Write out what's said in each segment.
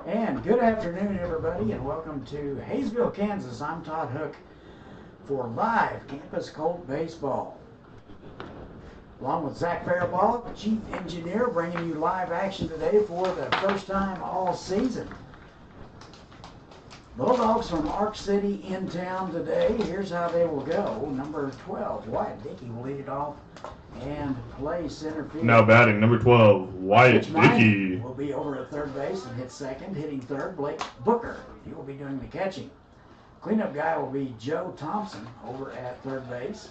And good afternoon, everybody, and welcome to Hayesville, Kansas. I'm Todd Hook for live campus Colt baseball. Along with Zach Faribault, Chief Engineer, bringing you live action today for the first time all season. Bulldogs from Ark City in town today. Here's how they will go. Number 12, Wyatt Dickey will lead it off and play center field. Now batting, number 12, Wyatt Dickey. Will be over at third base and hit second. Hitting third, Blake Booker. He will be doing the catching. Cleanup guy will be Joe Thompson over at third base.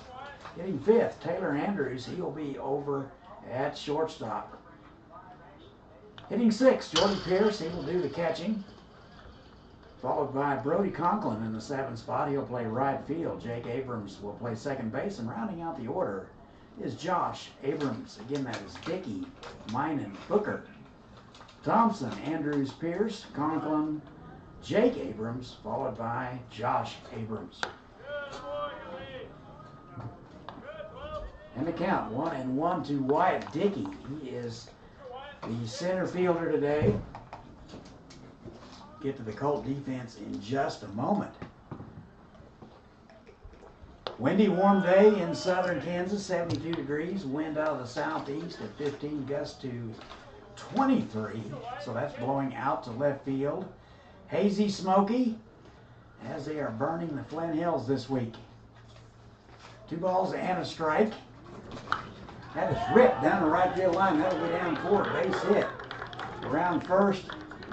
Hitting fifth, Taylor Andrews. He will be over at shortstop. Hitting sixth, Jordan Pierce. He will do the catching. Followed by Brody Conklin in the seventh spot. He'll play right field. Jake Abrams will play second base. And rounding out the order is Josh Abrams. Again, that is Dickey, Minen, Booker, Thompson, Andrews, Pierce, Conklin, Jake Abrams, followed by Josh Abrams. And the count, 1-1 to Wyatt Dickey. He is the center fielder today. Get to the Colt defense in just a moment. Windy, warm day in southern Kansas, 72 degrees. Wind out of the southeast at 15, gust to 23. So that's blowing out to left field. Hazy, smoky, as they are burning the Flint Hills this week. 2 balls and a strike. That is ripped down the right field line. That'll go down for a base hit. Around first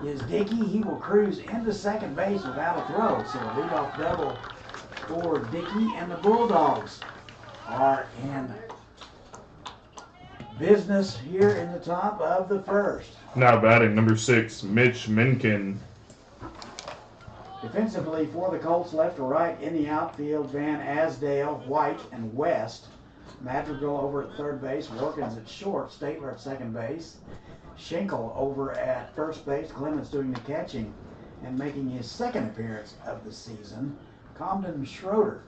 is Dickey. He will cruise into second base without a throw. So a leadoff double for Dickey, and the Bulldogs are in business here in the top of the first. Now batting, number 6, Mitch Minkin. Defensively for the Colts, left to right in the outfield, Van Asdale, White, and West. Madrigal over at third base, Workins at short, Stabler at second base, Schenkel over at first base, Clemens doing the catching, and making his second appearance of the season, Comden Schroeder.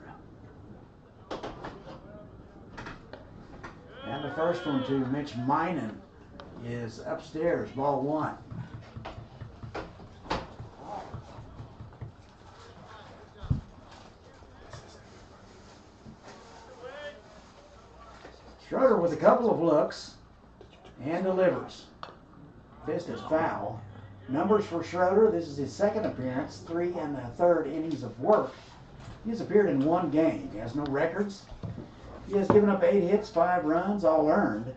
And the first one to Mitch Minen is upstairs, ball 1. Schroeder with a couple of looks and delivers. Fist is foul. Numbers for Schroeder, this is his second appearance, 3 1/3 innings of work. He has appeared in 1 game. He has no records. He has given up 8 hits, 5 runs, all earned.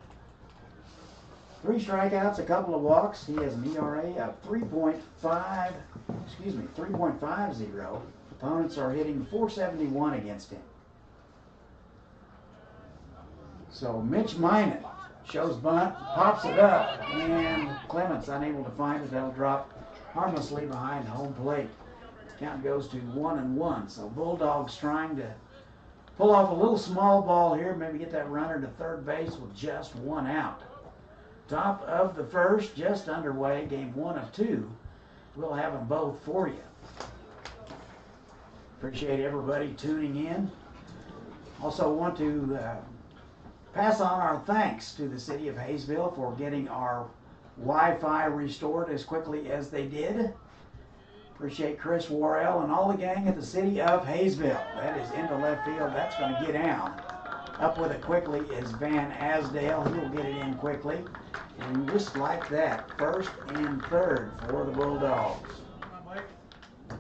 3 strikeouts, a couple of walks. He has an ERA of 3.50. Opponents are hitting .471 against him. So Mitch Minen shows bunt, pops it up, and Clements unable to find it. That'll drop harmlessly behind home plate. Count goes to 1-1. So Bulldogs trying to pull off a little small ball here, maybe get that runner to third base with just 1 out. Top of the first, just underway, game 1 of 2. We'll have them both for you. Appreciate everybody tuning in. Also want to pass on our thanks to the city of Hayesville for getting our Wi-Fi restored as quickly as they did. Appreciate Chris Worrell and all the gang at the city of Hayesville. That is into left field. That's going to get down. Up with it quickly is Van Asdale. He'll get it in quickly. And just like that, first and third for the Bulldogs.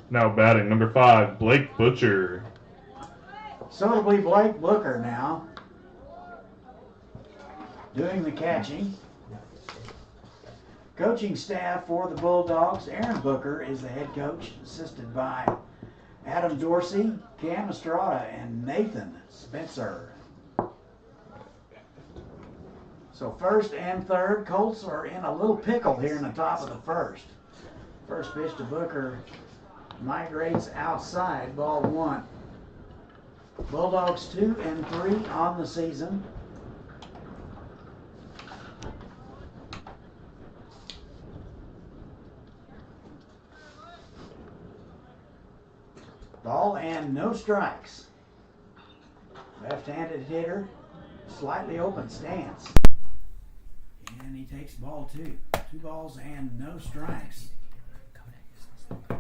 Now batting, number 5, Blake Butcher. So it'll be Blake Booker now doing the catching. Coaching staff for the Bulldogs, Aaron Booker is the head coach, assisted by Adam Dorsey, Cam Estrada, and Nathan Spencer. So first and third, Colts are in a little pickle here in the top of the first. First pitch to Booker migrates outside, ball 1. Bulldogs 2-3 on the season. Ball and no strikes. Left-handed hitter, slightly open stance. And he takes ball 2. 2 balls and no strikes.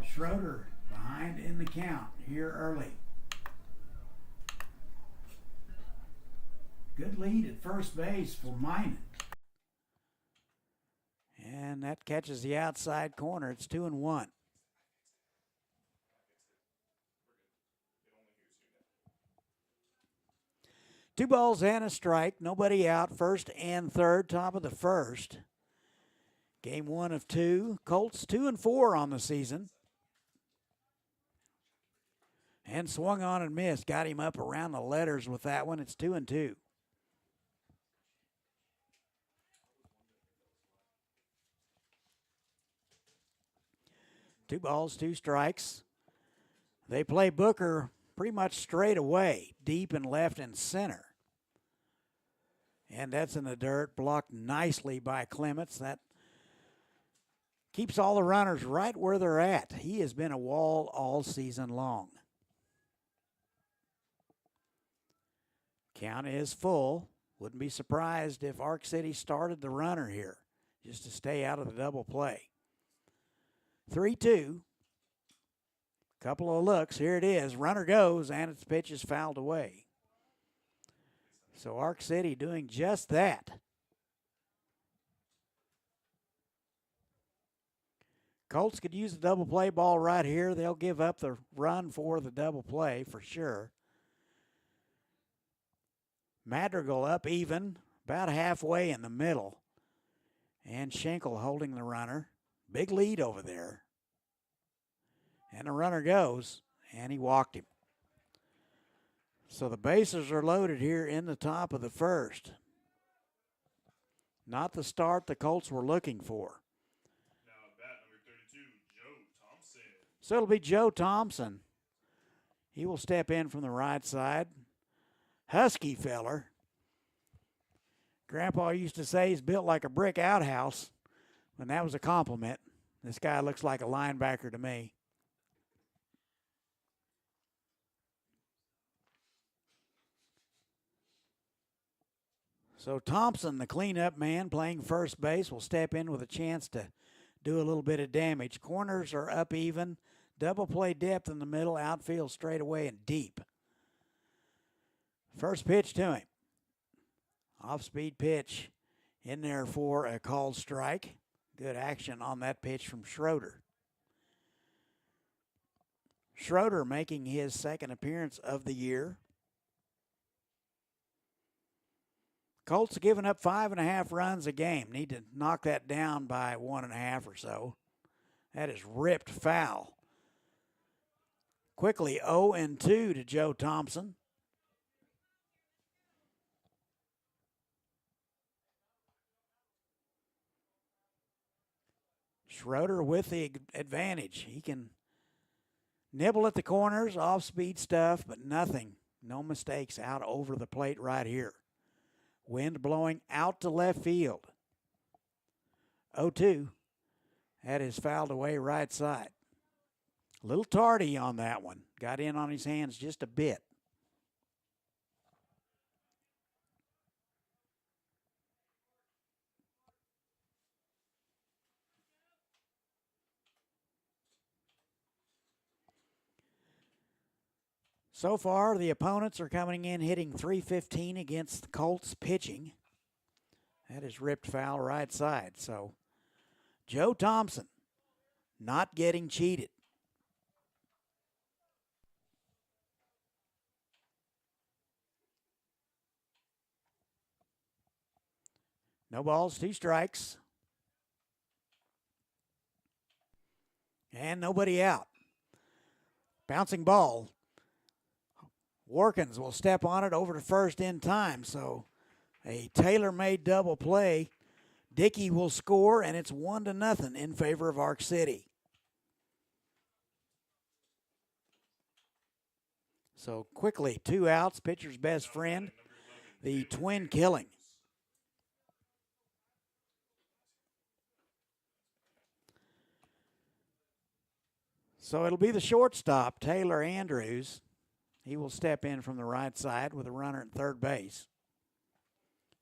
Schroeder behind in the count here early. Good lead at first base for Minot. And that catches the outside corner. It's 2-1. 2 balls and a strike. Nobody out. First and third. Top of the first. Game 1 of 2. Colts 2-4 on the season. And swung on and missed. Got him up around the letters with that one. It's 2-2. Two balls, 2 strikes. They play Booker pretty much straight away, deep and left and center. And that's in the dirt, blocked nicely by Clements. That keeps all the runners right where they're at. He has been a wall all season long. Count is full. Wouldn't be surprised if Ark City started the runner here just to stay out of the double play. 3-2. Couple of looks. Here it is. Runner goes, and its pitch is fouled away. So Ark City doing just that. Colts could use the double play ball right here. They'll give up the run for the double play for sure. Madrigal up even, about halfway in the middle. And Schenkel holding the runner. Big lead over there. And the runner goes, and he walked him. So the bases are loaded here in the top of the first. Not the start the Colts were looking for. Now at bat number 32, Joe Thompson. So it'll be Joe Thompson. He will step in from the right side. Husky feller. Grandpa used to say he's built like a brick outhouse, and that was a compliment. This guy looks like a linebacker to me. So Thompson, the cleanup man playing first base, will step in with a chance to do a little bit of damage. Corners are up even. Double play depth in the middle. Outfield straight away and deep. First pitch to him. Off-speed pitch in there for a called strike. Good action on that pitch from Schroeder. Schroeder making his second appearance of the year. Colts have given up 5.5 runs a game. Need to knock that down by 1.5 or so. That is ripped foul. Quickly 0-2 to Joe Thompson. Schroeder with the advantage. He can nibble at the corners, off-speed stuff, but nothing. No mistakes out over the plate right here. Wind blowing out to left field. 0-2. That is fouled away right side. A little tardy on that one. Got in on his hands just a bit. So far, the opponents are coming in hitting .315 against the Colts pitching. That is ripped foul right side. So Joe Thompson not getting cheated. No balls, 2 strikes. And nobody out. Bouncing ball. Warkins will step on it over to first in time. So a tailor-made double play. Dickey will score, and it's 1-0 in favor of Ark City. So quickly, 2 outs. Pitcher's best friend, the twin killing. So it'll be the shortstop, Taylor Andrews. He will step in from the right side with a runner at third base.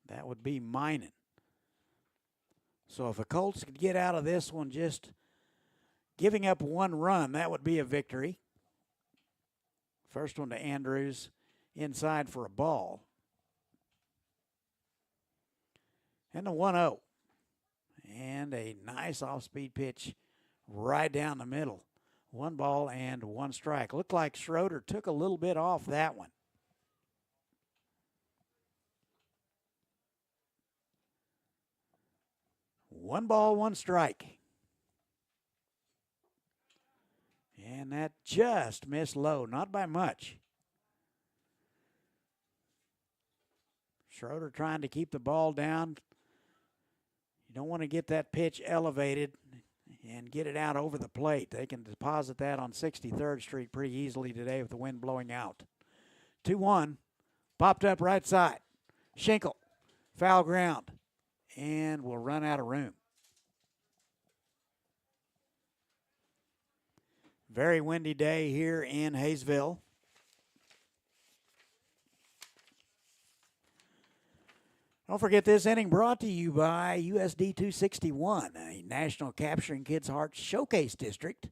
That would be Minot. So if the Colts could get out of this one just giving up 1 run. That would be a victory. First one to Andrews, inside for a ball. And the 1-0. And a nice off-speed pitch right down the middle. 1 ball and 1 strike. Looked like Schroeder took a little bit off that one. One ball, 1 strike. And that just missed low, not by much. Schroeder trying to keep the ball down. You don't want to get that pitch elevated and get it out over the plate. They can deposit that on 63rd Street pretty easily today with the wind blowing out. 2-1, popped up right side. Schinkel, foul ground, and will run out of room. Very windy day here in Hayesville. Don't forget this inning brought to you by USD 261, a national capturing kids' hearts showcase district,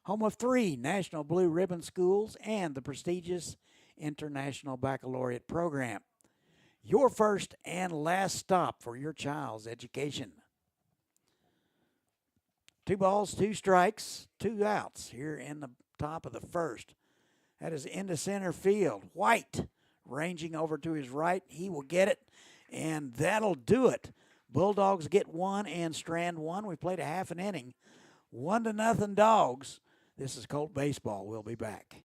home of 3 National Blue Ribbon schools and the prestigious International Baccalaureate program. Your first and last stop for your child's education. 2 balls, 2 strikes, 2 outs here in the top of the first. That is into center field. White ranging over to his right. He will get it, and that'll do it. Bulldogs get 1 and strand 1. We played a half an inning. 1-0 Dogs. This is Colt Baseball. We'll be back.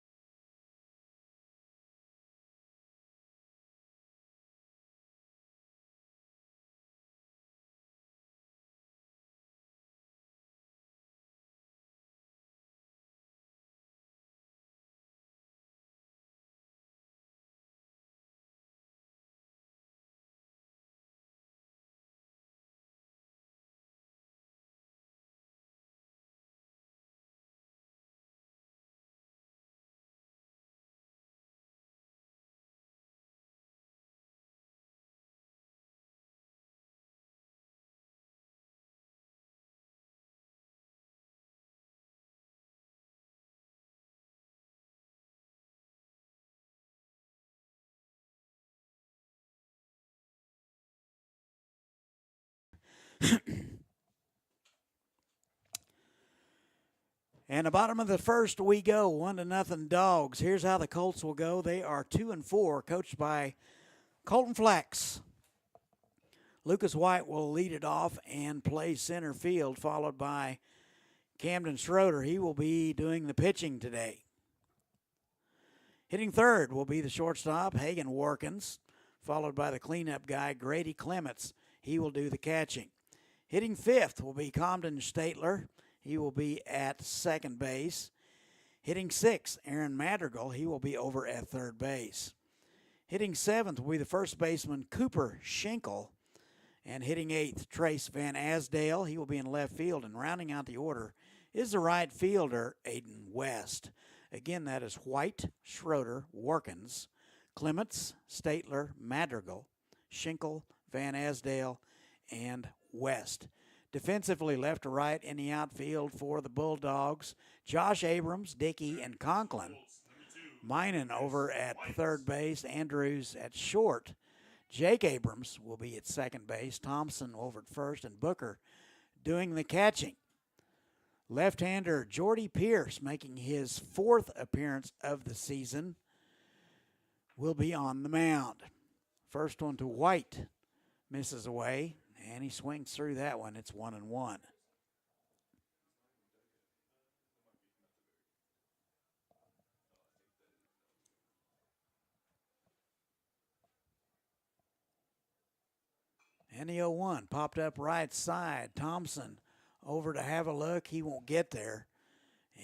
And the bottom of the first we go, 1-0 Dogs. Here's how the Colts will go. They are 2-4, coached by Colton Flax. Lucas White will lead it off and play center field, followed by Camden Schroeder. He will be doing the pitching today. Hitting third will be the shortstop, Hagan Warkins, followed by the cleanup guy, Grady Clements. He will do the catching. Hitting fifth will be Comden Statler. He will be at second base. Hitting sixth, Aaron Madrigal. He will be over at third base. Hitting seventh will be the first baseman, Cooper Schinkel. And hitting eighth, Trace Van Asdale. He will be in left field. And rounding out the order is the right fielder, Aiden West. Again, that is White, Schroeder, Warkins, Clements, Statler, Madrigal, Schinkel, Van Asdale, and West. Defensively, left to right in the outfield for the Bulldogs, Josh Abrams, Dickey, and Conklin. Minen over at third base, Andrews at short. Jake Abrams will be at second base, Thompson over at first, and Booker doing the catching. Left-hander Jordy Pierce, making his fourth appearance of the season, will be on the mound. First one to White, misses away, and he swings through that one. It's 1-1. And the 0-1 popped up right side. Thompson over to have a look. He won't get there.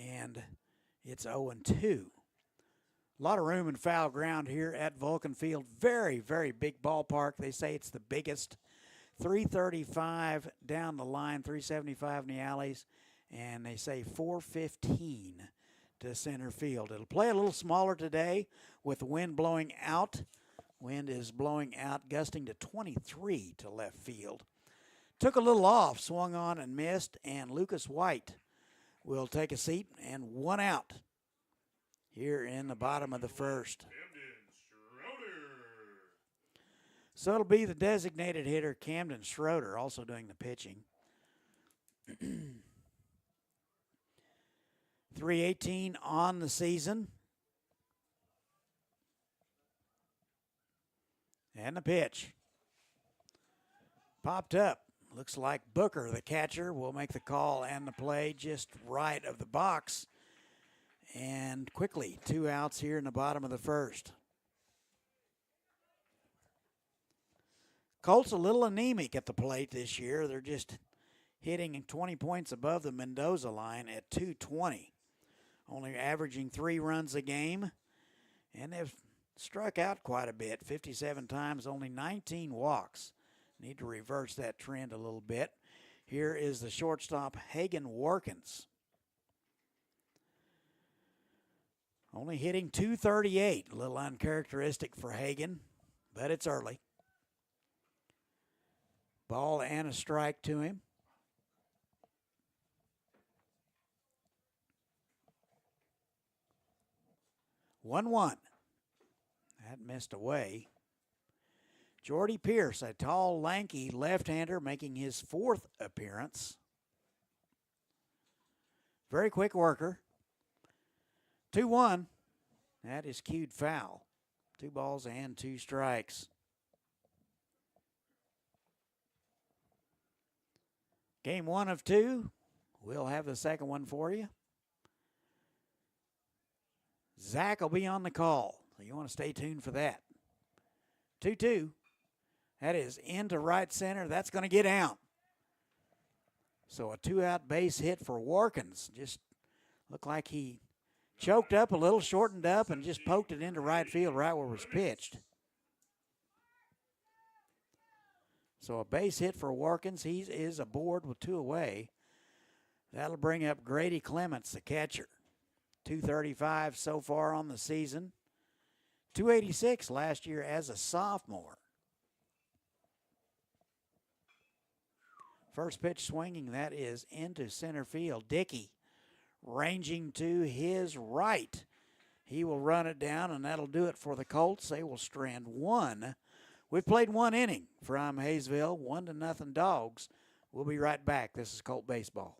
And it's 0-2. A lot of room and foul ground here at Vulcan Field. Very, very big ballpark. They say it's the biggest. 335 down the line, 375 in the alleys, and they say 415 to center field. It'll play a little smaller today with the wind blowing out. Wind is blowing out, gusting to 23 to left field. Took a little off, swung on and missed, and Lucas White will take a seat, and 1 out here in the bottom of the first. So it'll be the designated hitter, Camden Schroeder, also doing the pitching. 318 on the season. And the pitch. Popped up. Looks like Booker, the catcher, will make the call and the play just right of the box. And quickly, 2 outs here in the bottom of the first. Colts a little anemic at the plate this year. They're just hitting 20 points above the Mendoza line at 220. Only averaging 3 runs a game. And they've struck out quite a bit, 57 times, only 19 walks. Need to reverse that trend a little bit. Here is the shortstop, Hagen Warkins. Only hitting .238, a little uncharacteristic for Hagen, but it's early. Ball and a strike to him. 1-1. That missed away. Jordy Pierce, a tall, lanky left-hander, making his 4th appearance. Very quick worker. 2-1. That is cued foul. 2 balls and 2 strikes. Game 1 of 2. We'll have the second one for you. Zach will be on the call, so you want to stay tuned for that. 2-2. That is into right center. That's going to get out. So a 2-out base hit for Warkins. Just looked like he choked up a little, shortened up, and just poked it into right field right where it was pitched. So a base hit for Warkins. He is aboard with 2 away. That'll bring up Grady Clements, the catcher. 235 so far on the season. 286 last year as a sophomore. First pitch swinging, that is into center field. Dickey ranging to his right. He will run it down, and that'll do it for the Colts. They will strand 1. We've played 1 inning from Hayesville, 1-0 Dogs. We'll be right back. This is Colt Baseball.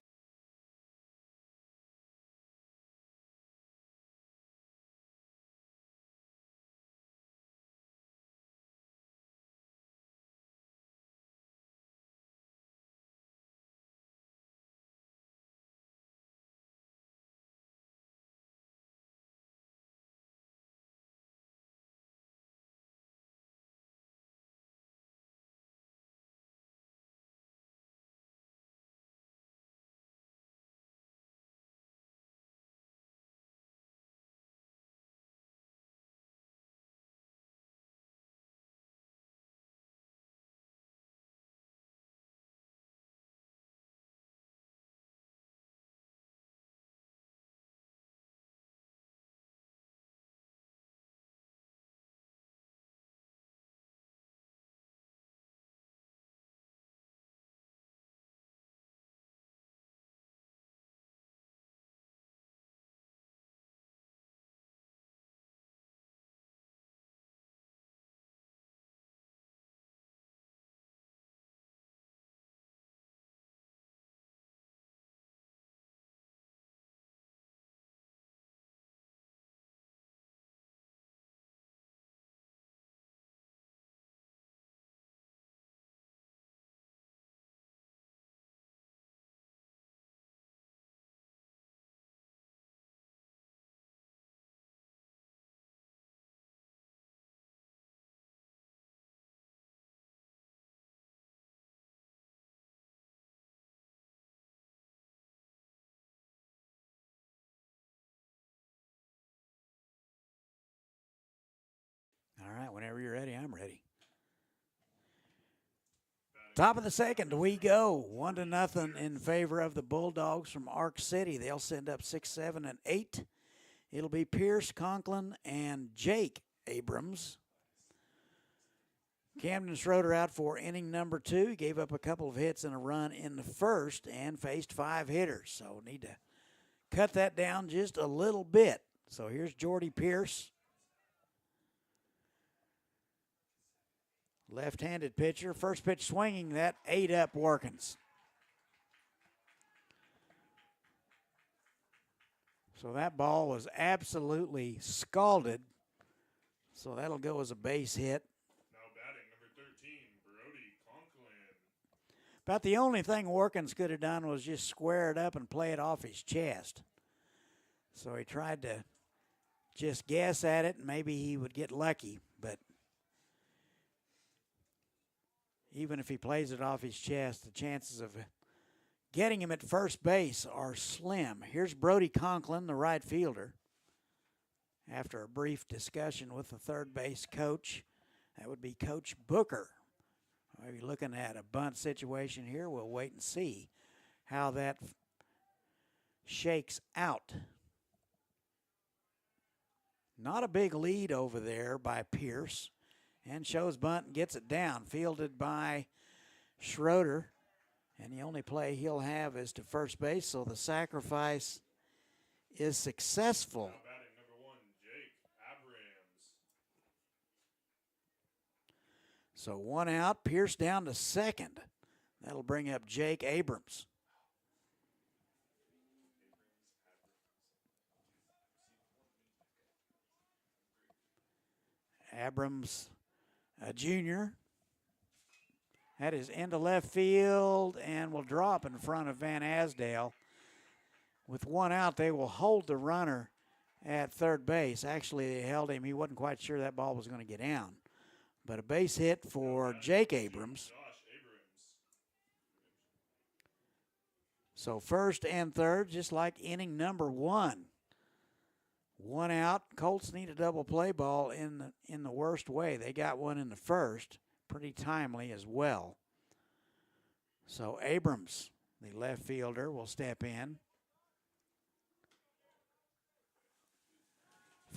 All right, whenever you're ready, I'm ready. Top of the second, we go. 1-0 in favor of the Bulldogs from Ark City. They'll send up 6, 7, and 8. It'll be Pierce, Conklin, and Jake Abrams. Camden Schroeder out for inning number 2. He gave up a couple of hits and a run in the first and faced 5 hitters. So need to cut that down just a little bit. So here's Jordy Pierce. Left-handed pitcher. First pitch swinging, that ate up Warkins. So that ball was absolutely scalded. So that'll go as a base hit. Now batting, number 13, Brody Conklin. About the only thing Warkins could have done was just square it up and play it off his chest. So he tried to just guess at it, and maybe he would get lucky. But even if he plays it off his chest, the chances of getting him at first base are slim. Here's Brody Conklin, the right fielder. After a brief discussion with the third base coach, that would be Coach Booker. Maybe looking at a bunt situation here. We'll wait and see how that shakes out. Not a big lead over there by Pierce. And shows bunt and gets it down. Fielded by Schroeder. And the only play he'll have is to first base, so the sacrifice is successful. Now batting, number 1, Jake Abrams. So one out, Pierce down to second. That'll bring up Jake Abrams. Abrams, a junior, that is into left field and will drop in front of Van Asdale. With one out, they will hold the runner at third base. Actually, they held him. He wasn't quite sure that ball was going to get down. But a base hit for Jake Abrams. So first and third, just like inning number 1. One out. Colts need a double play ball in the worst way. They got one in the first, pretty timely as well. So Abrams, the left fielder, will step in.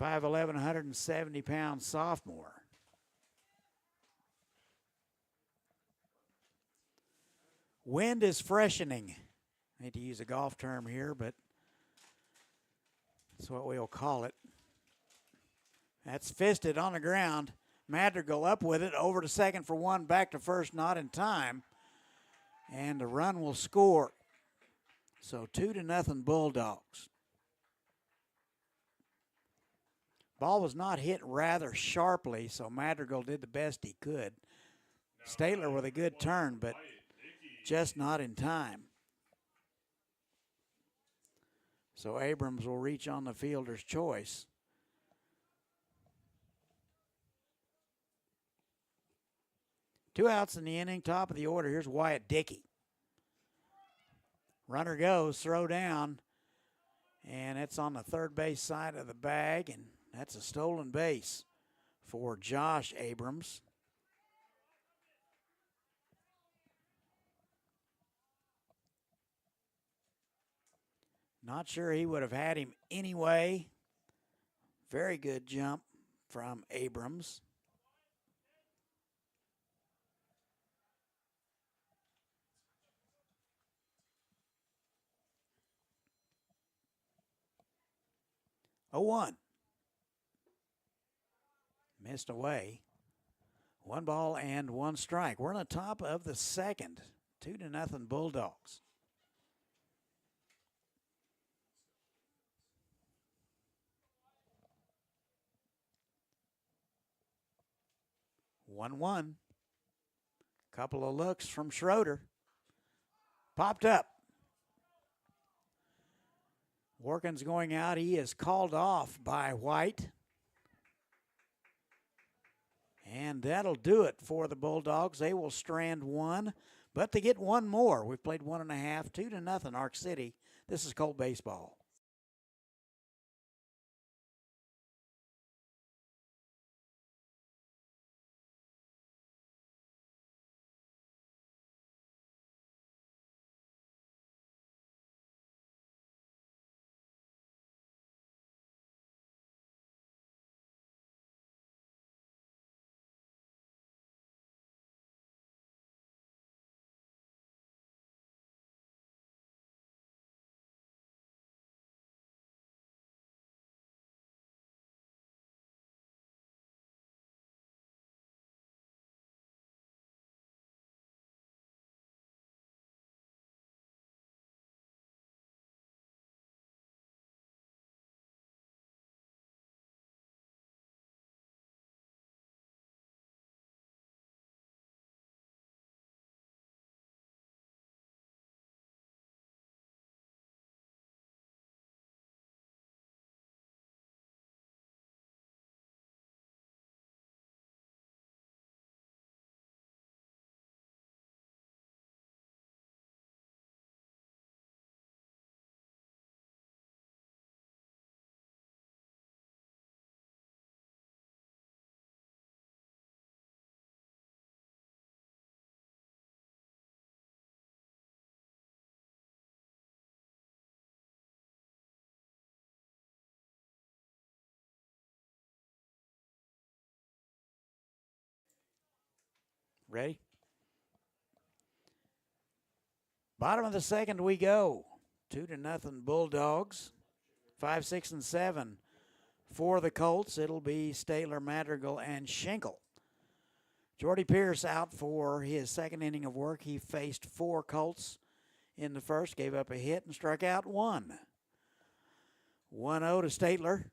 5'11", 170-pound sophomore. Wind is freshening. I hate to use a golf term here, but that's what we'll call it. That's fisted on the ground. Madrigal up with it, over to second for one, back to first, not in time. And the run will score. So 2-0 Bulldogs. Ball was not hit rather sharply, so Madrigal did the best he could. Statler with a good turn, but just not in time. So Abrams will reach on the fielder's choice. Two outs in the inning, top of the order. Here's Wyatt Dickey. Runner goes, throw down, and it's on the third base side of the bag, and that's a stolen base for Josh Abrams. Not sure he would have had him anyway. Very good jump from Abrams. Oh, 1. Missed away. 1 ball and 1 strike. We're on the top of the second. 2-0 Bulldogs. One. Couple of looks from Schroeder. Popped up. Warkins going out. He is called off by White. And that'll do it for the Bulldogs. They will strand 1, but they get 1 more. We've played 1.5, 2-0 Ark City. This is Colt baseball. Ready? Bottom of the second we go. 2-0 Bulldogs. 5, 6, and 7 for the Colts. It'll be Statler, Madrigal, and Schenkel. Jordy Pierce out for his second inning of work. He faced 4 Colts in the first, gave up a hit, and struck out 1. 1-0 to Statler.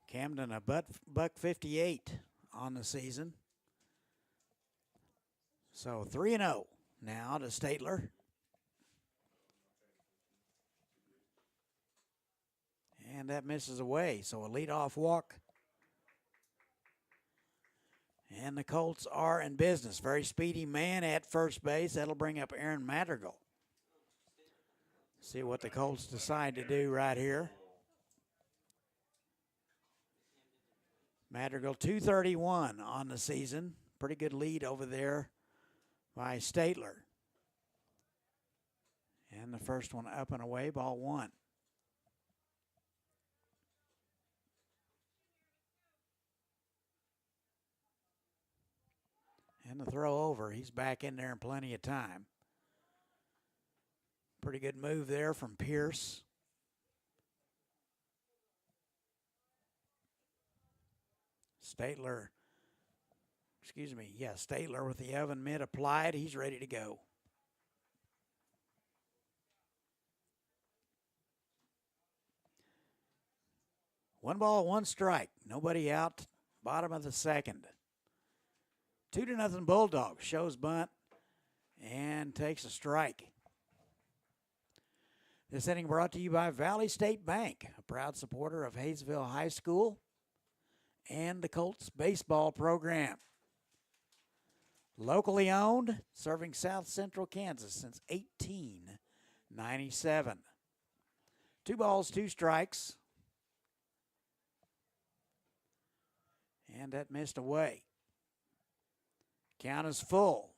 Camden a buck 58 on the season. So 3-0 now to Statler. And that misses away, so a leadoff walk. And the Colts are in business. Very speedy man at first base. That'll bring up Aaron Madrigal. See what the Colts decide to do right here. Madrigal 231 on the season. Pretty good lead over there by Statler. And the first one up and away, ball 1. And the throw over. He's back in there in plenty of time. Pretty good move there from Pierce. Statler with the oven mitt applied. He's ready to go. One ball, one strike. Nobody out. Bottom of the second. 2-0 Bulldogs. Shows bunt and takes a strike. This inning brought to you by Valley State Bank, a proud supporter of Hayesville High School and the Colts baseball program. Locally owned, serving South Central Kansas since 1897. 2 balls, 2 strikes. And that missed away. Count is full.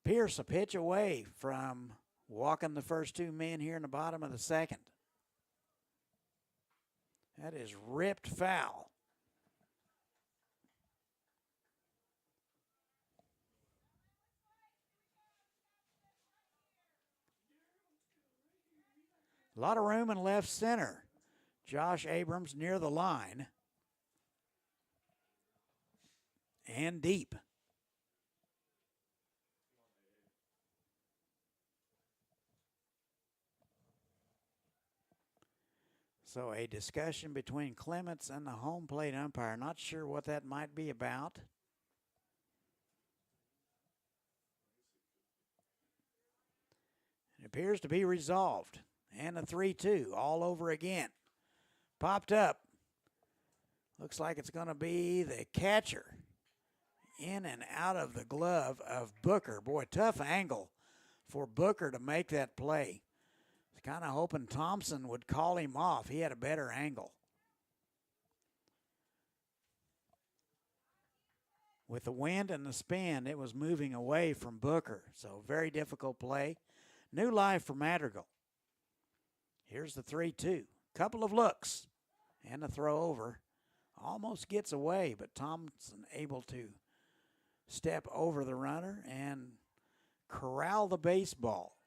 Pierce a pitch away from walking the first 2 men here in the bottom of the second. That is ripped foul. A lot of room in left center. Josh Abrams near the line. And deep. So a discussion between Clements and the home plate umpire. Not sure what that might be about. It appears to be resolved. And a 3-2 all over again. Popped up. Looks like it's going to be the catcher. In and out of the glove of Booker. Boy, tough angle for Booker to make that play. I was kind of hoping Thompson would call him off. He had a better angle. With the wind and the spin, it was moving away from Booker. So very difficult play. New life for Madrigal. Here's the 3-2. Couple of looks. And the throw over. Almost gets away, but Thompson able to step over the runner and corral the baseball.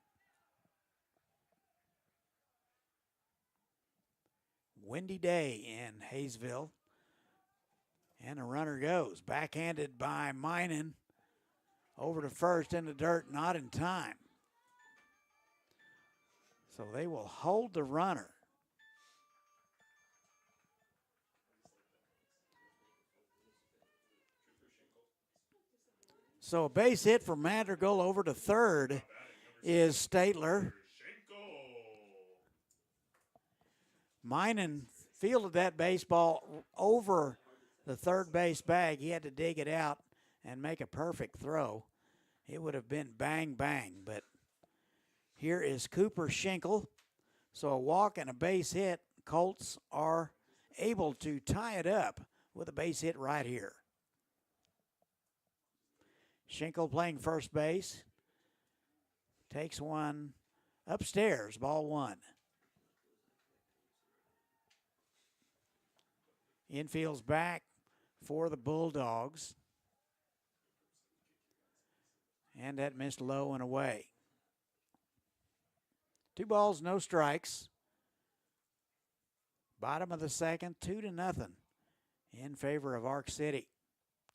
Windy day in Hayesville. And the runner goes. Backhanded by Minen. Over to first in the dirt, not in time. So they will hold the runner. So a base hit for Madrigal. Over to third is Statler. Minen fielded that baseball over the third base bag. He had to dig it out and make a perfect throw. It would have been bang, bang. But here is Cooper Schenkel. So a walk and a base hit. Colts are able to tie it up with a base hit right here. Schinkel playing first base. Takes one upstairs, ball one. Infield's back for the Bulldogs. And that missed low and away. 2 balls, no strikes. Bottom of the second, 2-0 in favor of Ark City.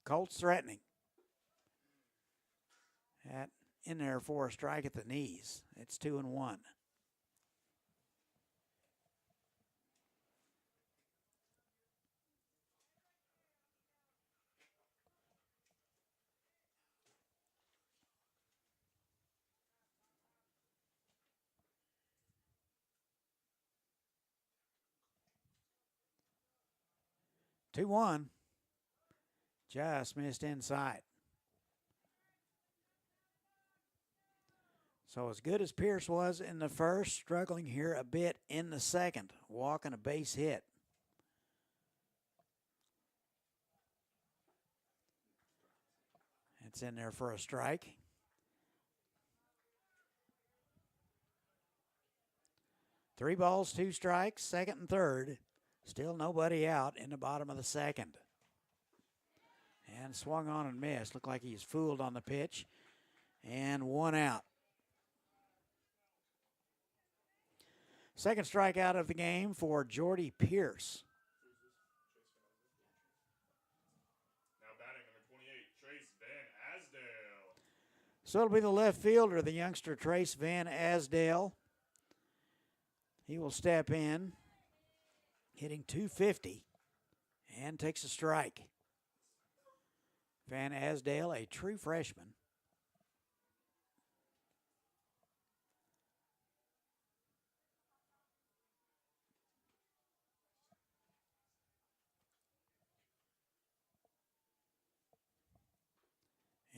Colts threatening. That in there for a strike at the knees. It's 2-1. Two one. Just missed inside. So as good as Pierce was in the first, struggling here a bit in the second, walking a base hit. It's in there for a strike. Three balls, 2 strikes, second and third. Still nobody out in the bottom of the second. And swung on and missed. Looked like he's fooled on the pitch. And 1 out. Second strikeout of the game for Jordy Pierce. Now batting number 28, Trace Van Asdale. So it'll be the left fielder, the youngster Trace Van Asdale. He will step in, hitting .250, and takes a strike. Van Asdale, a true freshman.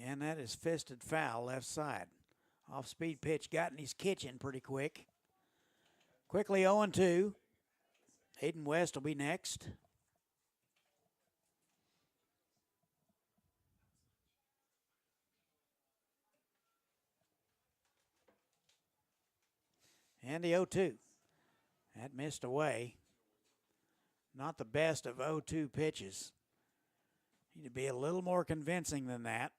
And that is fisted foul left side. Off-speed pitch got in his kitchen pretty quick. Quickly 0-2. Hayden West will be next. And the 0-2. That missed away. Not the best of 0-2 pitches. Need to be a little more convincing than that.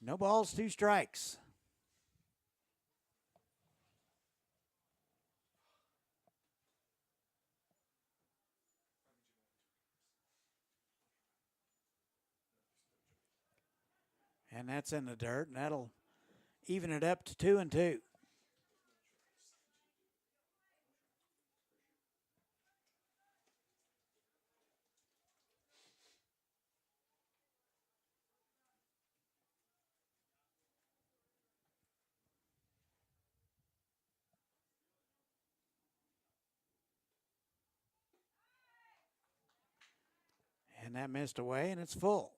No balls, 2 strikes. And that's in the dirt, and that'll even it up to 2-2. And that missed away, and it's full.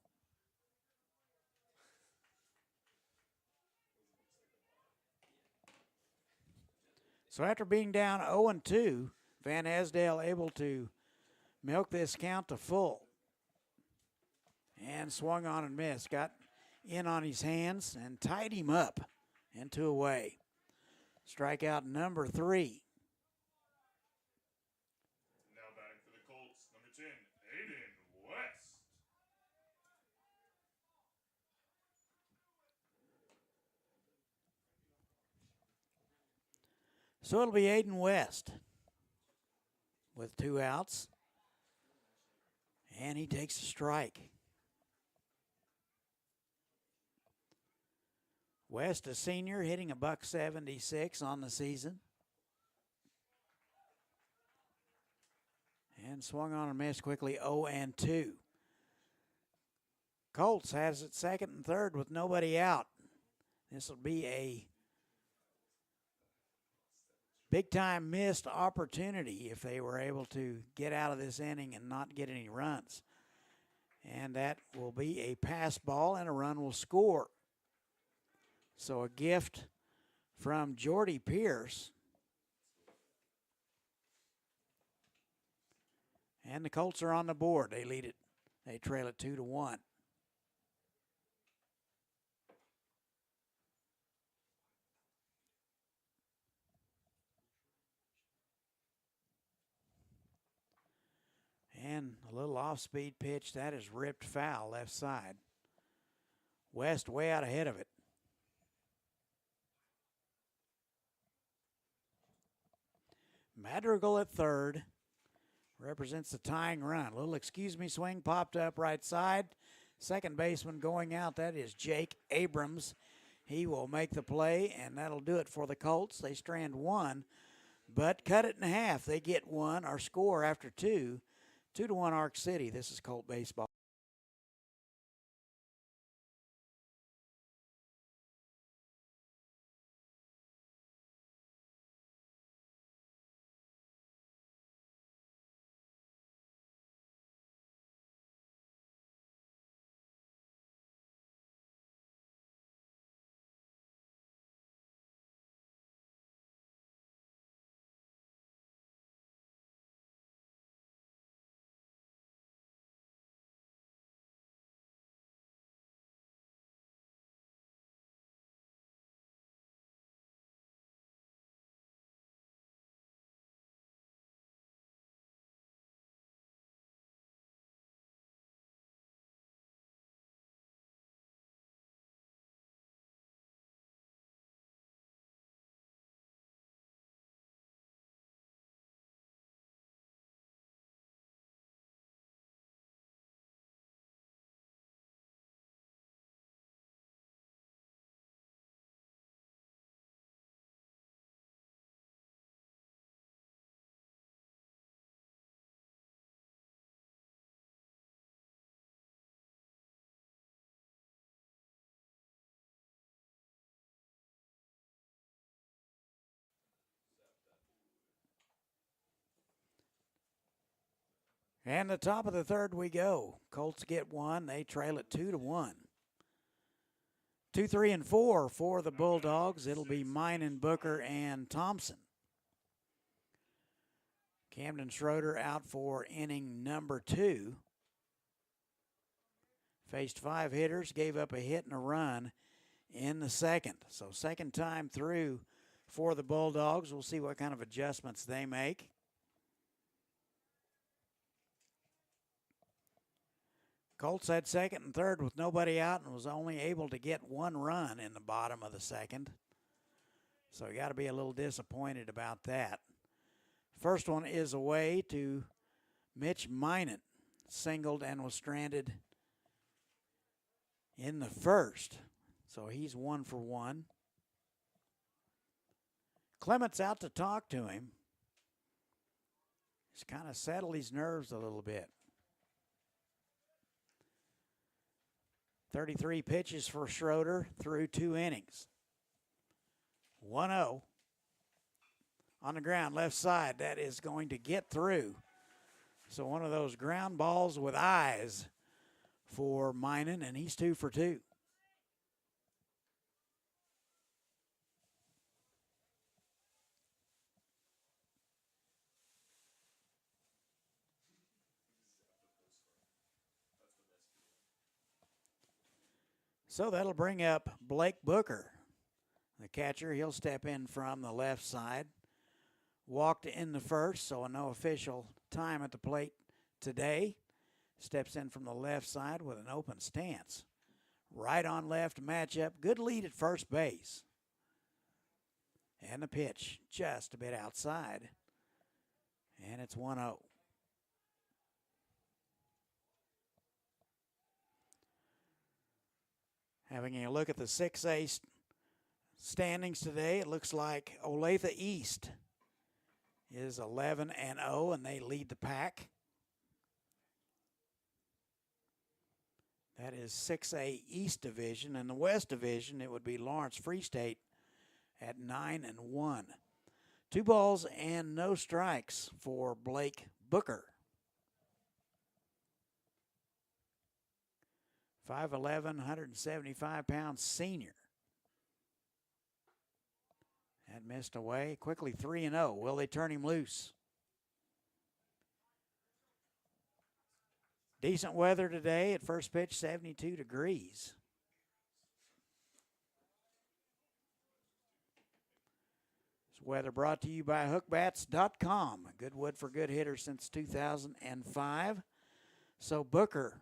So after being down 0-2, Van Asdale able to milk this count to full. And swung on and missed. Got in on his hands and tied him up and 2 away. Strikeout number 3. Now batting for the Colts, number 10, Aiden West. So it'll be Aiden West with 2 outs. And he takes a strike. West, a senior, hitting a .176 on the season. And swung on and missed quickly 0-2. Colts has it second and third with nobody out. This will be a big-time missed opportunity if they were able to get out of this inning and not get any runs. And that will be a pass ball, and a run will score. So a gift from Jordy Pierce. And the Colts are on the board. They lead it. They trail it 2-1. And a little off-speed pitch. That is ripped foul left side. West way out ahead of it. Madrigal at third. Represents the tying run. A little excuse me swing popped up right side. Second baseman going out. That is Jake Abrams. He will make the play, and that'll do it for the Colts. They strand one, but cut it in half. They get one or score after two. 2-1 Arc City. This is Colt baseball. And the top of the third we go. Colts get one. They trail it 2-1. 2, 3, and 4 for the Bulldogs. It'll be Minen, Booker, and Thompson. Camden Schroeder out for inning number 2. Faced 5 hitters, gave up a hit and a run in the second. So second time through for the Bulldogs. We'll see what kind of adjustments they make. Colts had second and third with nobody out and was only able to get 1 run in the bottom of the second. So you got to be a little disappointed about that. First one is away to Mitch Minot. Singled and was stranded in the first. So he's 1 for 1. Clement's out to talk to him. He's kind of settled his nerves a little bit. 33 pitches for Schroeder through 2 innings. 1-0. On the ground, left side. That is going to get through. So one of those ground balls with eyes for Minen, and he's 2 for 2. So that'll bring up Blake Booker, the catcher. He'll step in from the left side. Walked in the first, so no official time at the plate today. Steps in from the left side with an open stance. Right on left matchup. Good lead at first base. And the pitch just a bit outside. And it's 1-0. Having a look at the 6A standings today, it looks like Olathe East is 11-0, and they lead the pack. That is 6A East Division. In the West Division, it would be Lawrence Free State at 9-1. 2 balls and no strikes for Blake Booker. 5'11", 175-pound senior. That missed away. Quickly 3-0. Will they turn him loose? Decent weather today at first pitch, 72 degrees. This weather brought to you by hookbats.com. Good wood for good hitters since 2005. So Booker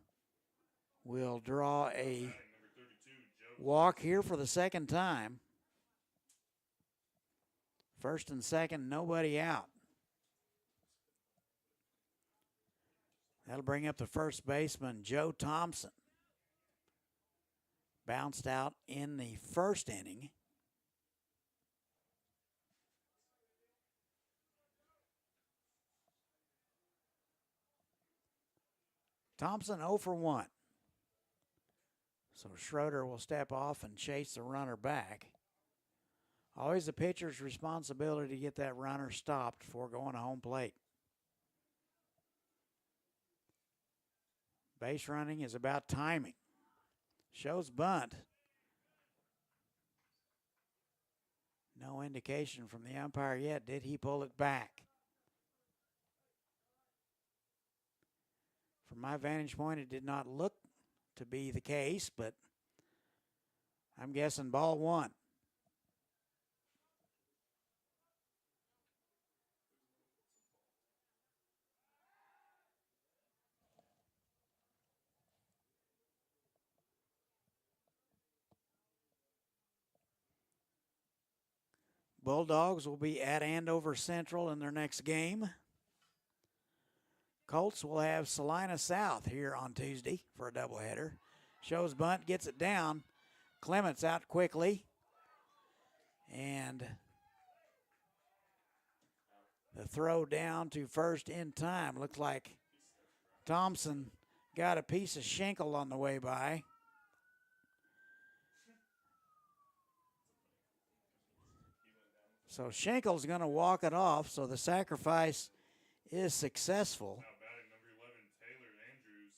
will draw a walk here for the second time. First and second, nobody out. That'll bring up the first baseman, Joe Thompson. Bounced out in the first inning. Thompson 0 for 1. So Schroeder will step off and chase the runner back. Always the pitcher's responsibility to get that runner stopped before going to home plate. Base running is about timing. Shows bunt. No indication from the umpire yet. Did he pull it back? From my vantage point, it did not look to be the case, but I'm guessing ball one. Bulldogs will be at Andover Central in their next game. Colts will have Salina South here on Tuesday for a doubleheader. Shows bunt, gets it down. Clements out quickly. And the throw down to first in time. Looks like Thompson got a piece of Schenkel on the way by. So Schenkel's going to walk it off, so the sacrifice is successful. Now batting number 11, Taylor Andrews.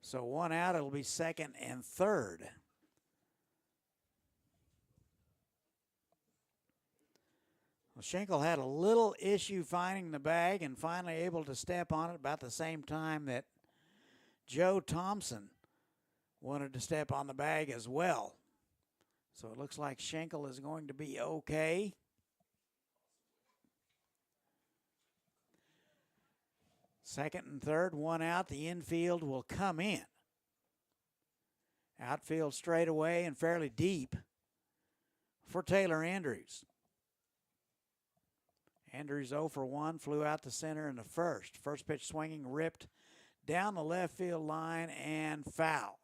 So one out, it'll be second and third. Well, Schenkel had a little issue finding the bag and finally able to step on it about the same time that Joe Thompson wanted to step on the bag as well. So it looks like Schenkel is going to be okay. Second and third, one out. The infield will come in. Outfield straight away and fairly deep for Taylor Andrews. Andrews 0 for 1, flew out to center in the first. First pitch swinging, ripped down the left field line and foul.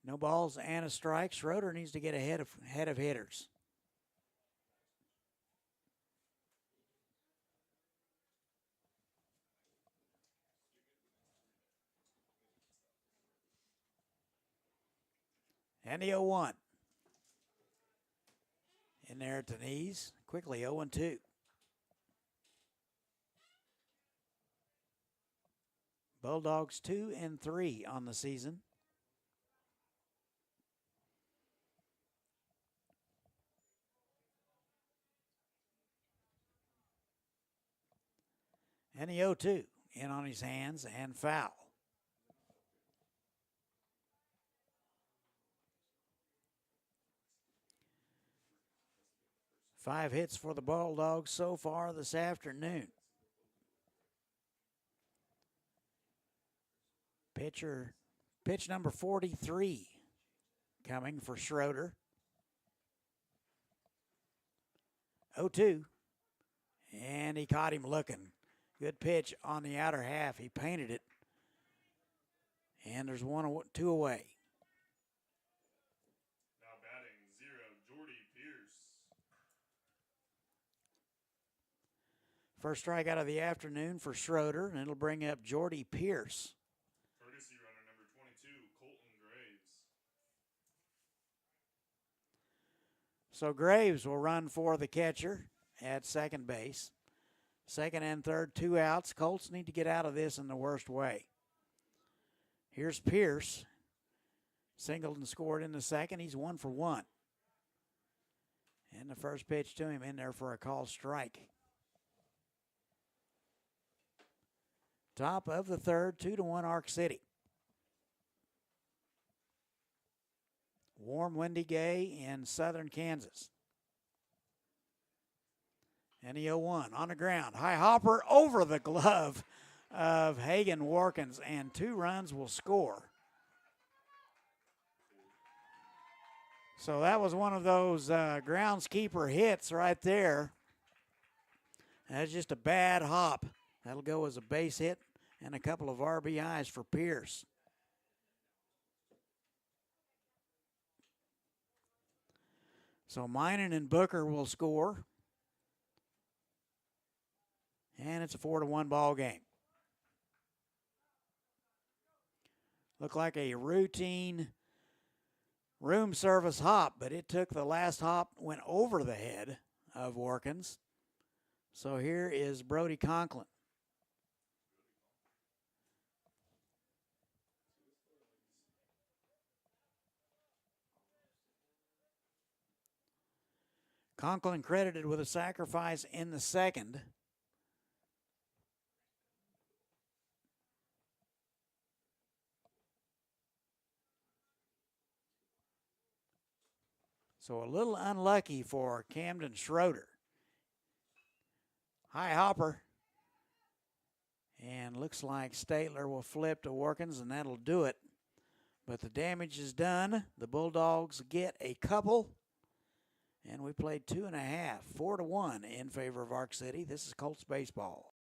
No balls and a strike. Schroeder needs to get ahead of hitters. And the 0-1. In there at the knees. Quickly 0-2. Bulldogs 2-3 on the season. And the 0-2 in on his hands and foul. Five hits for the Bulldogs so far this afternoon. Pitch number 43 coming for Schroeder. 0-2. And he caught him looking. Good pitch on the outer half. He painted it. And there's 2 away. Now batting 0, Jordy Pierce. First strikeout of the afternoon for Schroeder, and it'll bring up Jordy Pierce. Courtesy runner number 22, Colton Graves. So Graves will run for the catcher at second base. Second and third, 2 outs. Colts need to get out of this in the worst way. Here's Pierce. Singleton scored in the second. He's 1 for 1. And the first pitch to him in there for a called strike. Top of the third, 2-1 Ark City. Warm, windy day in southern Kansas. And the 0-1 on the ground. High hopper over the glove of Hagan Warkins, and 2 runs will score. So that was one of those groundskeeper hits right there. That's just a bad hop. That'll go as a base hit and a couple of RBIs for Pierce. So Minen and Booker will score. And it's a 4-1 ball game. Looked like a routine room service hop, but it took the last hop, went over the head of Warkins. So here is Brody Conklin. Conklin credited with a sacrifice in the second. So a little unlucky for Camden Schroeder. High hopper. And looks like Statler will flip to Warkins, and that'll do it. But the damage is done. The Bulldogs get a couple. And we played 2.5, 4-1 in favor of Ark City. This is Colts baseball.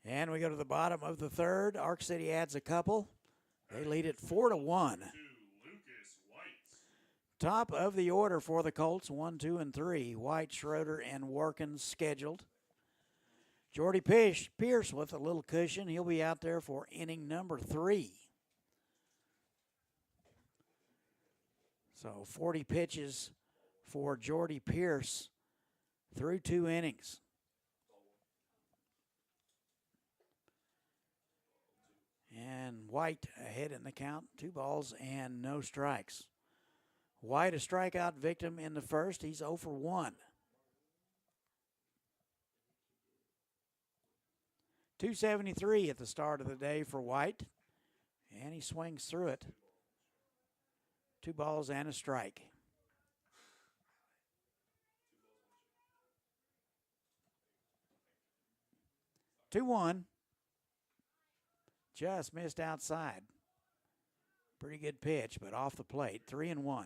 And we go to the bottom of the third. Ark City adds a couple. They lead it 4-1. Top of the order for the Colts, 1, 2, and 3. White, Schroeder, and Warkins scheduled. Jordy Pierce with a little cushion. He'll be out there for inning number 3. So 40 pitches for Jordy Pierce through 2 innings. And White ahead in the count, 2 balls and no strikes. White a strikeout victim in the first. He's 0 for 1. 273 at the start of the day for White. And he swings through it. 2 balls and a strike. Two 2-1. Just missed outside. Pretty good pitch, but off the plate. 3-1.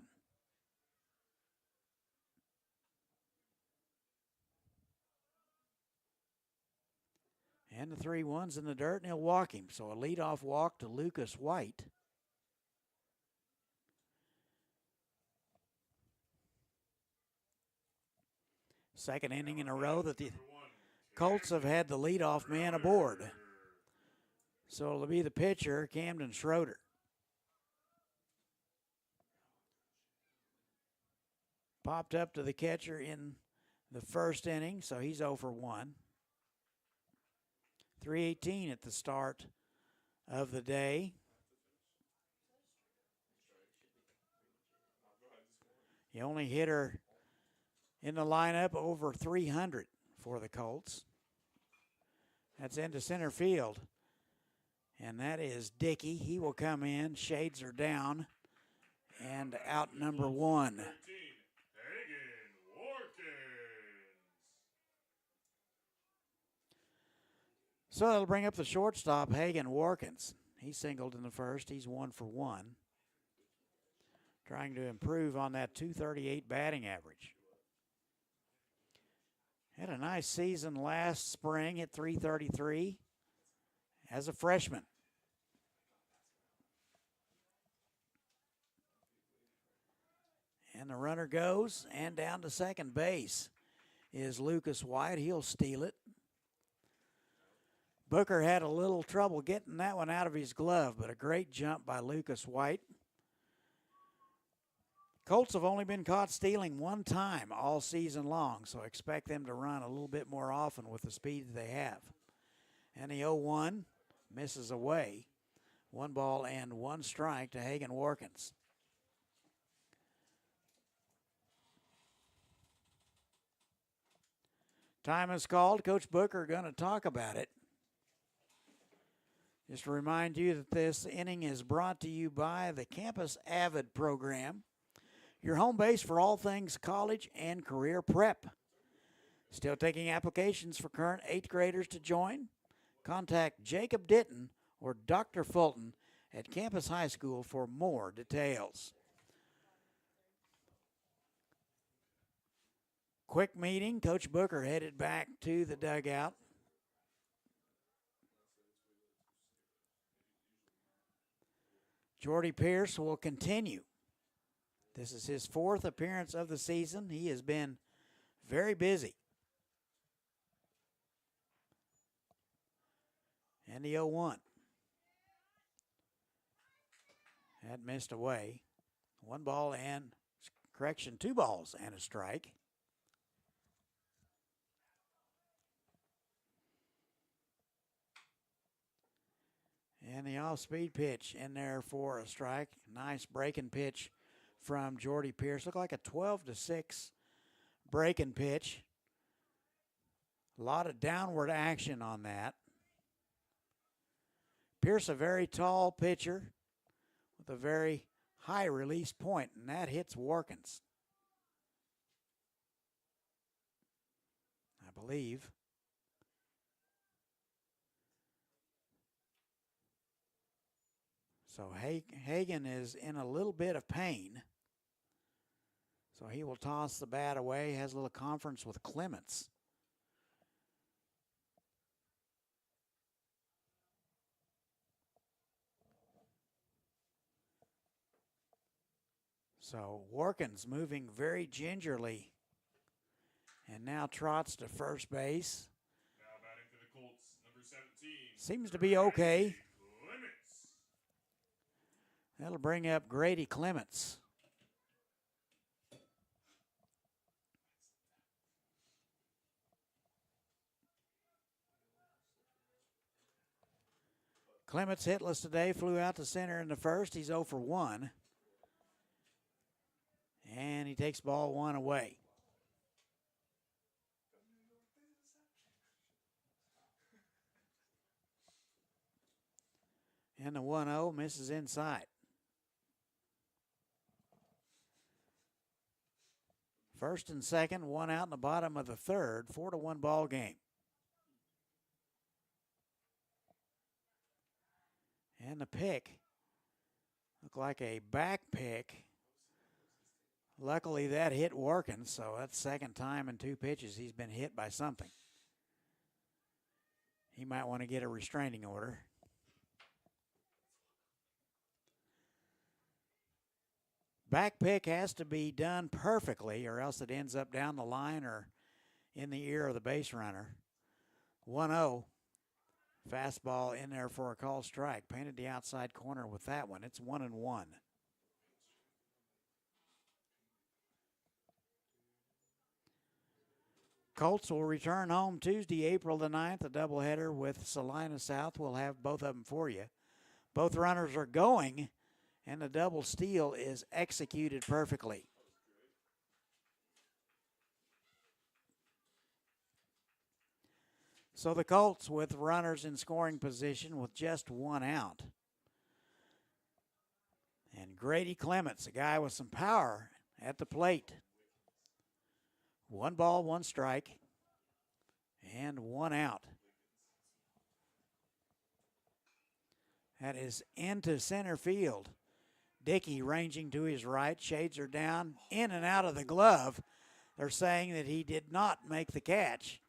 And the 3-1's in the dirt, and he'll walk him. So a leadoff walk to Lucas White. Second inning in a row that the Colts have had the leadoff man aboard. So it'll be the pitcher, Camden Schroeder. Popped up to the catcher in the first inning, so he's 0 for 1. 3:18 at the start of the day. The only hitter in the lineup over 300 for the Colts. That's into center field. And that is Dickey. He will come in. Shades are down. And out number 1. 13, Hagen Warkins. So that'll bring up the shortstop, Hagen Warkins. He singled in the first. He's 1 for 1. Trying to improve on that .238 batting average. Had a nice season last spring at .333 as a freshman. And the runner goes, and down to second base is Lucas White. He'll steal it. Booker had a little trouble getting that one out of his glove, but a great jump by Lucas White. Colts have only been caught stealing one time all season long, so expect them to run a little bit more often with the speed that they have. And the 0-1 misses away. 1 ball and 1 strike to Hagen Warkins. Time is called. Coach Booker going to talk about it. Just to remind you that this inning is brought to you by the Campus Avid program, your home base for all things college and career prep. Still taking applications for current 8th graders to join? Contact Jacob Ditton or Dr. Fulton at Campus High School for more details. Quick meeting. Coach Booker headed back to the dugout. Jordy Pierce will continue. This is his 4th appearance of the season. He has been very busy. And the 0-1. That missed away. 1 ball and, 2 balls and a strike. And the off-speed pitch in there for a strike. Nice breaking pitch from Jordy Pierce. Looked like a 12-6 breaking pitch. A lot of downward action on that. Pierce, a very tall pitcher with a very high release point, and that hits Warkins, I believe. So Hagen is in a little bit of pain. So he will toss the bat away, has a little conference with Clements. So Warkins moving very gingerly and now trots to first base. Now batting for the Colts, number 17. Seems to be okay. Clements. That'll bring up Grady Clements. Clements hitless today, flew out to center in the first. He's 0 for 1. And he takes ball 1 away. And the 1-0 misses inside. First and second, 1 out in the bottom of the third, 4-1 ball game. And the pick looked like a back pick. Luckily, that hit Warkins, so that's second time in 2 pitches he's been hit by something. He might want to get a restraining order. Back pick has to be done perfectly, or else it ends up down the line or in the ear of the base runner. 1-0. Fastball in there for a called strike. Painted the outside corner with that one. It's 1-1. Colts will return home Tuesday, April the 9th. A doubleheader with Salina South. We'll have both of them for you. Both runners are going, and the double steal is executed perfectly. So the Colts with runners in scoring position with just one out. And Grady Clements, a guy with some power at the plate. 1 ball, 1 strike, and 1 out. That is into center field. Dickey ranging to his right, shades are down, in and out of the glove. They're saying that he did not make the catch.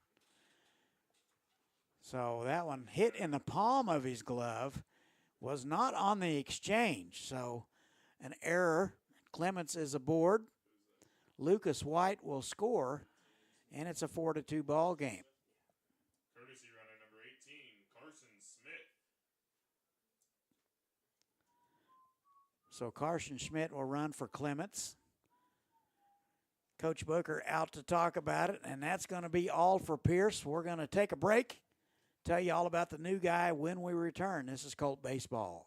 So that one hit in the palm of his glove, was not on the exchange. So an error. Clements is aboard. Lucas White will score, and it's a 4-2 ball game. Courtesy runner number 18, Carson Smith. So Carson Schmidt will run for Clements. Coach Booker out to talk about it, and that's going to be all for Pierce. We're going to take a break, tell you all about the new guy when we return. This is Colt Baseball.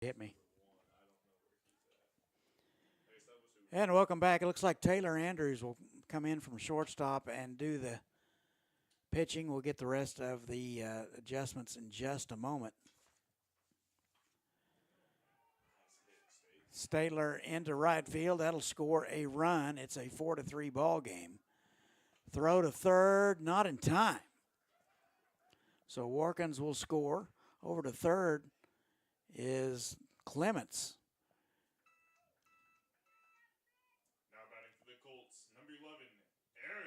Hit me. And welcome back. It looks like Taylor Andrews will come in from shortstop and do the pitching. We'll get the rest of the adjustments in just a moment. Statler into right field. That'll score a run. It's a 4-3 ball game. Throw to third, not in time. So Warkins will score. Over to third is Clements. Now batting for the Colts, number 11, Aaron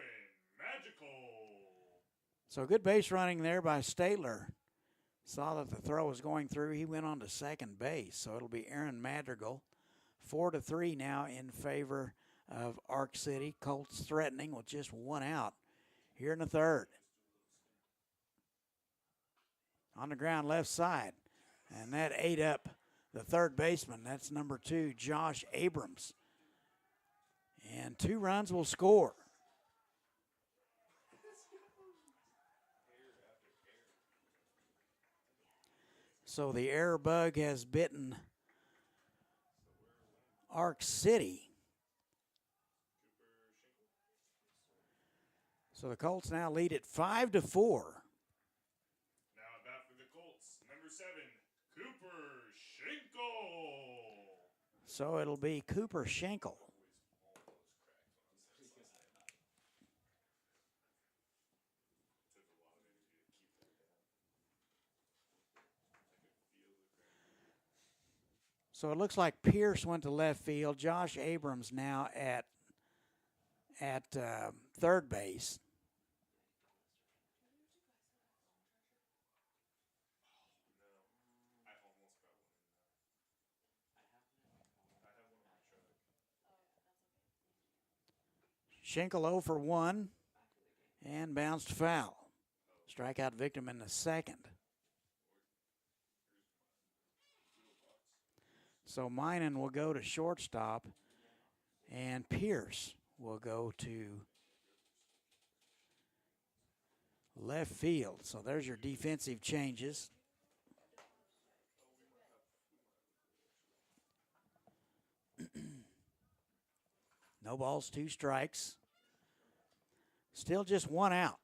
Magical. So good base running there by Statler. Saw that the throw was going through. He went on to second base. So it'll be Aaron Madrigal. 4-3 now in favor of Arc City. Colts threatening with just 1 out here in the third. On the ground left side. And that ate up the third baseman. That's number 2, Josh Abrams. And 2 runs will score. So the error bug has bitten Arc City. So the Colts now lead at 5-4. So it'll be Cooper Schenkel. So it looks like Pierce went to left field. Josh Abrams now at third base. Schenkel 0 for 1 and bounced foul. Strikeout victim in the second. So Minan will go to shortstop, and Pierce will go to left field. So there's your defensive changes. No balls, 2 strikes. Still just 1 out.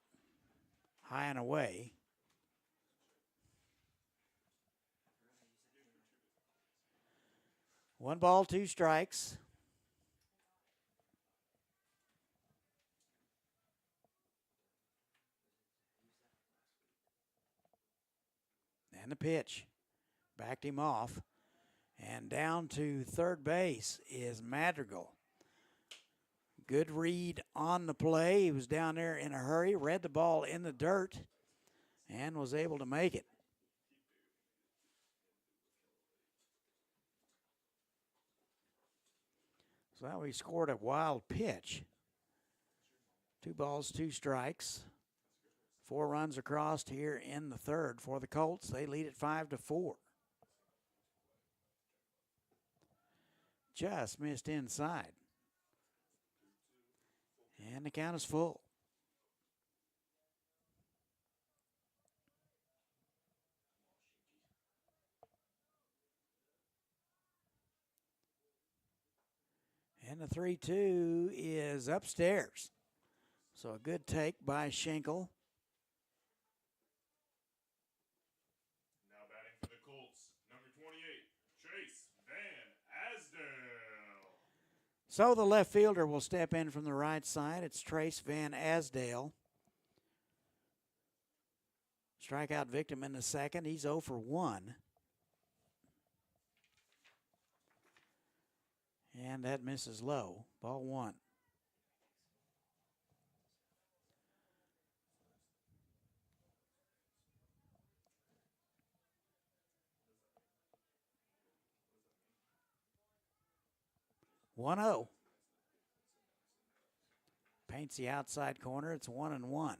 High and away. One ball, 2 strikes. And the pitch. Backed him off. And down to third base is Madrigal. Good read on the play. He was down there in a hurry, read the ball in the dirt, and was able to make it. So now he scored a wild pitch. 2 balls, 2 strikes. 4 runs across here in the third for the Colts. They lead it 5-4. Just missed inside. And the count is full. And the 3-2 is upstairs. So a good take by Schenkel. Now batting for the Colts, number 28, Trace Van Asdale. So the left fielder will step in from the right side. It's Trace Van Asdale. Strikeout victim in the second. He's 0 for 1. And that misses low. Ball 1. One 0. Paints the outside corner. It's 1-1.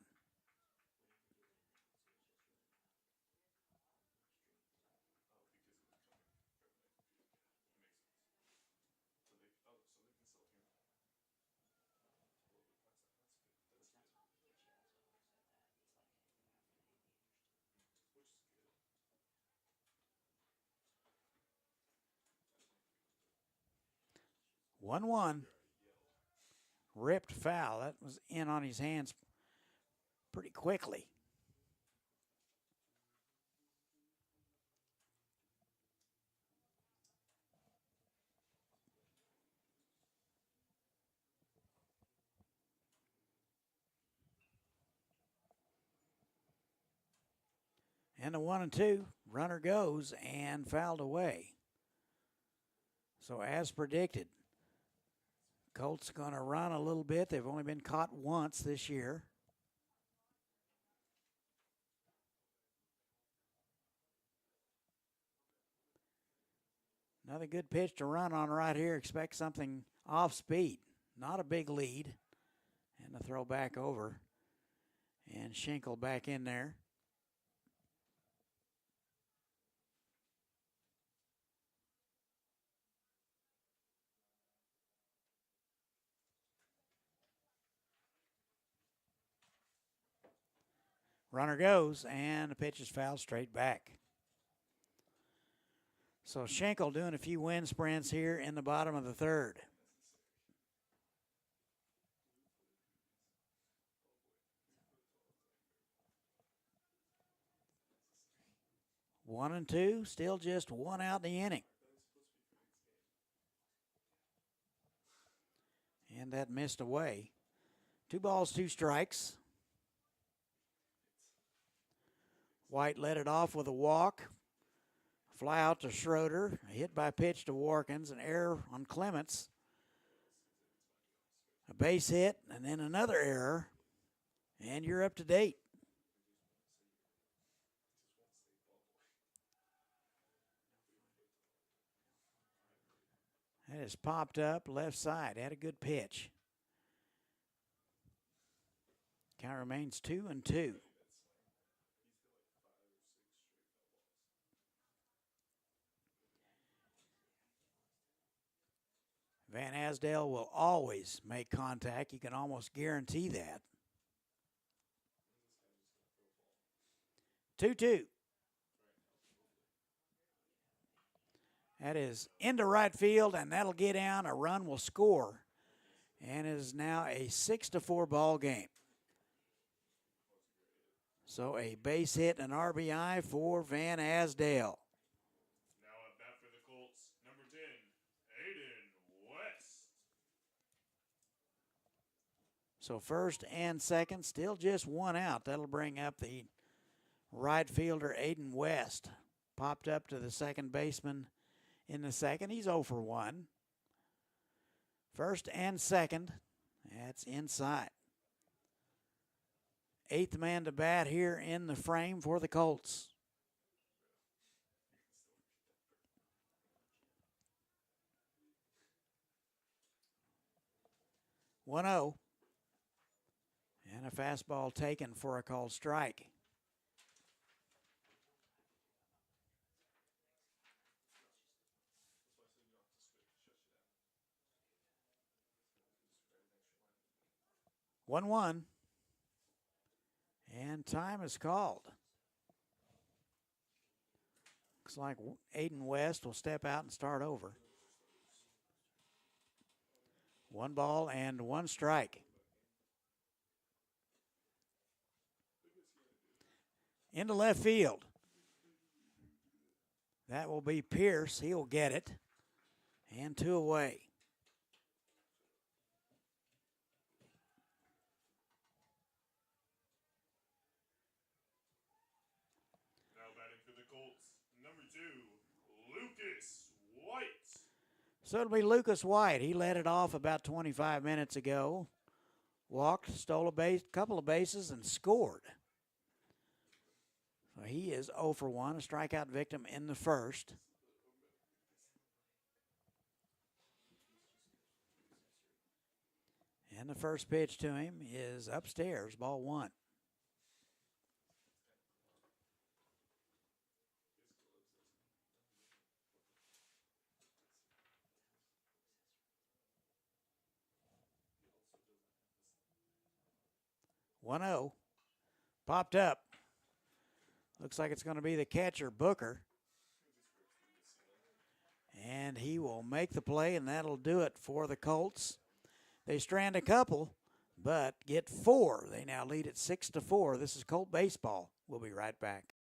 One. Ripped foul. That was in on his hands pretty quickly. And the 1-2, runner goes and fouled away. So as predicted, Colts going to run a little bit. They've only been caught once this year. Another good pitch to run on right here. Expect something off speed. Not a big lead. And the throw back over. And Schenkel back in there. Runner goes, and the pitch is fouled straight back. So Schenkel doing a few wind sprints here in the bottom of the third. One and two, still just 1 out in the inning. And that missed away. 2 balls, 2 strikes. White led it off with a walk. Fly out to Schroeder. A hit by pitch to Warkins. An error on Clements. A base hit, and then another error. And you're up to date. That has popped up left side. Had a good pitch. Count remains 2-2. Van Asdale will always make contact. You can almost guarantee that. 2-2. That is into right field, and that'll get down. A run will score. And it is now a 6-4 ball game. So a base hit and RBI for Van Asdale. Now at bat for the Colts, number 10, Aiden West. So first and second, still just 1 out. That'll bring up the right fielder, Aiden West. Popped up to the second baseman in the second. He's 0 for 1. First and second, that's inside. 8th man to bat here in the frame for the Colts. One 0. And a fastball taken for a called strike. One 1. And time is called. Looks like Aiden West will step out and start over. 1 ball and 1 strike. Into left field. That will be Pierce. He'll get it. And 2 away. Now batting for the Colts, number 2, Lucas White. So it'll be Lucas White. He led it off about 25 minutes ago. Walked, stole a base, couple of bases, and scored. So he is 0 for 1, a strikeout victim in the first. And the first pitch to him is upstairs, ball 1. One 0. Popped up. Looks like it's going to be the catcher, Booker. And he will make the play, and that'll do it for the Colts. They strand a couple, but get 4. They now lead at 6-4. This is Colt Baseball. We'll be right back.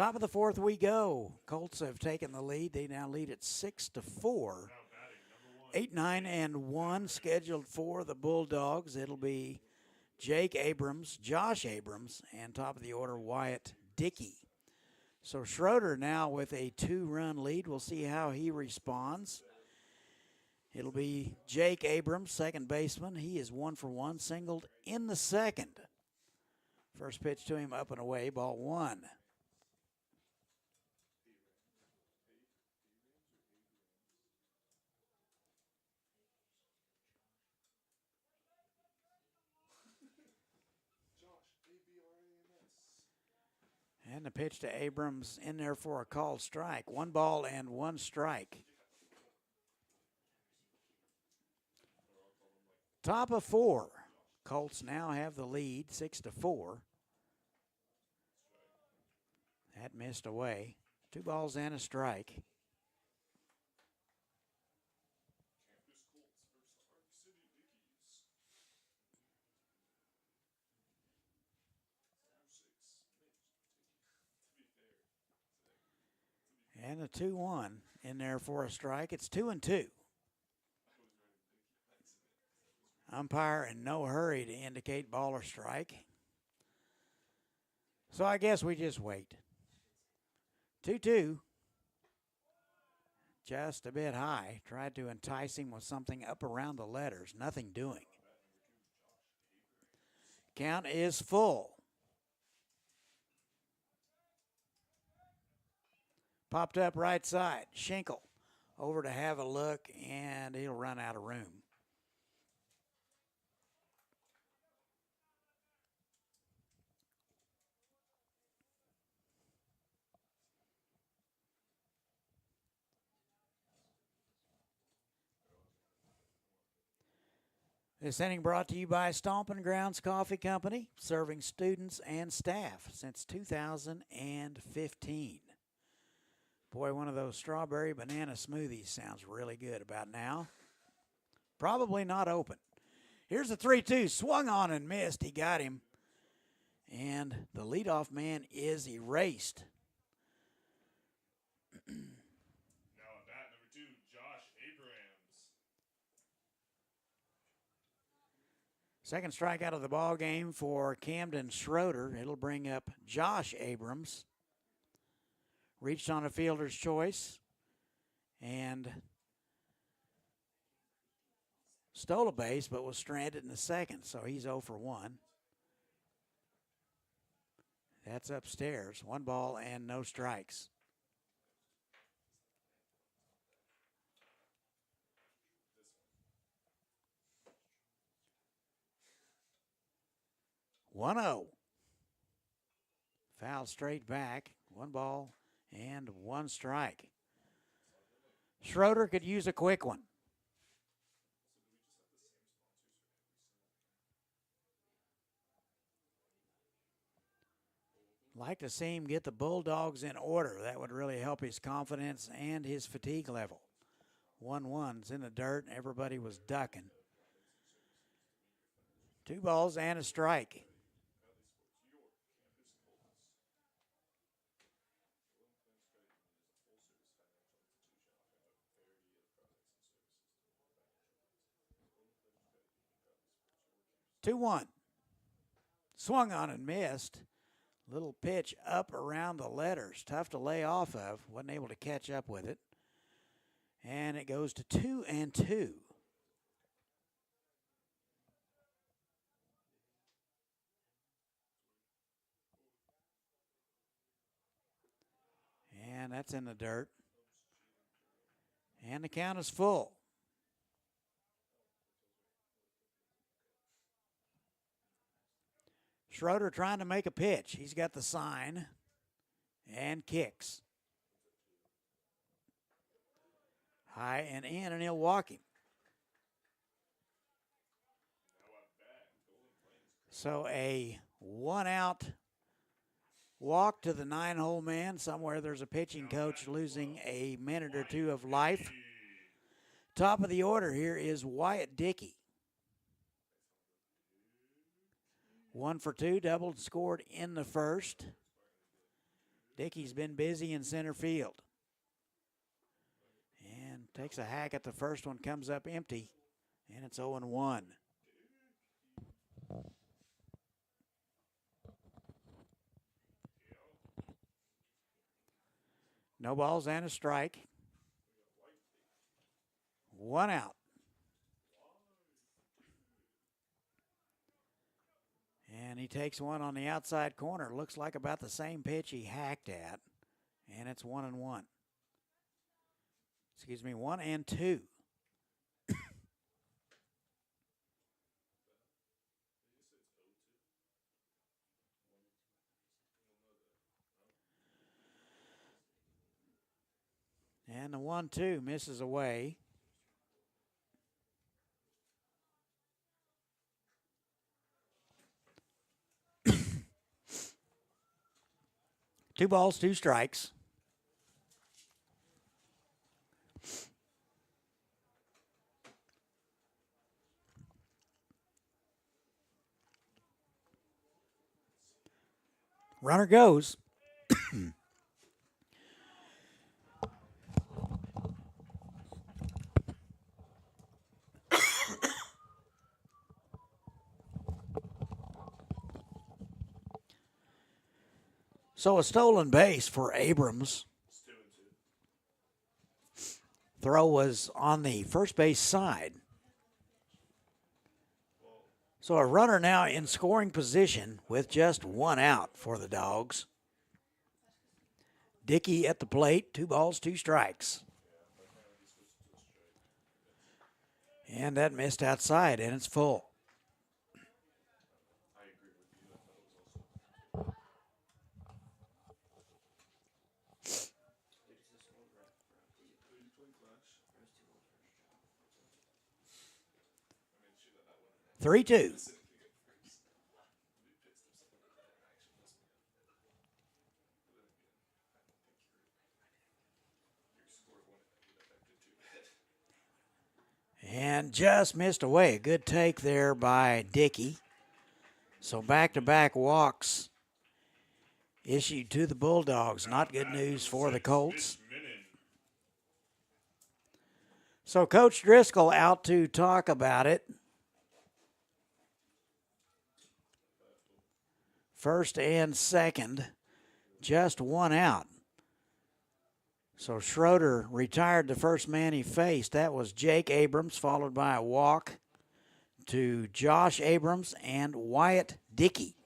Top of the fourth we go. Colts have taken the lead. They now lead at 6-4. Now batting, number 1. 8, 9, and 1 scheduled for the Bulldogs. It'll be Jake Abrams, Josh Abrams, and top of the order, Wyatt Dickey. So Schroeder now with a 2-run lead. We'll see how he responds. It'll be Jake Abrams, second baseman. He is 1 for 1, singled in the second. First pitch to him, up and away, ball 1. And the pitch to Abrams in there for a called strike. 1 ball and 1 strike. Top of 4. Colts now have the lead, 6-4. That missed away. 2 balls and a strike. And a 2-1 in there for a strike. It's 2-2. Umpire in no hurry to indicate ball or strike. So I guess we just wait. 2-2. Just a bit high. Tried to entice him with something up around the letters. Nothing doing. Count is full. Popped up right side. Schenkel over to have a look, and he'll run out of room. This inning brought to you by Stompin' Grounds Coffee Company, serving students and staff since 2015. Boy, one of those strawberry banana smoothies sounds really good about now. Probably not open. Here's a 3-2, swung on and missed. He got him. And the leadoff man is erased. Now at bat, number 2, Josh Abrams. Second strikeout of the ball game for Camden Schroeder. It'll bring up Josh Abrams. Reached on a fielder's choice and stole a base, but was stranded in the second, so he's 0 for 1. That's upstairs. 1 ball and no strikes. One 0. Foul straight back. 1 ball and 1 strike. Schroeder could use a quick one. Like to see him get the Bulldogs in order. That would really help his confidence and his fatigue level. 1-1's in the dirt. Everybody was ducking. 2 balls and a strike. Two 1. Swung on and missed. Little pitch up around the letters. Tough to lay off of. Wasn't able to catch up with it. And it goes to 2-2. And that's in the dirt. And the count is full. Schroeder trying to make a pitch. He's got the sign and kicks. High and in, and he'll walk him. So a 1-out walk to the 9-hole man. Somewhere there's a pitching coach losing a minute or 2 of life. Top of the order here is Wyatt Dickey. 1 for 2, doubled, scored in the first. Dickey's been busy in center field. And takes a hack at the first one, comes up empty, and it's 0-1. No balls and a strike. 1 out. And he takes one on the outside corner. Looks like about the same pitch he hacked at. And it's 1-1. Excuse me, 1-2. And the 1-2 misses away. Two balls, two strikes. Runner goes. So a stolen base for Abrams. Throw was on the first base side. So a runner now in scoring position with just 1 out for the Dogs. Dickey at the plate, 2 balls, 2 strikes. And that missed outside, and it's full. Three, 2. And just missed away. A good take there by Dickey. So back-to-back walks issued to the Bulldogs. Not good news for the Colts. So Coach Driscoll out to talk about it. First and second, just 1 out. So Schroeder retired the first man he faced. That was Jake Abrams, followed by a walk to Josh Abrams and Wyatt Dickey.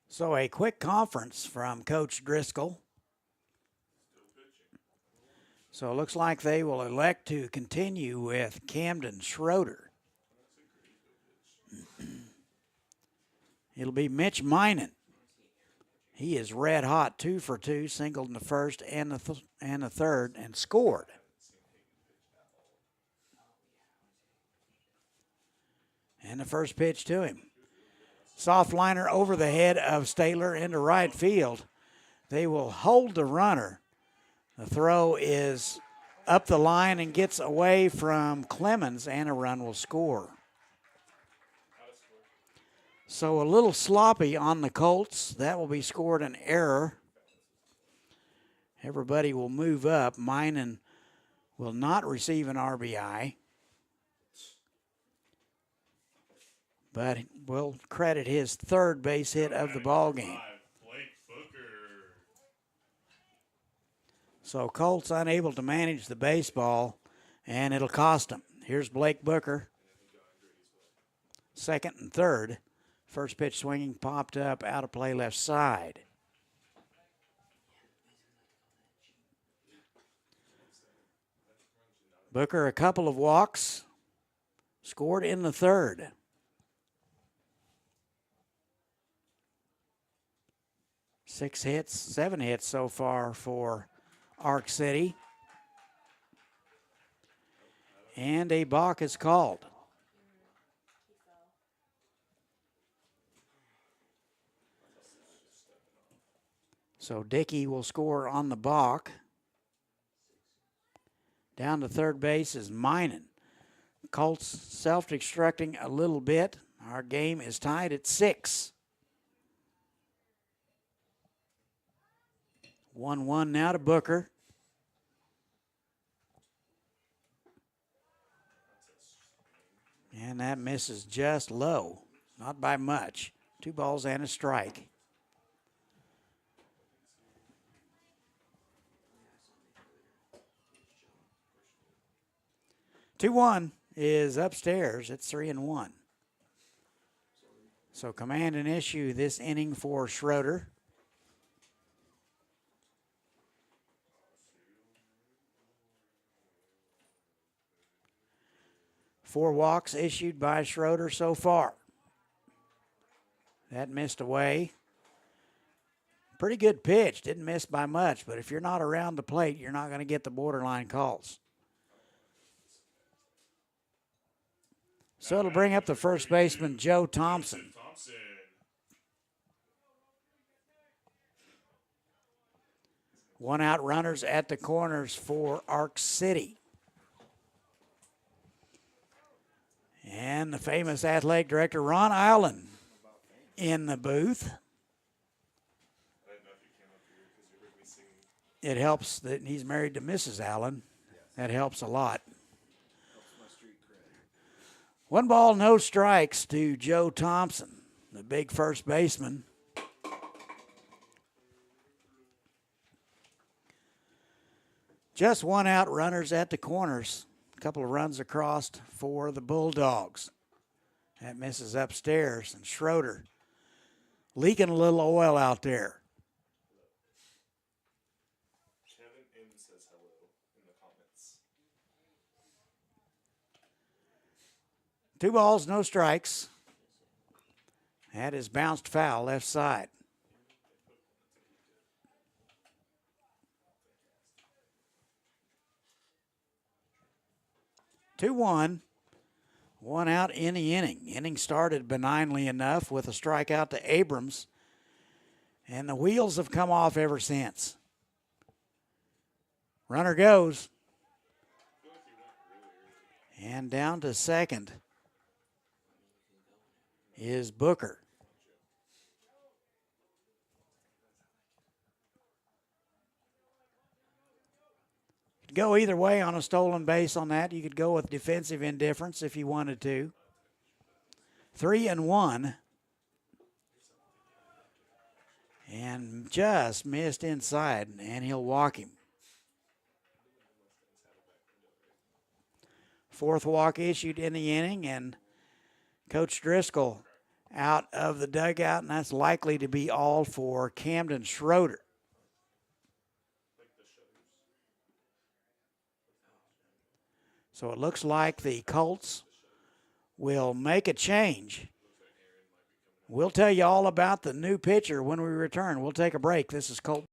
So a quick conference from Coach Driscoll. So it looks like they will elect to continue with Camden Schroeder. It'll be Mitch Minen. He is red hot, 2 for 2, singled in the first and the third, and scored. And the first pitch to him. Soft liner over the head of Stahler into right field. They will hold the runner. The throw is up the line and gets away from Clemens, and a run will score. So a little sloppy on the Colts. That will be scored an error. Everybody will move up. Minen will not receive an RBI, but we'll credit his third base hit of the ball game. So Colts unable to manage the baseball, and it'll cost them. Here's Blake Booker, second and third. First pitch swinging, popped up, out of play left side. Booker, a couple of walks, scored in the third. Seven hits so far for Arc City. And a balk is called. So Dickey will score on the balk. Down to third base is Minor. Colts self-destructing a little bit. Our game is tied at 6. 1-1 now to Booker. And that misses just low. Not by much. 2 balls and a strike. Two one is upstairs. It's 3-1. So command and issue this inning for Schroeder. Four walks issued by Schroeder so far. That missed away. Pretty good pitch. Didn't miss by much, but if you're not around the plate, you're not going to get the borderline calls. So it'll bring up the first baseman, Joe Thompson. One out runners at the corners for Arc City. And the famous athletic director, Ron Allen, in the booth. It helps that he's married to Mrs. Allen. That helps a lot. 1 ball, no strikes to Joe Thompson, the big first baseman. Just 1 out, runners at the corners. A couple of runs across for the Bulldogs. That misses upstairs, and Schroeder leaking a little oil out there. Kevin M says hello in the comments. 2 balls, no strikes. That is bounced foul left side. Two one. 1 out in the inning. Inning started benignly enough with a strikeout to Abrams, and the wheels have come off ever since. Runner goes. And down to second is Booker. Go either way on a stolen base on that. You could go with defensive indifference if you wanted to. 3-1. And just missed inside, and he'll walk him. 4th walk issued in the inning, and Coach Driscoll out of the dugout, and that's likely to be all for Camden Schroeder. So it looks like the Colts will make a change. We'll tell you all about the new pitcher when we return. We'll take a break. This is Colt.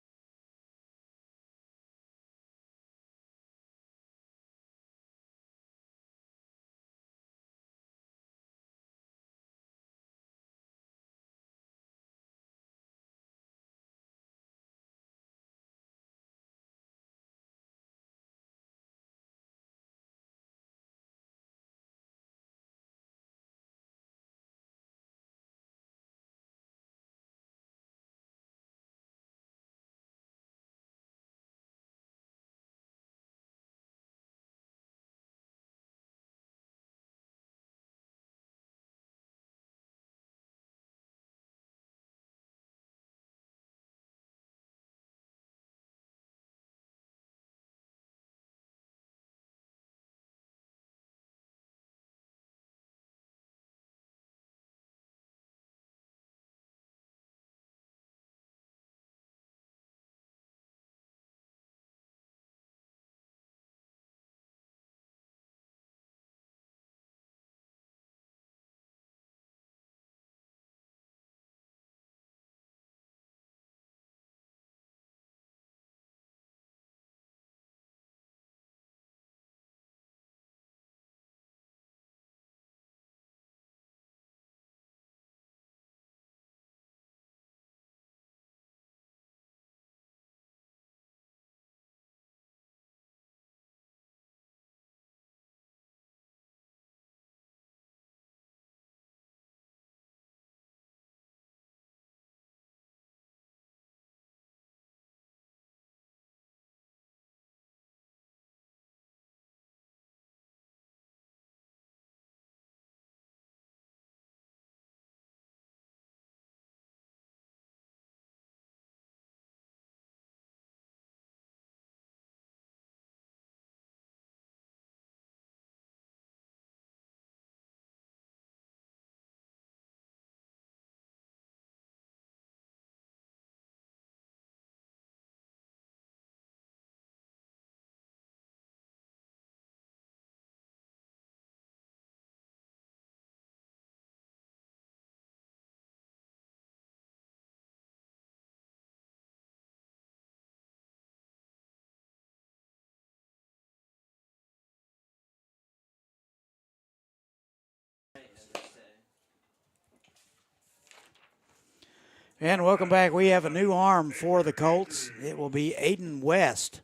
And welcome back. We have a new arm for the Colts. It will be Aiden West,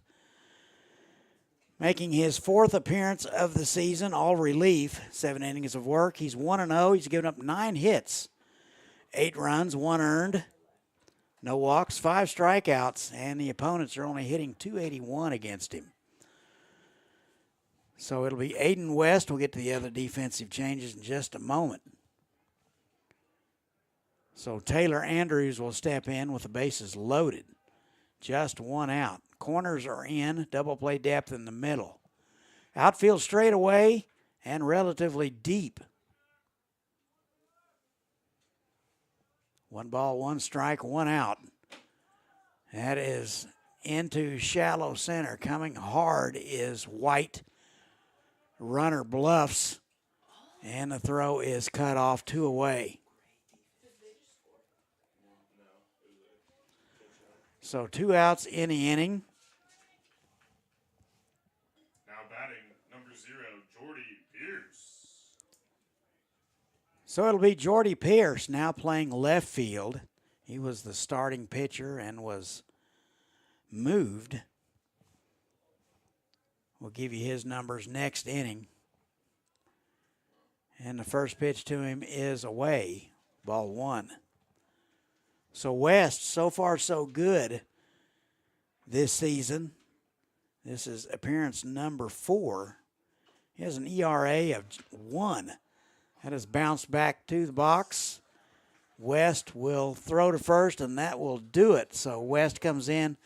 making his 4th appearance of the season, all relief. 7 innings of work. He's 1-0. He's given up 9 hits, 8 runs, 1 earned, no walks, 5 strikeouts, and the opponents are only hitting .281 against him. So it'll be Aiden West. We'll get to the other defensive changes in just a moment. So Taylor Andrews will step in with the bases loaded. Just 1 out. Corners are in, double play depth in the middle. Outfield straightaway and relatively deep. 1 ball, 1 strike, 1 out. That is into shallow center. Coming hard is White. Runner bluffs, and the throw is cut off, 2 away. So 2 outs in the inning. Now batting number 0, Jordy Pierce. So it'll be Jordy Pierce now playing left field. He was the starting pitcher and was moved. We'll give you his numbers next inning. And the first pitch to him is away, ball 1. So West, so far so good this season. This is appearance number 4. He has an ERA of 1. That has bounced back to the box. West will throw to first, and that will do it. So West comes in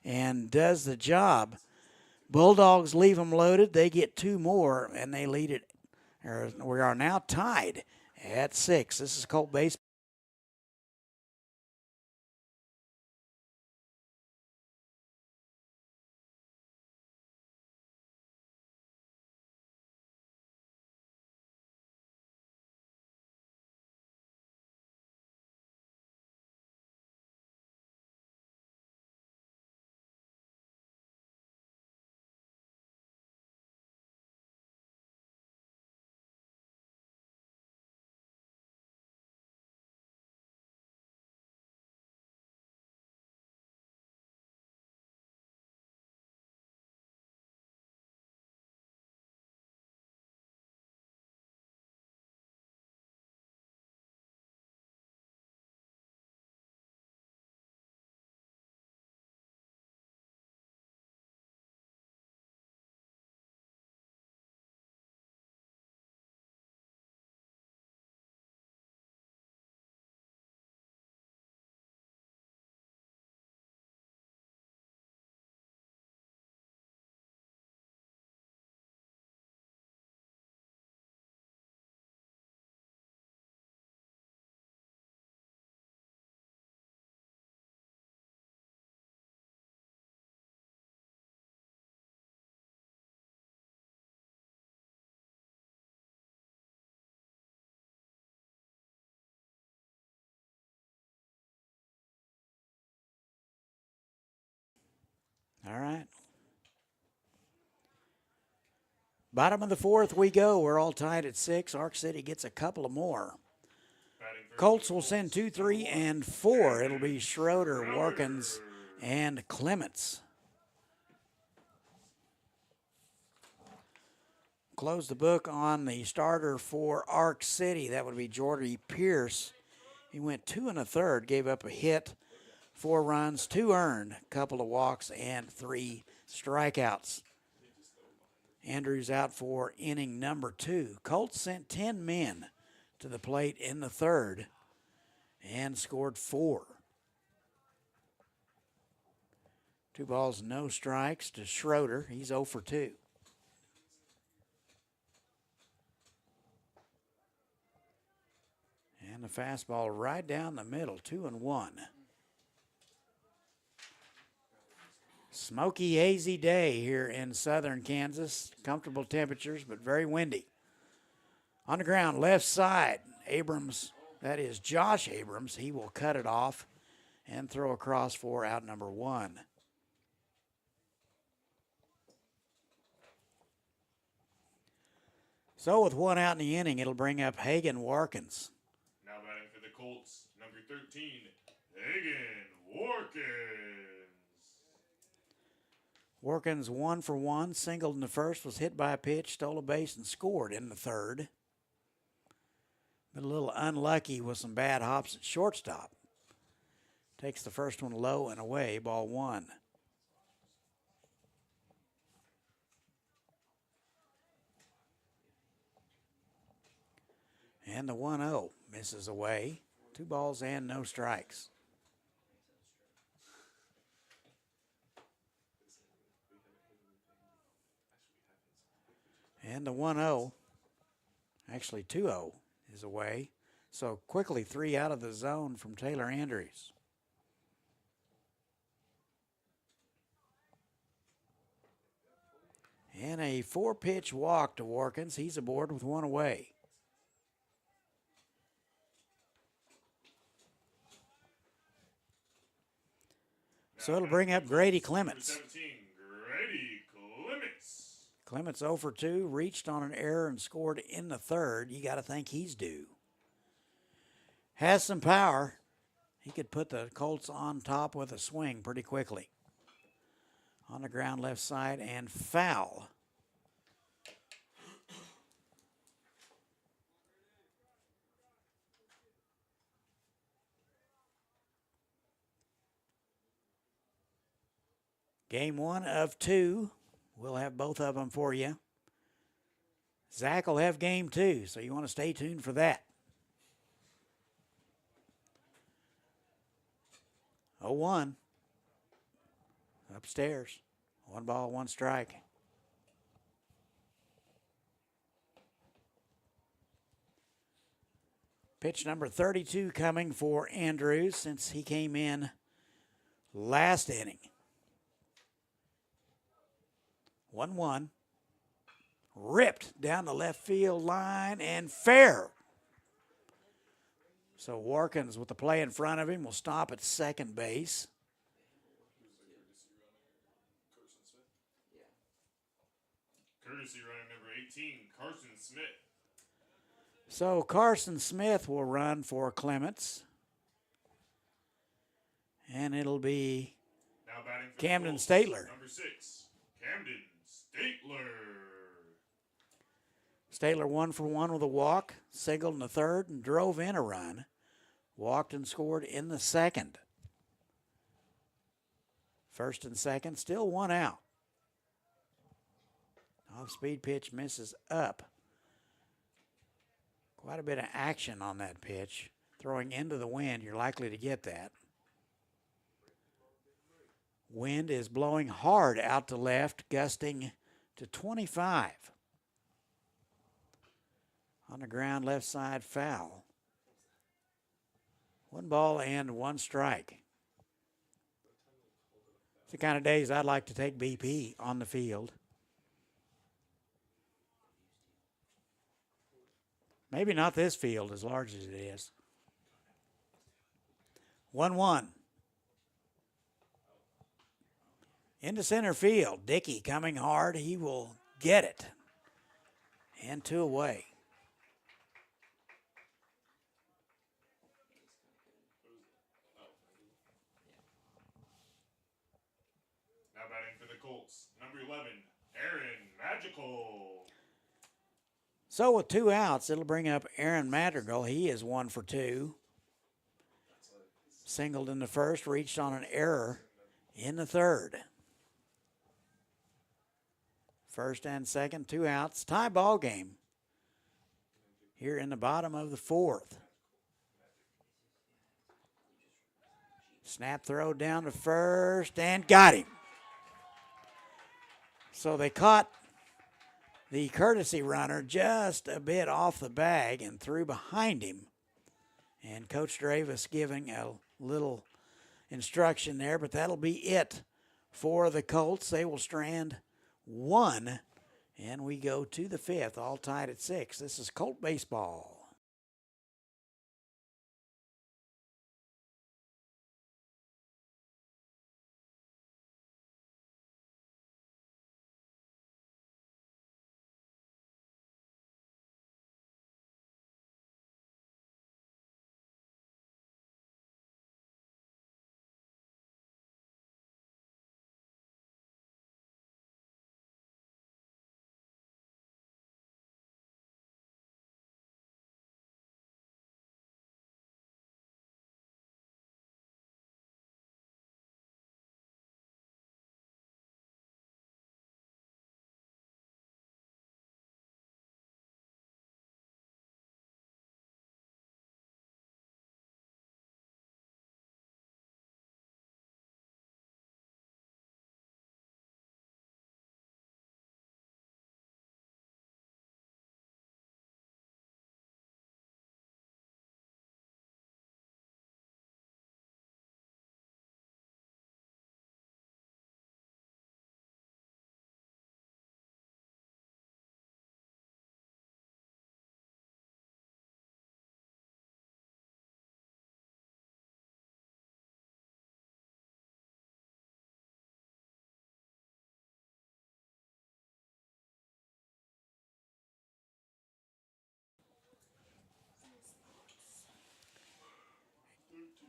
and does the job. Bulldogs leave them loaded. They get 2 more, and they lead it. We are now tied at 6. This is Colt baseball. All right. Bottom of the 4th we go. We're all tied at 6. Ark City gets a couple of more. Colts will send 2, 3, and 4. It'll be Schroeder, Warkins, and Clements. Close the book on the starter for Ark City. That would be Jordy Pierce. He went 2 1/3, gave up a hit, 4 runs, 2 earned, a couple of walks, and 3 strikeouts. Andrews out for inning number 2. Colts sent 10 men to the plate in the 3rd and scored 4. 2 balls, no strikes to Schroeder. He's 0 for 2. And the fastball right down the middle, 2-1. Smoky, hazy day here in southern Kansas. Comfortable temperatures, but very windy. On the ground, left side, Abrams, that is Josh Abrams. He will cut it off and throw across for out number 1. So with 1 out in the inning, it'll bring up Hagan Warkins. Now batting for the Colts, number 13, Hagen Warkins. Warkins 1 for 1, singled in the first, was hit by a pitch, stole a base, and scored in the third. Been a little unlucky with some bad hops at shortstop. Takes the first one low and away, ball 1. And the 1-0 misses away. 2 balls and no strikes. And the 1-0, actually 2-0, is away. So quickly 3 out of the zone from Taylor Andrews. And a 4-pitch walk to Warkins. He's aboard with 1 away. So it'll bring up Grady Clements. 17, Grady Clements. Clements 0 for 2, reached on an error and scored in the third. You got to think he's due. Has some power. He could put the Colts on top with a swing pretty quickly. On the ground left side and foul. Game 1 of 2. We'll have both of them for you. Zach will have game 2, so you want to stay tuned for that. 0-1. Upstairs. 1 ball, 1 strike. Pitch number 32 coming for Andrews since he came in last inning. 1-1. Ripped down the left field line and fair. So Warkins, with the play in front of him, will stop at second base. Courtesy runner number 18, Carson Smith. So Carson Smith will run for Clements. And it'll be Now batting for Camden the Colts, Statler. number 6, Camden Statler. Statler 1 for 1 with a walk, singled in the third and drove in a run. Walked and scored in the second. First and second, still 1 out. Off-speed pitch misses up. Quite a bit of action on that pitch. Throwing into the wind, you're likely to get that. Wind is blowing hard out to left, gusting to 25. On the ground, left side, foul. 1 ball and 1 strike. It's the kind of days I'd like to take BP on the field. Maybe not this field as large as it is. 1-1. Into center field. Dickey coming hard. He will get it. And 2 away. Now batting for the Colts, number 11, Aaron Magical. So with 2 outs, it'll bring up Aaron Madrigal. He is 1 for 2. Singled in the first, reached on an error in the third. First and second, 2 outs. Tie ball game here in the bottom of the 4th. Snap throw down to first and got him. So they caught the courtesy runner just a bit off the bag and threw behind him. And Coach Dravis giving a little instruction there, but that'll be it for the Colts. They will strand 1, and we go to the 5th, all tied at 6. This is Colt baseball.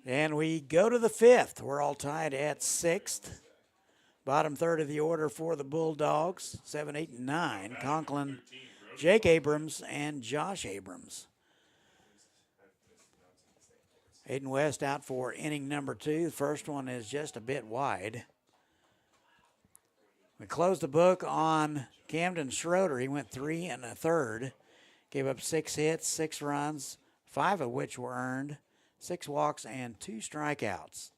And we go to the fifth. We're all tied at sixth. Bottom third of the order for the Bulldogs, 7, 8, and 9. Conklin, Jake Abrams, and Josh Abrams. Aiden West out for inning number 2. The first one is just a bit wide. We closed the book on Camden Schroeder. He went 3 1/3. Gave up 6 hits, 6 runs, 5 of which were earned, 6 walks, and 2 strikeouts.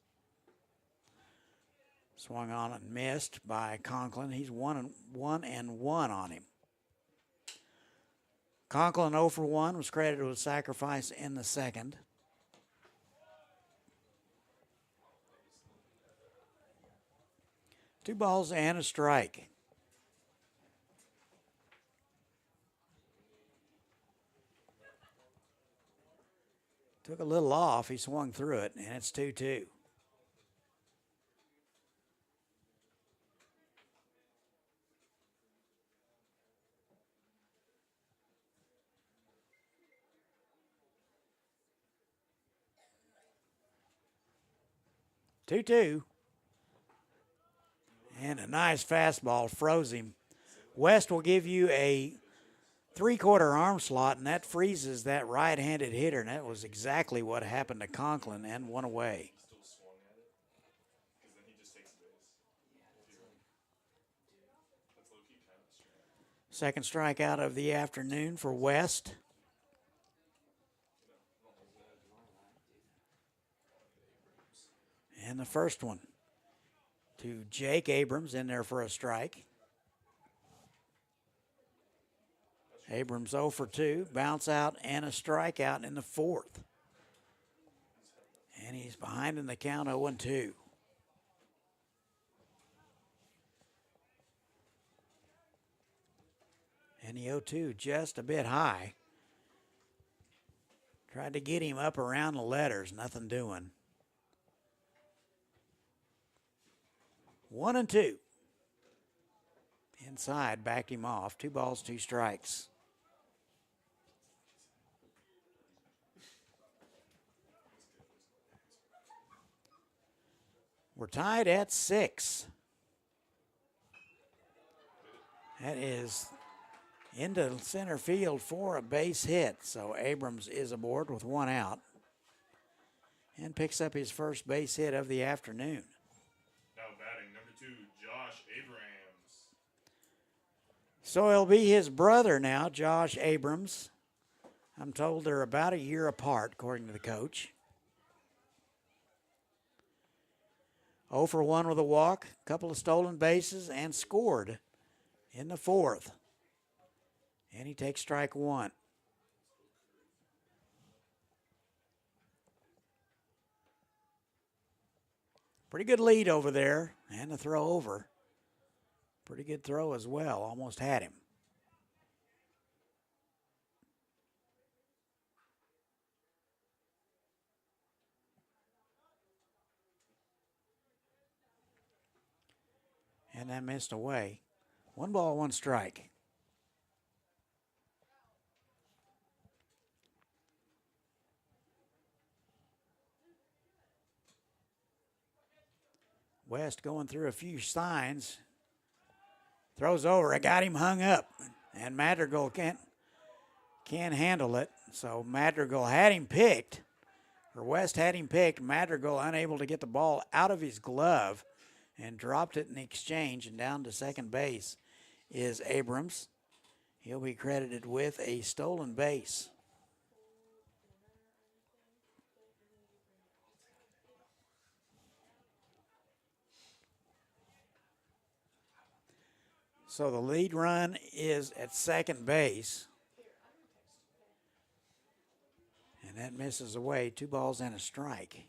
Swung on and missed by Conklin. He's 1-1 on him. Conklin 0 for 1 was credited with sacrifice in the second. Two balls and a strike. Took a little off. He swung through it, and it's 2-2. And a nice fastball froze him. West will give you a 3/4 arm slot, and that freezes that right-handed hitter, and that was exactly what happened to Conklin and one away. Second strikeout of the afternoon for West. And the first one to Jake Abrams in there for a strike. Abrams 0 for 2, bounce out and a strikeout in the fourth. And he's behind in the count 0-2. And the 0-2 just a bit high. Tried to get him up around the letters, nothing doing. 1-2. Inside, backed him off. 2 balls, 2 strikes. We're tied at 6. That is into center field for a base hit. So Abrams is aboard with 1 out and picks up his first base hit of the afternoon. Now batting number 2, Josh Abrams. So it'll be his brother now, Josh Abrams. I'm told they're about a year apart, according to the coach. 0 for 1 with a walk, a couple of stolen bases, and scored in the fourth. And he takes strike 1. Pretty good lead over there, and the throw over. Pretty good throw as well, almost had him. And that missed away. 1 ball, 1 strike. West going through a few signs. Throws over. I got him hung up. And Madrigal can't handle it. So Madrigal had him picked. Or West had him picked. Madrigal unable to get the ball out of his glove and dropped it in the exchange. And down to second base is Abrams. He'll be credited with a stolen base. So the lead run is at second base. And that misses away. 2 balls and a strike.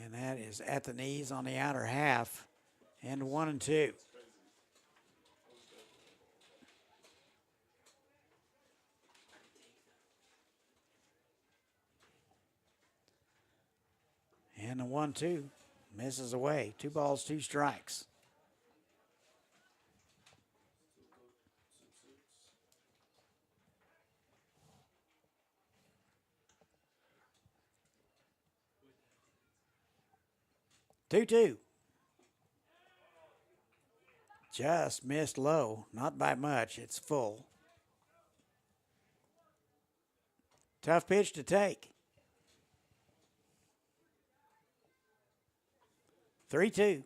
And that is at the knees on the outer half. And 1-2. And the 1-2 misses away. 2 balls, 2 strikes. 2-2. Just missed low. Not by much. It's full. Tough pitch to take. 3-2.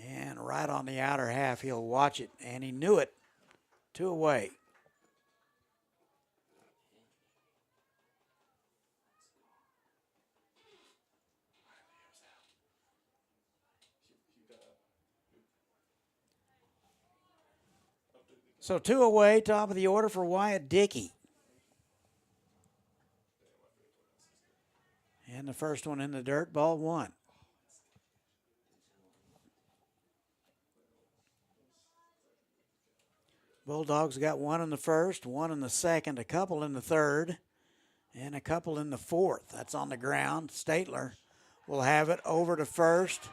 And right on the outer half, he'll watch it, and he knew it. 2 away. So 2 away, top of the order for Wyatt Dickey. And the first one in the dirt, ball 1. Bulldogs got 1 in the first, 1 in the second, a couple in the third, and a couple in the fourth. That's on the ground. Statler will have it over to first,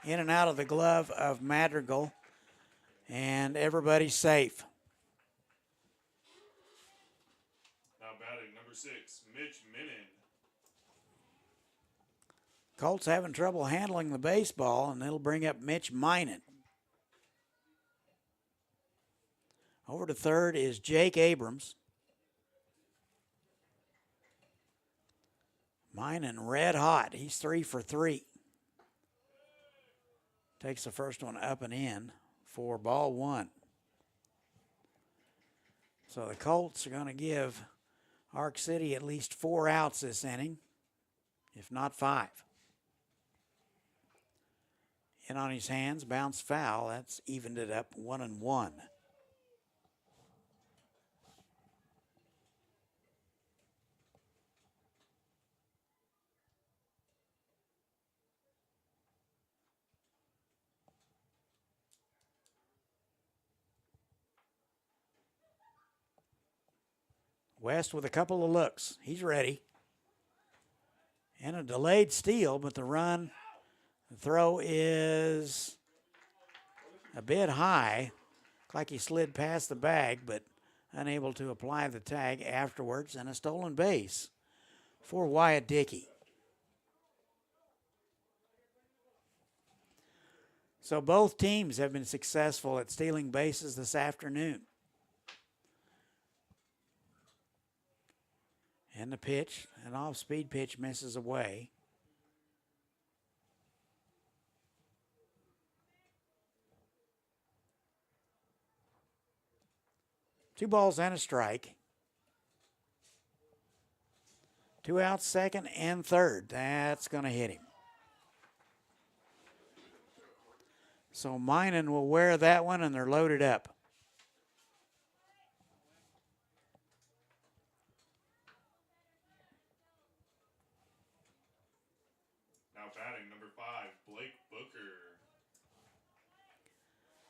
in and out of the glove of Madrigal, and everybody's safe. Now batting number 6, Mitch Minnan. Colts having trouble handling the baseball, and it'll bring up Mitch Minan. Over to third is Jake Abrams. Minan red hot. He's 3 for 3. Takes the first one up and in for ball 1. So the Colts are going to give Ark City at least 4 outs this inning, if not 5. In on his hands, bounce foul. That's evened it up 1-1. West with a couple of looks. He's ready. And a delayed steal, but the throw is a bit high. Looks like he slid past the bag, but unable to apply the tag afterwards. And a stolen base for Wyatt Dickey. So both teams have been successful at stealing bases this afternoon. And the pitch, an off-speed pitch, misses away. Two balls and a strike. 2 outs, second and third. That's going to hit him. So Minan will wear that one, and they're loaded up. Now batting number 5, Blake Booker.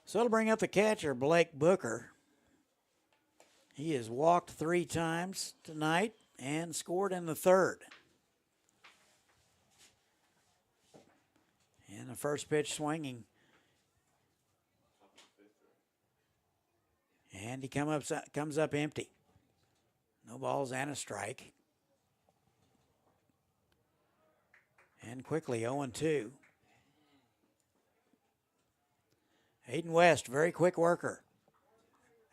So it'll bring up the catcher, Blake Booker. He has walked 3 times tonight and scored in the third. And the first pitch swinging. And he comes up empty. No balls and a strike. And quickly 0-2. Hayden West, very quick worker.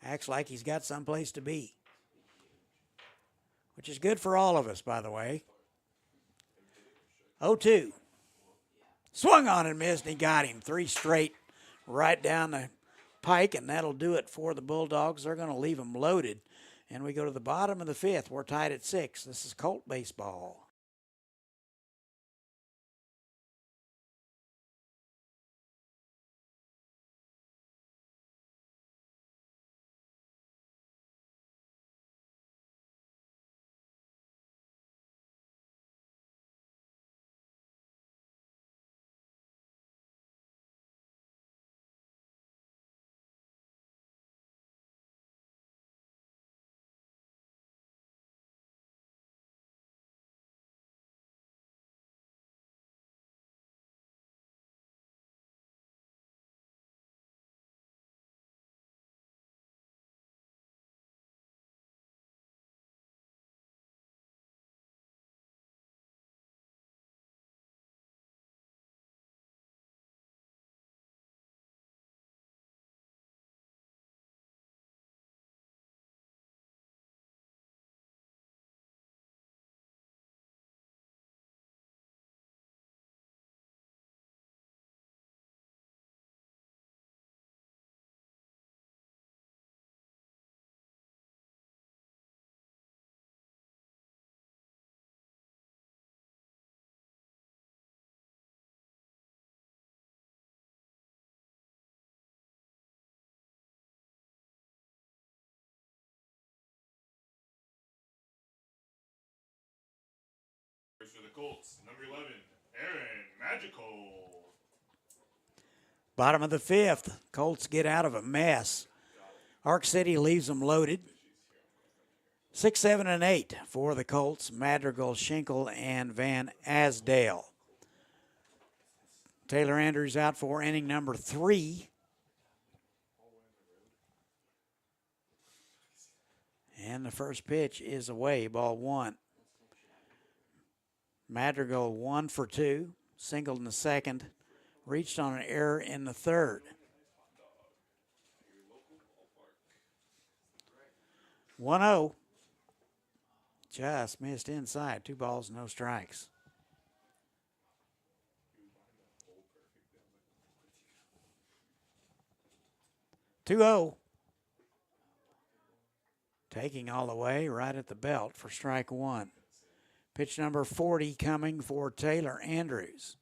Acts like he's got someplace to be. Which is good for all of us, by the way. 0-2. Swung on and missed, and he got him. 3 straight right down the pike, and that'll do it for the Bulldogs. They're going to leave them loaded. And we go to the bottom of the 5th. We're tied at 6. This is Colt baseball. Colts, number 11, Aaron Magical. Bottom of the fifth, Colts get out of a mess. Ark City leaves them loaded. 6, 7, and 8 for the Colts, Madrigal, Schenkel, and Van Asdale. Taylor Andrews out for inning number 3. And the first pitch is away, ball 1. Madrigal 1 for 2, singled in the second, reached on an error in the third. 1-0. Just missed inside. 2 balls, no strikes. 2-0. Taking all the way right at the belt for strike 1. Pitch number 40 coming for Taylor Andrews.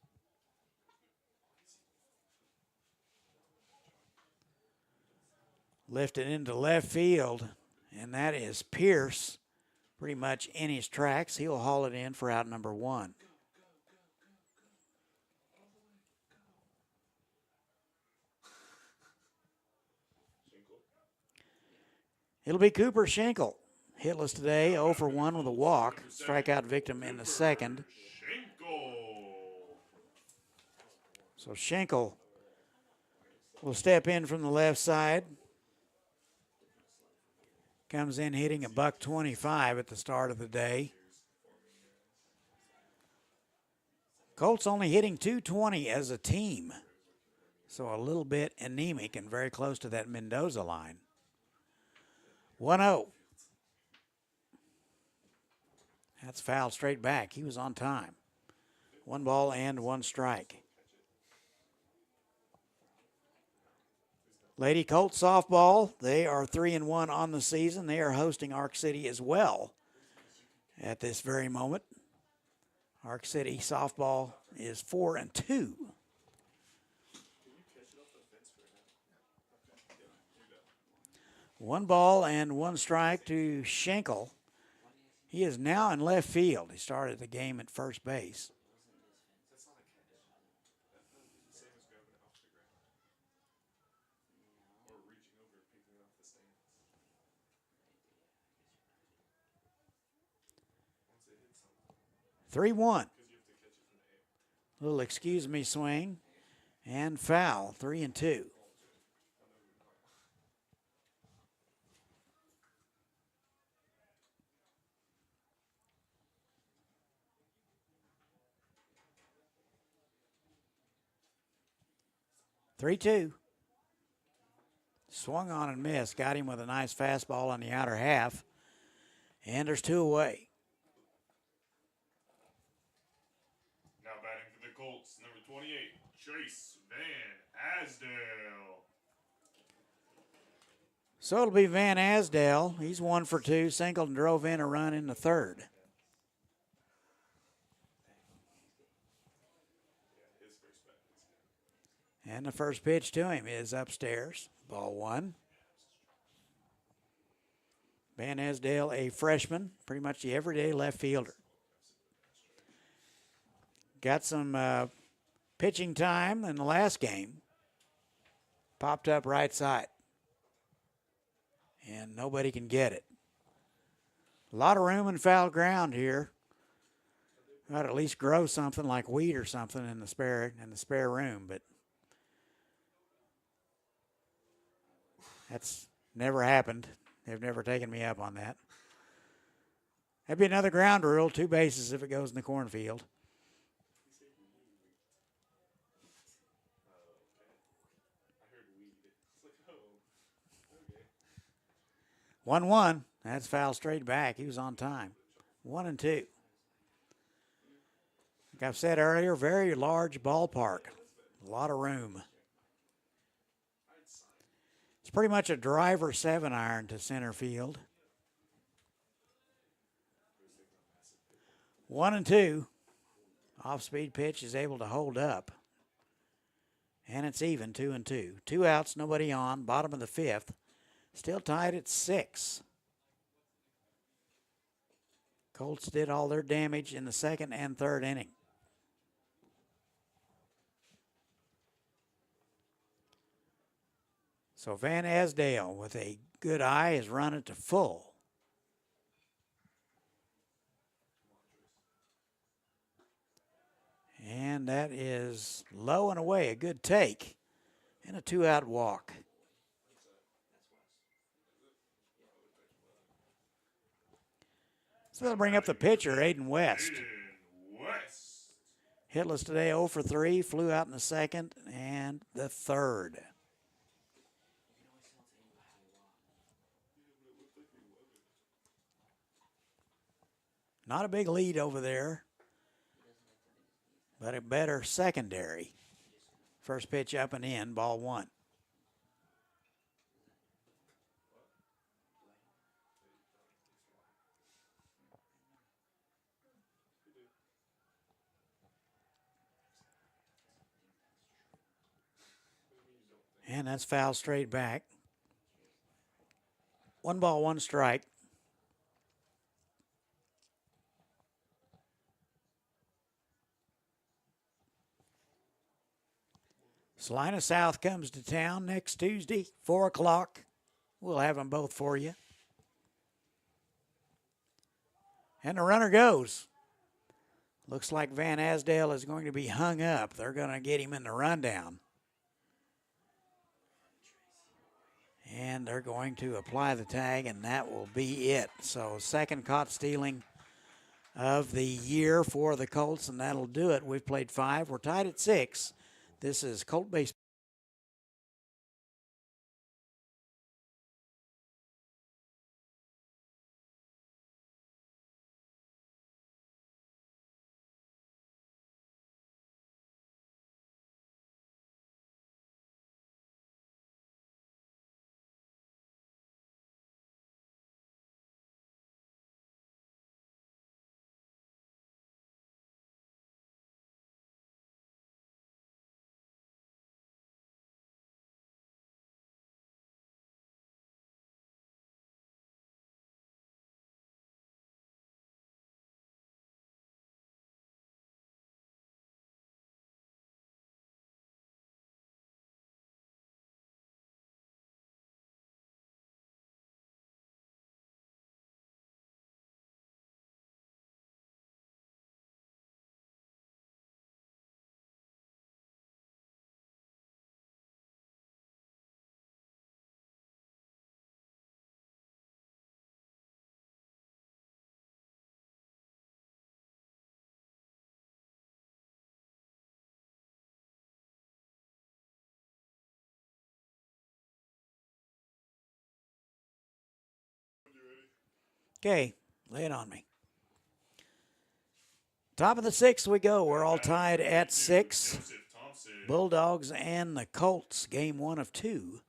Lifted into left field, and that is Pierce, pretty much in his tracks. He'll haul it in for out number 1. It'll be Cooper Schenkel. Hitless today, 0 for 1 with a walk. Strikeout victim in the second. So Schenkel will step in from the left side. Comes in hitting a $125 at the start of the day. Colts only hitting .220 as a team. So a little bit anemic and very close to that Mendoza line. 1-0. That's foul straight back. He was on time. 1 ball and 1 strike. Lady Colts softball, they are 3-1 on the season. They are hosting Ark City as well at this very moment. Ark City softball is 4-2. 1 ball and 1 strike to Schenkel. He is now in left field. He started the game at first base. (3-1). Little excuse me swing and foul. 3-2. Swung on and missed. Got him with a nice fastball on the outer half. And there's 2 away. Now batting for the Colts, number 28, Chase Van Asdale. So it'll be Van Asdale. He's 1 for 2, singled and drove in a run in the third. And the first pitch to him is upstairs. Ball 1. Van Asdale, a freshman, pretty much the everyday left fielder. Got some pitching time in the last game. Popped up right side. And nobody can get it. A lot of room and foul ground here. Got to at least grow something like wheat or something in the spare room, but that's never happened. They've never taken me up on that. That'd be another ground rule, 2 bases if it goes in the cornfield. I 1-1. That's foul straight back. He was on time. 1-2. Like I've said earlier, very large ballpark. A lot of room. It's pretty much a driver 7-iron to center field. 1-2. Off-speed pitch is able to hold up. And it's even, 2-2. 2 outs, nobody on, bottom of the 5th. Still tied at 6. Colts did all their damage in the second and third inning. So Van Asdale with a good eye has run it to full. And that is low and away, a good take, and a 2-out walk. So they'll bring up the pitcher, Aiden West. Hitless today, 0 for 3, flew out in the second and the third. Not a big lead over there, but a better secondary. First pitch up and in, ball 1. And that's foul straight back. 1 ball, 1 strike. Salina South comes to town next Tuesday, 4 o'clock. We'll have them both for you. And the runner goes. Looks like Van Asdale is going to be hung up. They're going to get him in the rundown. And they're going to apply the tag, and that will be it. So second caught stealing of the year for the Colts, and that'll do it. We've played 5. We're tied at 6. This is Colt Baseball. Okay, lay it on me. Top of the 6th we go. We're all tied at 6. Bulldogs and the Colts, game 1 of 2.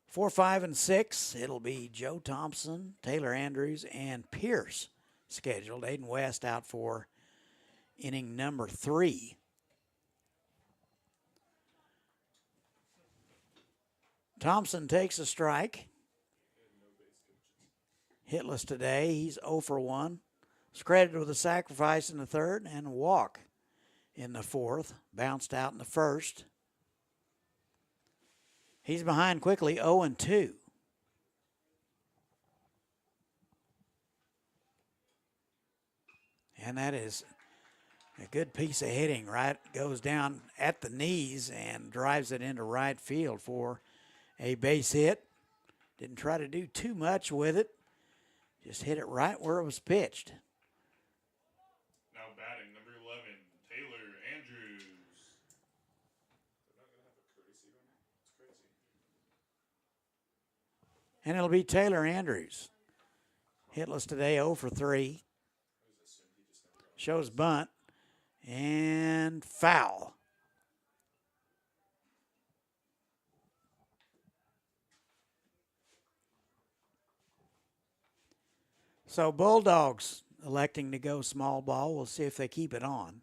4, 5, and 6, it'll be Joe Thompson, Taylor Andrews, and Pierce scheduled. Aiden West out for inning number 3. Thompson takes a strike. Hitless today. He's 0 for 1. Was credited with a sacrifice in the third and a walk in the fourth. Bounced out in the first. He's behind quickly, 0 and 2. And that is a good piece of hitting. Right, goes down at the knees and drives it into right field for a base hit. Didn't try to do too much with it. Just hit it right where it was pitched. Now batting, number 11, Taylor Andrews. They're not going to have a courtesy run? It's crazy. And it'll be Taylor Andrews. Hitless today, 0 for 3. Shows bunt. And foul. So Bulldogs electing to go small ball. We'll see if they keep it on.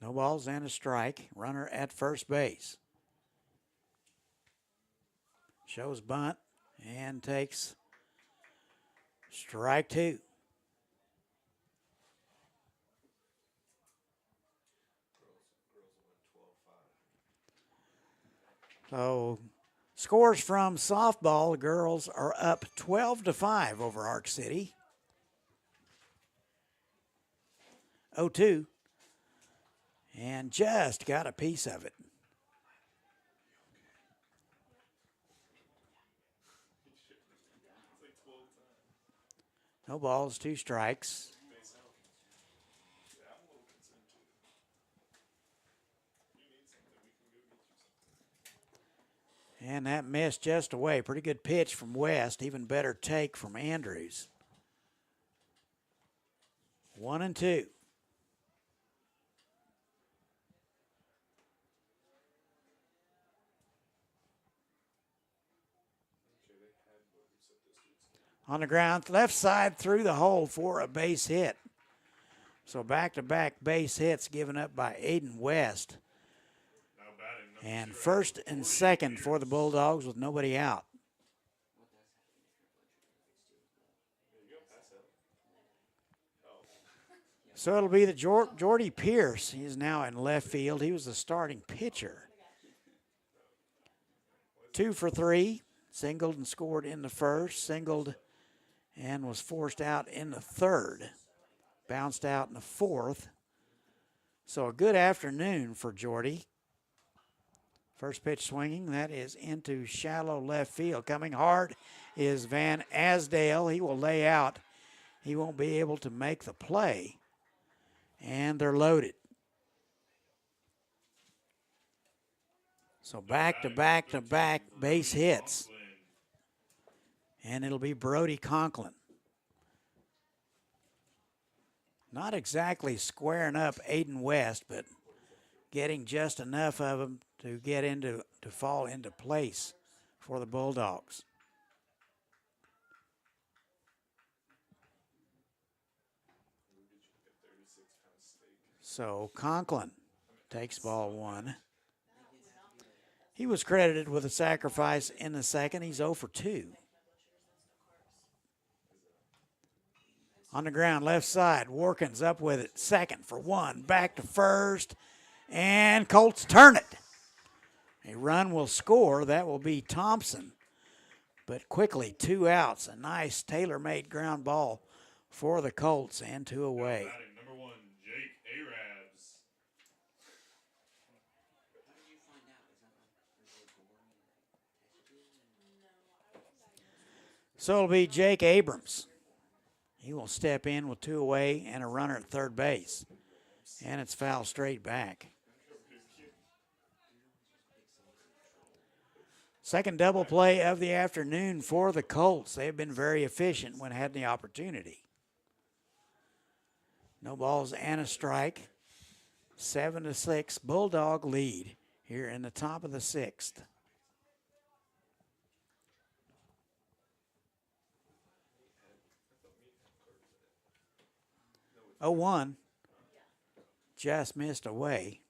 No balls and a strike. Runner at first base. Shows bunt and takes strike two. So scores from softball, the girls are up 12-5 over Arc City. 0-2. And just got a piece of it. No balls, 2 strikes. And that missed just away. Pretty good pitch from West. Even better take from Andrews. 1-2. On the ground, left side through the hole for a base hit. So back-to-back base hits given up by Aiden West. And first and second for the Bulldogs with nobody out. So it'll be the Jordy Pierce. He's now in left field. He was the starting pitcher. 2 for 3. Singled and scored in the first. Singled and was forced out in the third. Bounced out in the fourth. So a good afternoon for Jordy. First pitch swinging. That is into shallow left field. Coming hard is Van Asdale. He will lay out. He won't be able to make the play. And they're loaded. So back-to-back base hits. And it'll be Brody Conklin. Not exactly squaring up Aiden West, but getting just enough of him to get to fall into place for the Bulldogs. So Conklin takes ball 1. He was credited with a sacrifice in the second. He's 0 for 2. On the ground, left side, Warkins up with it. Second for 1, back to first, and Colts turn it. A run will score. That will be Thompson. But quickly, 2 outs. A nice tailor-made ground ball for the Colts and 2 away. Number 1, Jake Arabs. So it'll be Jake Abrams. He will step in with 2 away and a runner at third base. And it's foul straight back. Second double play of the afternoon for the Colts. They've been very efficient when had the opportunity. No balls and a strike. 7-6 Bulldog lead here in the top of the 6th. 0-1. Just missed away.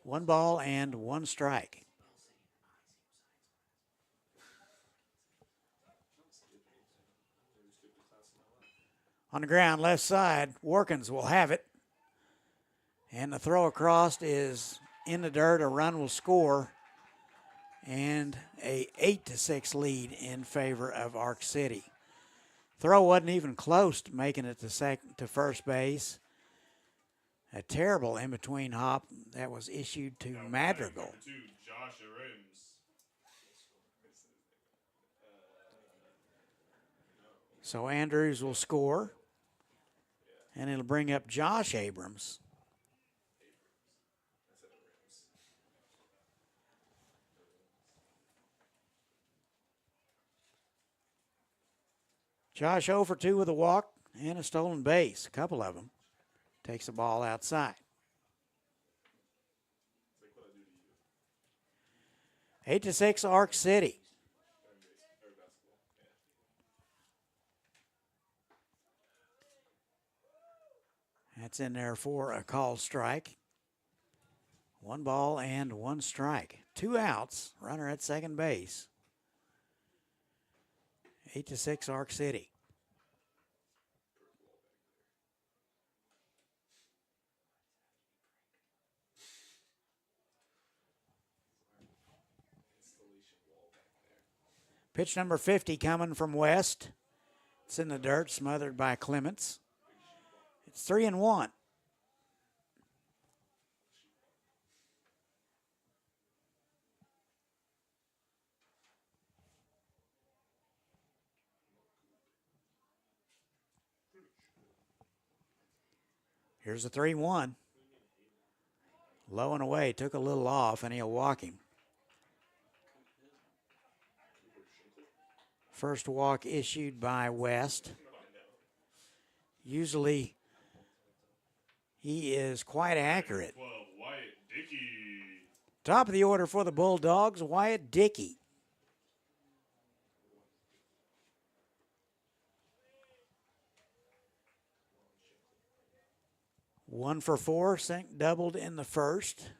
1 ball and 1 strike. On the ground, left side, Warkins will have it. And the throw across is in the dirt. A run will score. And a 8-6 lead in favor of Arc City. Throw wasn't even close to making it to first base. A terrible in-between hop that was issued to Madrigal. Number 2, Josh Arabs. So Andrews will score. And it'll bring up Josh Abrams. Josh 0 for 2 with a walk and a stolen base. A couple of them. Takes the ball outside. 8-6 Arc City. That's in there for a called strike. 1 ball and 1 strike. 2 outs. Runner at second base. 8-6 Arc City. Pitch number 50 coming from West. It's in the dirt, smothered by Clements. It's 3-1. Here's a 3-1. Low and away, took a little off, and he'll walk him. First walk issued by West. Usually, he is quite accurate. 12, Wyatt Dickey. Top of the order for the Bulldogs, Wyatt Dickey. One for 4, doubled in the first.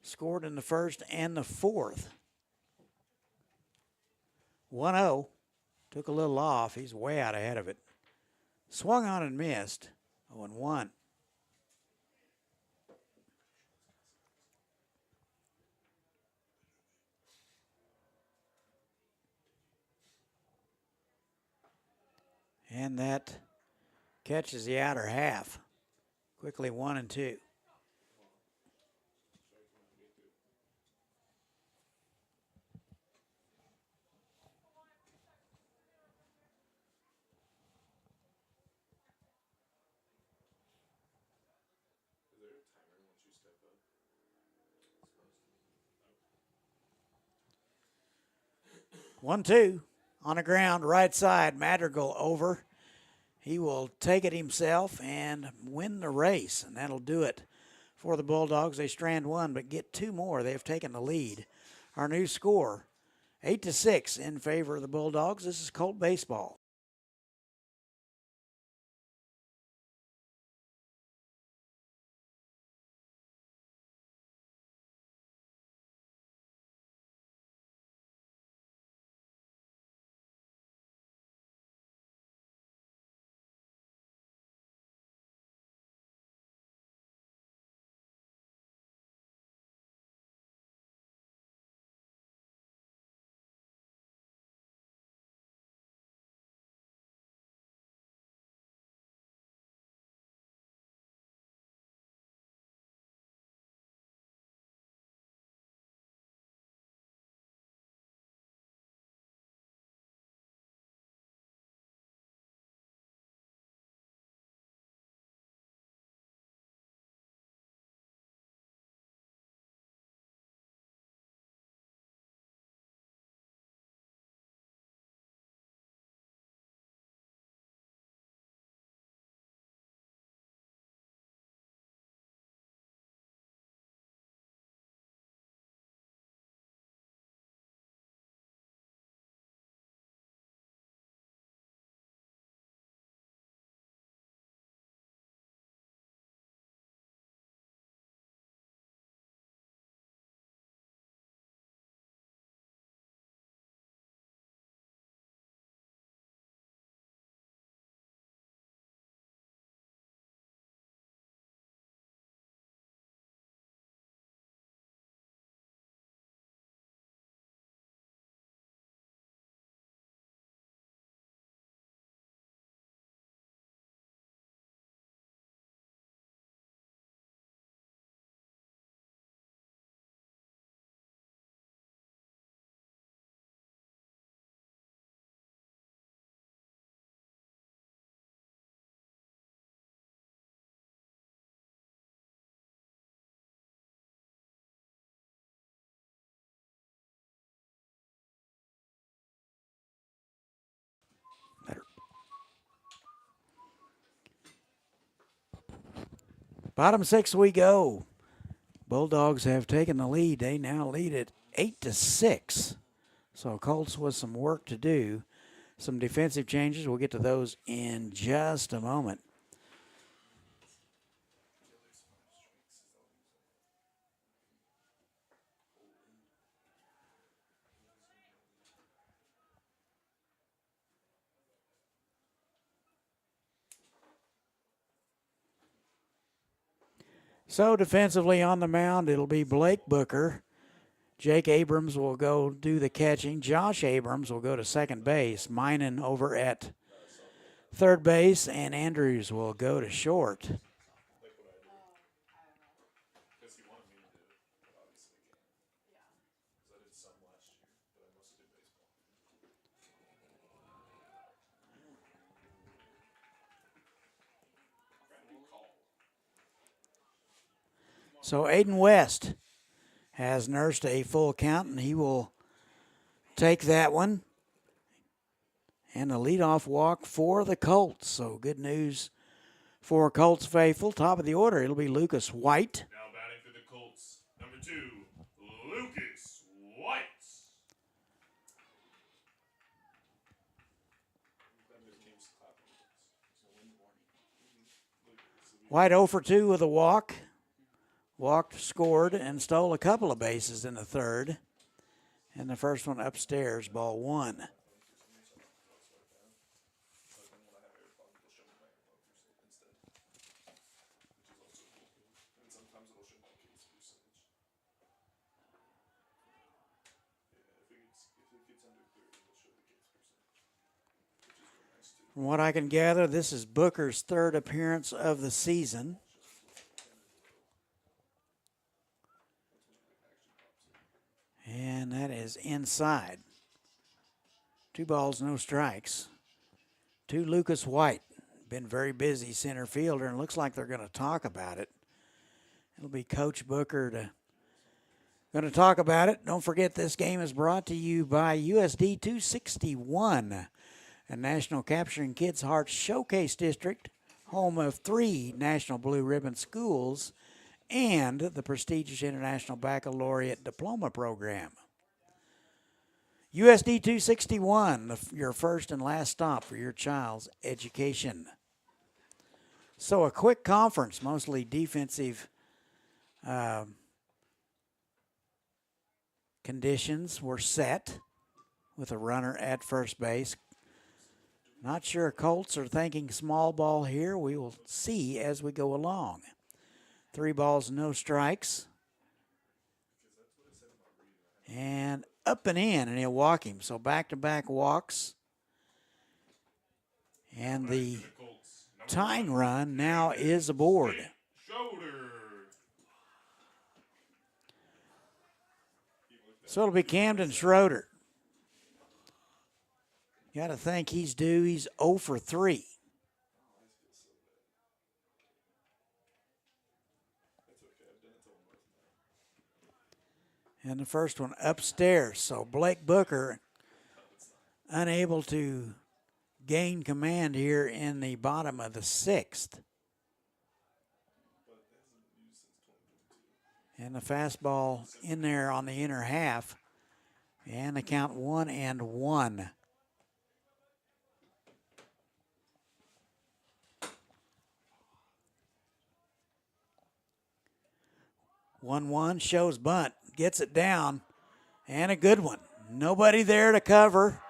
Scored in the first and the fourth. 1-0. Took a little off. He's way out ahead of it. Swung on and missed. 0-1. And that catches the outer half. Quickly 1-2. Is there a timer once you step up? 1-2 on the ground, right side. Madrigal over. He will take it himself and win the race, and that'll do it for the Bulldogs. They strand 1, but get 2 more. They've taken the lead. Our new score, 8-6 in favor of the Bulldogs. This is Colt Baseball. Bottom 6 we go. Bulldogs have taken the lead. They now lead it 8-6. So Colts with some work to do. Some defensive changes. We'll get to those in just a moment. So defensively on the mound, it'll be Blake Booker. Jake Abrams will go do the catching. Josh Abrams will go to second base. Minan over at third base, and Andrews will go to short. Like what I do. Because he wanted me to do it, but obviously I can't. Because I did some last year, but I mostly did baseball. Randy Call. So Aiden West has nursed a full count, and he will take that one. And a leadoff walk for the Colts. So good news for Colts faithful. Top of the order, it'll be Lucas White. Now batting for the Colts, number 2, Lucas White. White 0 for 2 with a walk. Walked, scored, and stole a couple of bases in the third. And the first one upstairs, ball 1. From what I can gather, this is Booker's third appearance of the season. And that is inside. 2 balls, no strikes. To Lucas White. Been very busy center fielder, and looks like they're going to talk about it. It'll be Coach Booker going to talk about it. Don't forget, this game is brought to you by USD 261, a National Capturing Kids Hearts Showcase District, home of 3 National Blue Ribbon schools, and the prestigious International Baccalaureate Diploma Program. USD 261, your first and last stop for your child's education. So a quick conference, mostly defensive conditions were set with a runner at first base. Not sure Colts are thinking small ball here. We will see as we go along. 3 balls, no strikes. And up and in, and he'll walk him. So back-to-back walks. And the tying run now is aboard. So it'll be Camden Schroeder. Got to think he's due. He's 0 for 3. And the first one upstairs. So Blake Booker unable to gain command here in the bottom of the 6th. And the fastball in there on the inner half. And the count 1-1. 1-1 shows bunt. Gets it down. And a good one. Nobody there to cover.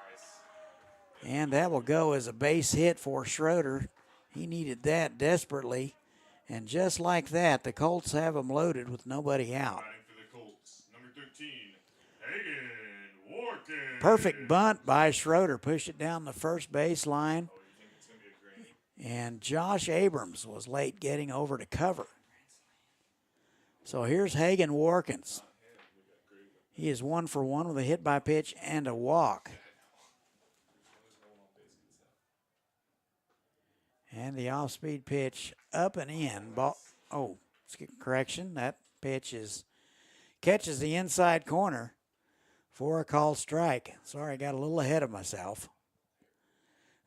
And that will go as a base hit for Schroeder. He needed that desperately. And just like that, the Colts have him loaded with nobody out. For the Colts, number 13, Hagen Warken. Perfect bunt by Schroeder. Pushed it down the first baseline. And Josh Abrams was late getting over to cover. So here's Hagen Warkins. He is 1 for 1 with a hit by pitch and a walk. And the off-speed pitch up and in. Correction. That pitch catches the inside corner for a called strike. Sorry, I got a little ahead of myself.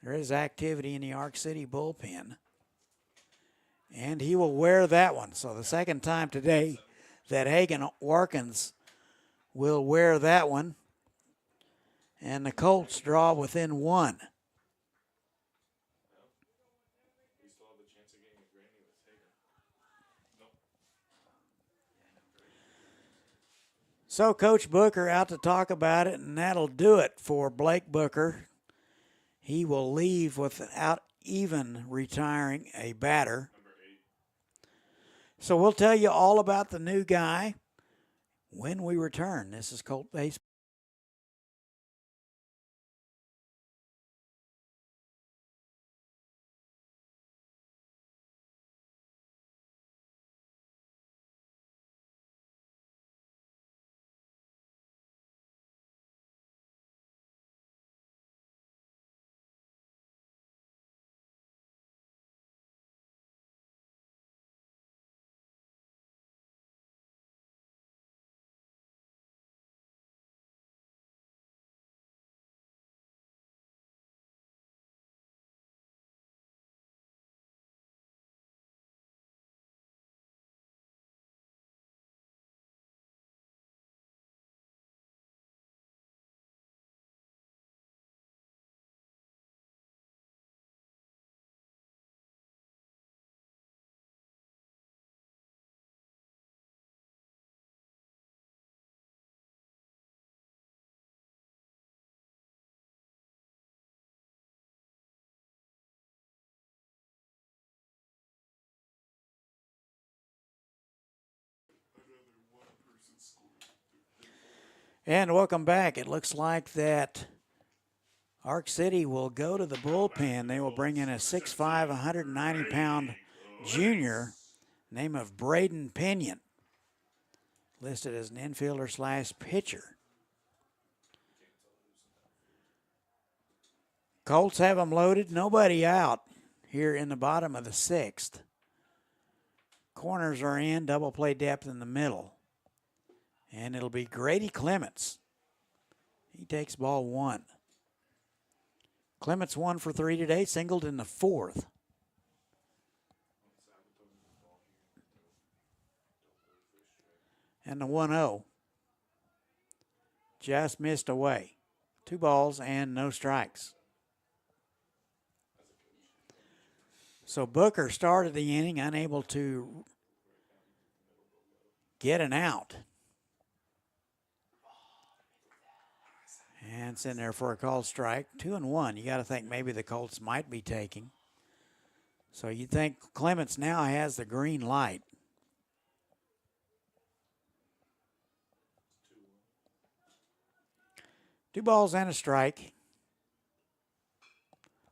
There is activity in the Ark City bullpen. And he will wear that one. So the second time today that Hagen Warkins will wear that one. And the Colts draw within 1. So Coach Booker out to talk about it, and that'll do it for Blake Booker. He will leave without even retiring a batter. So we'll tell you all about the new guy when we return. This is Colt Baseball. And welcome back. It looks like that Arc City will go to the bullpen. They will bring in a 6'5", 190-pound junior, name of Braden Pinion, listed as an infielder / pitcher. Colts have them loaded, nobody out here in the bottom of the 6th. Corners are in, double play depth in the middle. And it'll be Grady Clements. He takes ball 1. Clements 1 for 3 today, singled in the 4th. And the 1-0 just missed away. 2 balls and no strikes. So Booker started the inning unable to get an out. And it's in there for a called strike. 2-1. You got to think maybe the Colts might be taking. So you think Clements now has the green light. Two balls and a strike.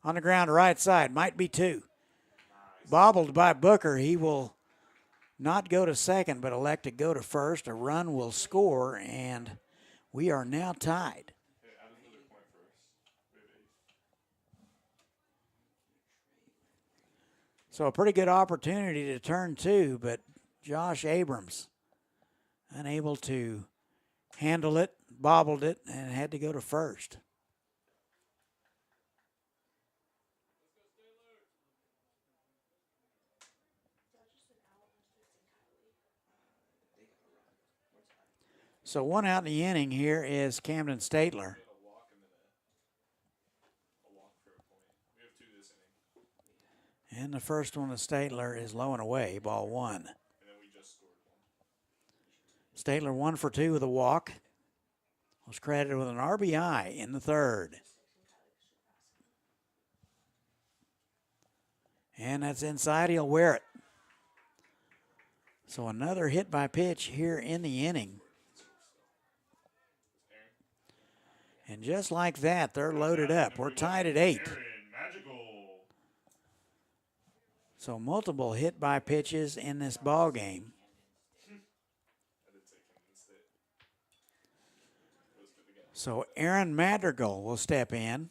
On the ground right side. Might be 2. Bobbled by Booker. He will not go to second, but elect to go to first. A run will score, and we are now tied. So a pretty good opportunity to turn 2, but Josh Abrams unable to handle it, bobbled it, and had to go to first. So 1 out in the inning here is Camden Statler. And the first one of Statler is low and away, ball 1. Statler 1 for 2 with a walk. Was credited with an RBI in the 3rd. And that's inside, he'll wear it. So another hit by pitch here in the inning. And just like that, they're loaded up. We're tied at 8. So multiple hit by pitches in this ball game. So Aaron Madrigal will step in.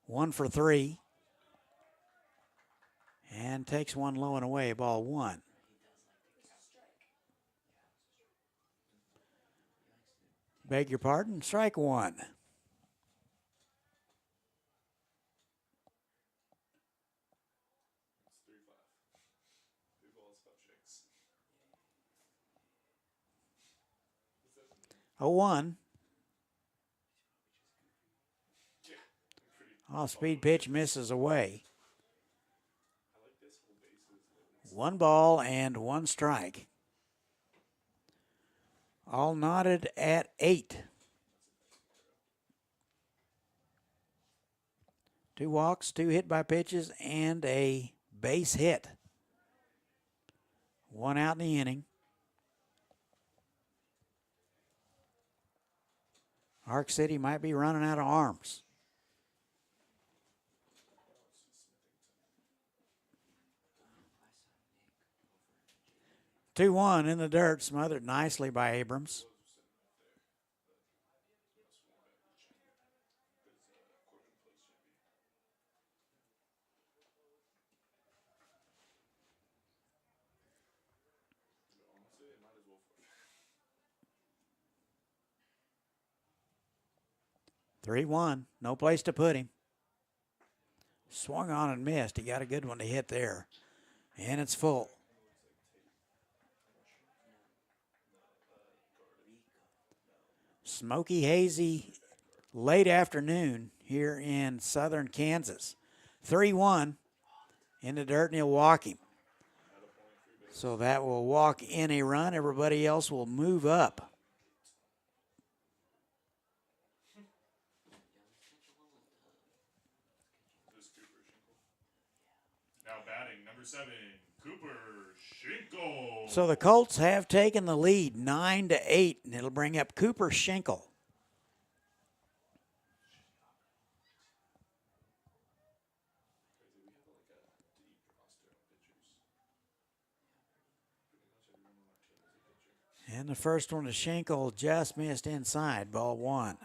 1 for 3. And takes one low and away, ball 1. Beg your pardon, strike 1. A 1. Off-speed pitch misses away. 1 ball and 1 strike. All knotted at 8. 2 walks, 2 hit by pitches, and a base hit. 1 out in the inning. Ark City might be running out of arms. 2-1 in the dirt, smothered nicely by Abrams. Three one, no place to put him. Swung on and missed. He got a good one to hit there. And it's full. Smoky, hazy, late afternoon here in southern Kansas. 3-1 in the dirt, and he'll walk him. So that will walk in a run. Everybody else will move up. Now batting, number 7, Cooper Schinkel. So the Colts have taken the lead 9-8, and it'll bring up Cooper Schinkel. And the first one to Schinkel just missed inside, ball 1.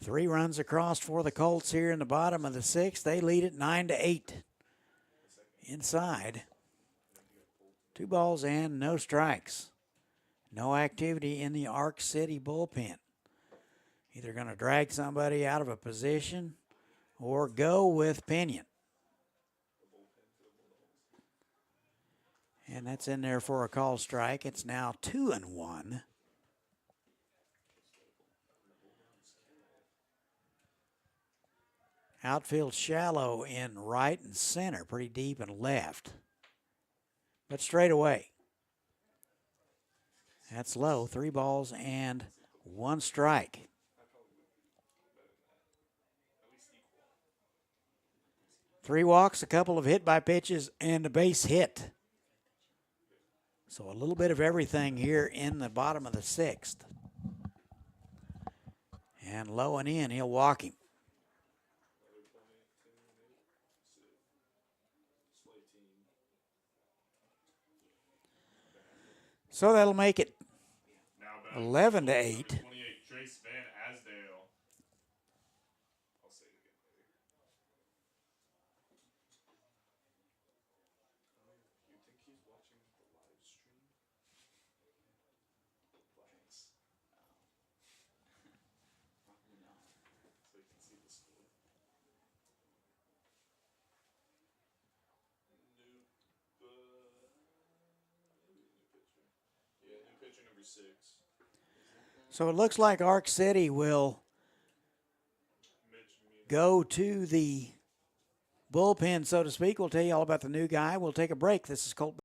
Three runs across for the Colts here in the bottom of the 6th. They lead it 9-8. Inside. 2 balls and no strikes. No activity in the Ark City bullpen. Either going to drag somebody out of a position or go with Pinion. And that's in there for a call strike. It's now 2-1. Outfield shallow in right and center, pretty deep and left. But straight away. That's low. 3 balls and 1 strike. Three walks, a couple of hit by pitches, and a base hit. So a little bit of everything here in the bottom of the 6th. And low and in, he'll walk him. So that'll make it 11-8. 28, Trace Van Asdale. I'll say it again later. You think he's watching the live stream? Blanks. Probably not. So you can see the score. New pitcher number 6. So it looks like Ark City will go to the bullpen, so to speak. We'll tell you all about the new guy. We'll take a break. This is Colt.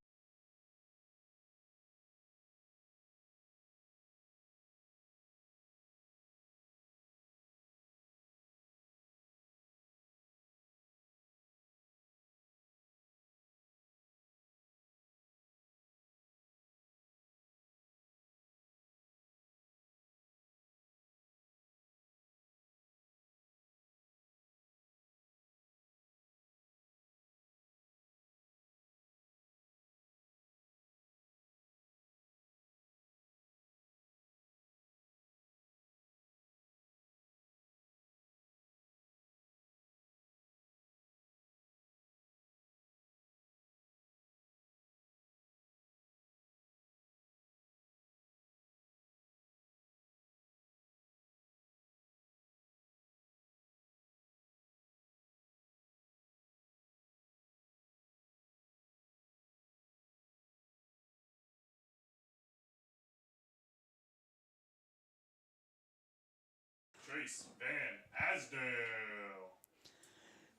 Trace Van Asdale.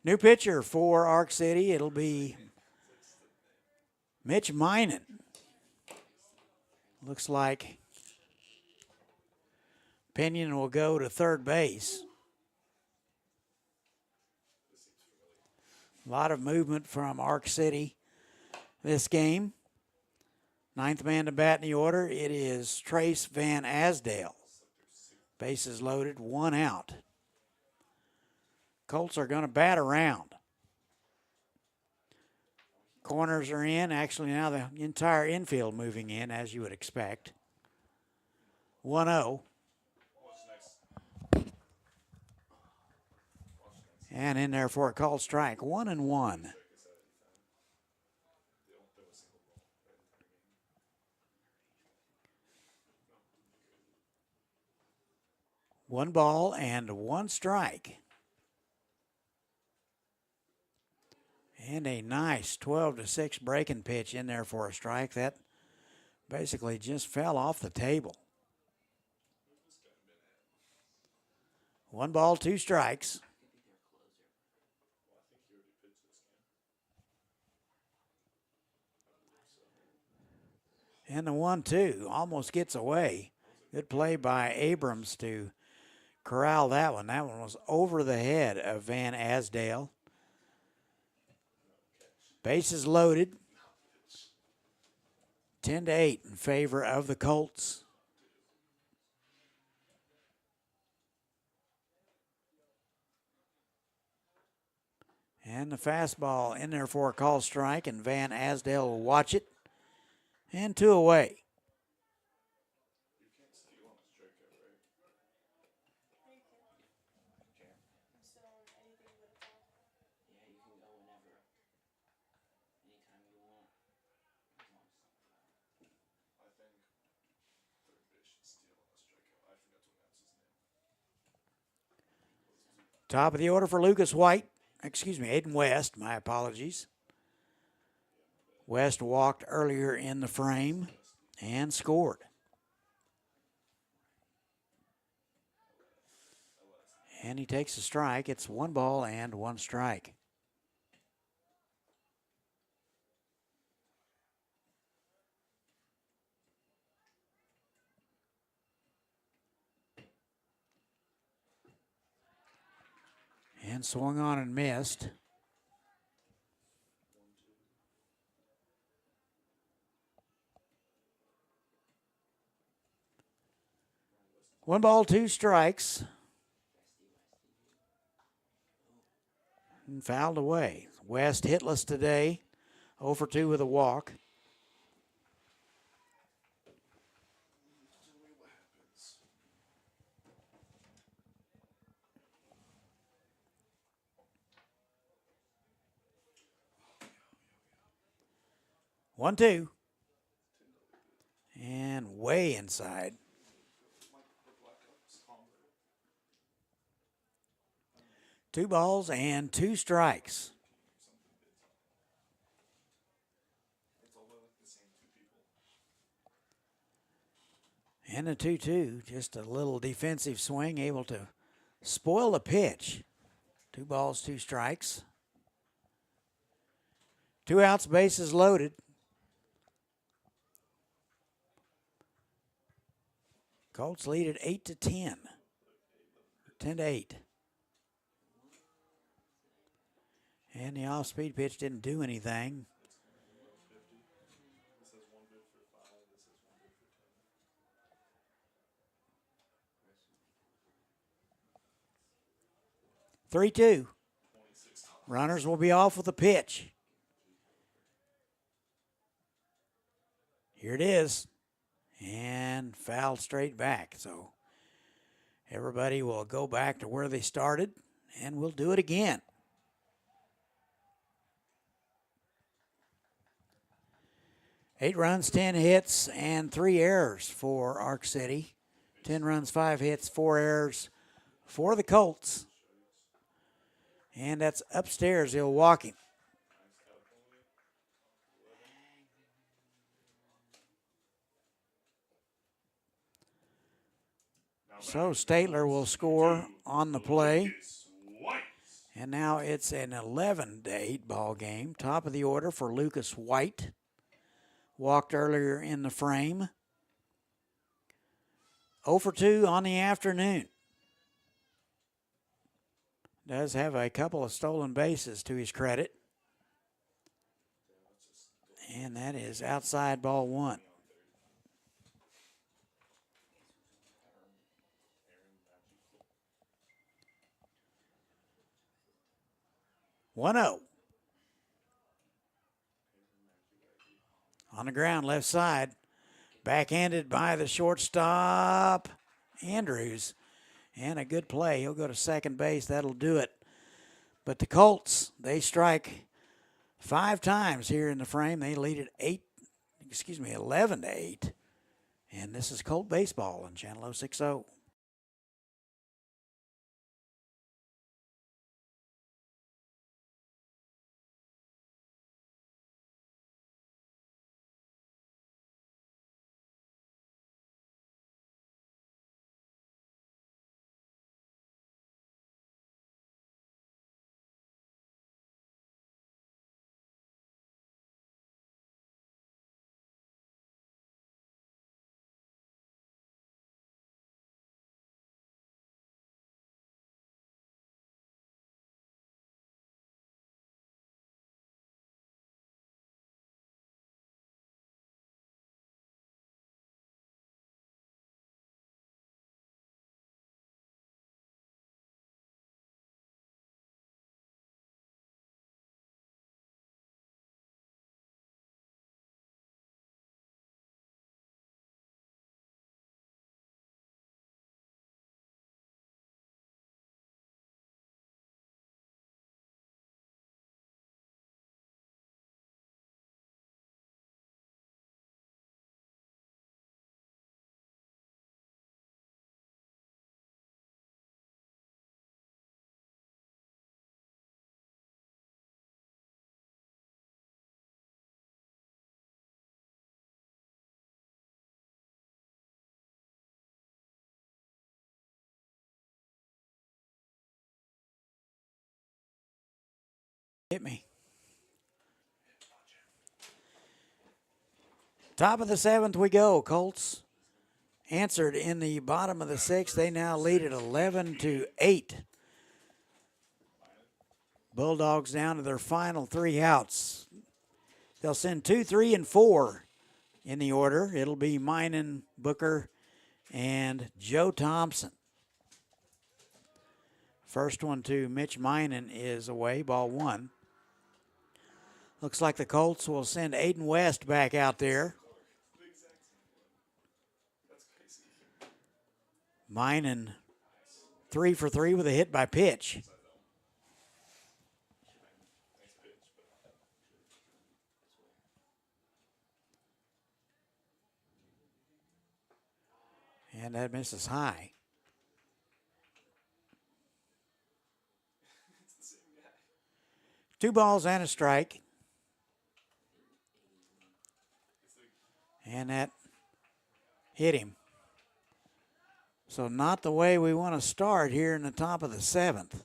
New pitcher for Ark City. It'll be Mitch Minen. Looks like Pinion will go to third base. A lot of movement from Ark City this game. Ninth man to bat in the order. It is Trace Van Asdale. Bases loaded, 1 out. Colts are going to bat around. Corners are in. Actually, now the entire infield moving in, as you would expect. 1-0. And in there for a called strike. 1-1. One ball and 1 strike. And a nice 12-6 breaking pitch in there for a strike. That basically just fell off the table. 1 ball, 2 strikes. And the 1-2 almost gets away. Good play by Abrams to corral that one. That one was over the head of Van Asdale. Bases loaded. 10-8 in favor of the Colts. And the fastball in there for a call strike, and Van Asdale will watch it. And 2 away. Top of the order for Lucas White. Excuse me, Aiden West. My apologies. West walked earlier in the frame and scored. And he takes a strike. It's 1 ball and 1 strike. And swung on and missed. One ball, 2 strikes. And fouled away. West hitless today. 0 for 2 with a walk. One, 2. And way inside. Two balls and 2 strikes. And a 2-2, just a little defensive swing, able to spoil the pitch. 2 balls, 2 strikes. 2 outs, bases loaded. Colts lead at 8-10. 10-8. And the off-speed pitch didn't do anything. Three-two. Runners will be off with a pitch. Here it is. And fouled straight back. So everybody will go back to where they started, and we'll do it again. Eight runs, 10 hits, and 3 errors for Ark City. 10 runs, 5 hits, 4 errors for the Colts. And that's upstairs, he'll walk him. So Statler will score on the play. And now it's an 11-8 ball game. Top of the order for Lucas White. Walked earlier in the frame. 0 for 2 on the afternoon. Does have a couple of stolen bases to his credit. And that is outside ball one. One zero. On the ground, left side. Backhanded by the shortstop, Andrews. And a good play. He'll go to second base. That'll do it. But the Colts, they strike 5 times here in the frame. They lead it 11-8. And this is Colt Baseball on Channel 060. Hit me. Top of the 7th we go. Colts answered in the bottom of the 6th. They now lead at 11-8. Bulldogs down to their final 3 outs. They'll send 2, 3, and 4 in the order. It'll be Minan, Booker, and Joe Thompson. First one to Mitch Minan is away, ball 1. Looks like the Colts will send Aiden West back out there. Minan 3 for 3 with a hit by pitch. And that misses high. Two balls and a strike. And that hit him. So not the way we want to start here in the top of the 7th.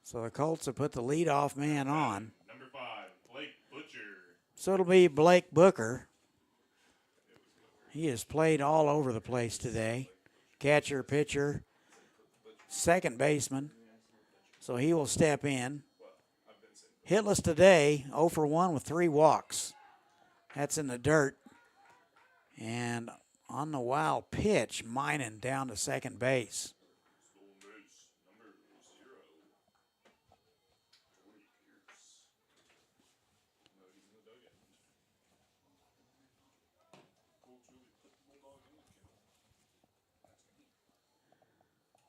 So the Colts have put the leadoff man on. Number 5, Blake Butcher. So it'll be Blake Booker. He has played all over the place today. Catcher, pitcher, second baseman. So he will step in. Hitless today, 0 for 1 with 3 walks. That's in the dirt. And on the wild pitch, Minan down to second base.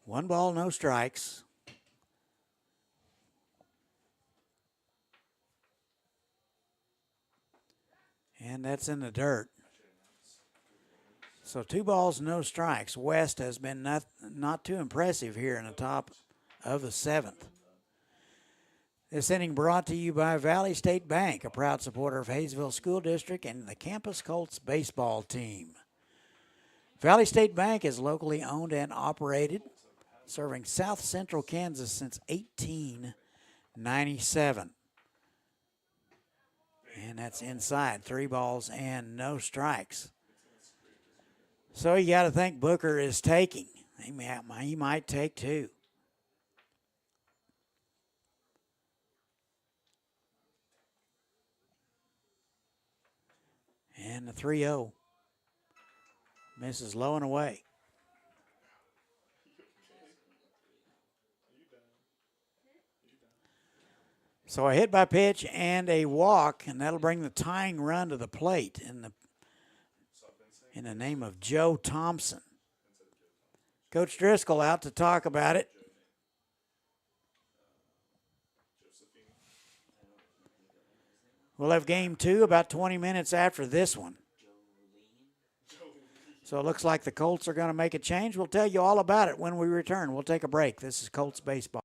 One ball, no strikes. And that's in the dirt. So 2 balls, no strikes. West has been not too impressive here in the top of the 7th. This inning brought to you by Valley State Bank, a proud supporter of Hayesville School District and the Campus Colts baseball team. Valley State Bank is locally owned and operated, serving South Central Kansas since 1897. And that's inside. 3 balls and no strikes. So you got to think Booker is taking. He might take 2. And the 3-0 misses low and away. So a hit by pitch and a walk, and that'll bring the tying run to the plate in the name of Joe Thompson. Coach Driscoll out to talk about it. We'll have game 2 about 20 minutes after this one. So it looks like the Colts are going to make a change. We'll tell you all about it when we return. We'll take a break. This is Colts Baseball.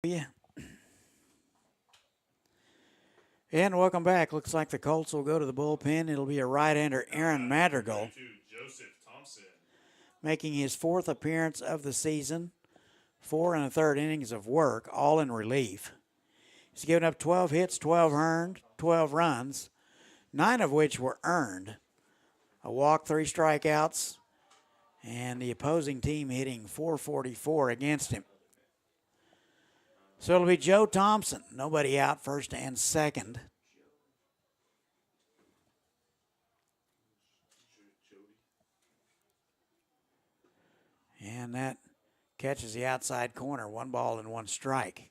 Yeah. And welcome back. Looks like the Colts will go to the bullpen. It'll be a right-hander, Aaron Madrigal, Joseph Thompson, making his 4th appearance of the season. 4 1/3 innings of work, all in relief. He's given up 12 hits, 12 earned, 12 runs, 9 of which were earned. A walk, 3 strikeouts, and the opposing team hitting .444 against him. So it'll be Joe Thompson. Nobody out, first and second. And that catches the outside corner. 1 ball and 1 strike.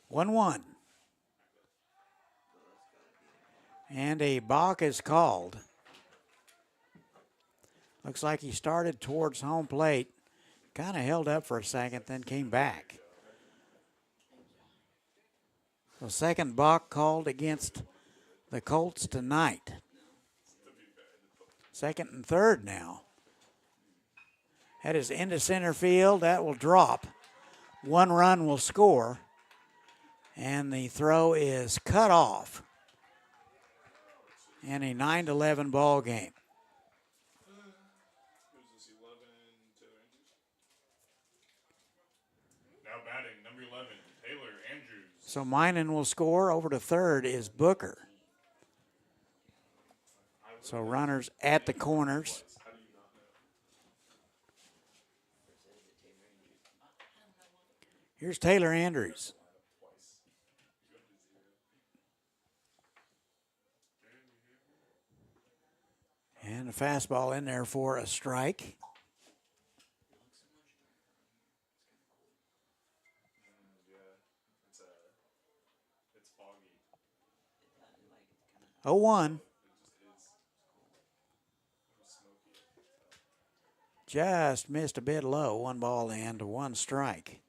One. And a balk is called. Looks like he started towards home plate. Kind of held up for a second, then came back. The second balk called against the Colts tonight. Second and third now. That is into center field. That will drop. 1 run will score. And the throw is cut off. And a 9-11 ball game. now batting, number 11, Taylor Andrews. So Minen will score. Over to third is Booker. So runners at the corners. Here's Taylor Andrews. And a fastball in there for a strike. 0-1. Just missed a bit low. 1 ball and 1 strike.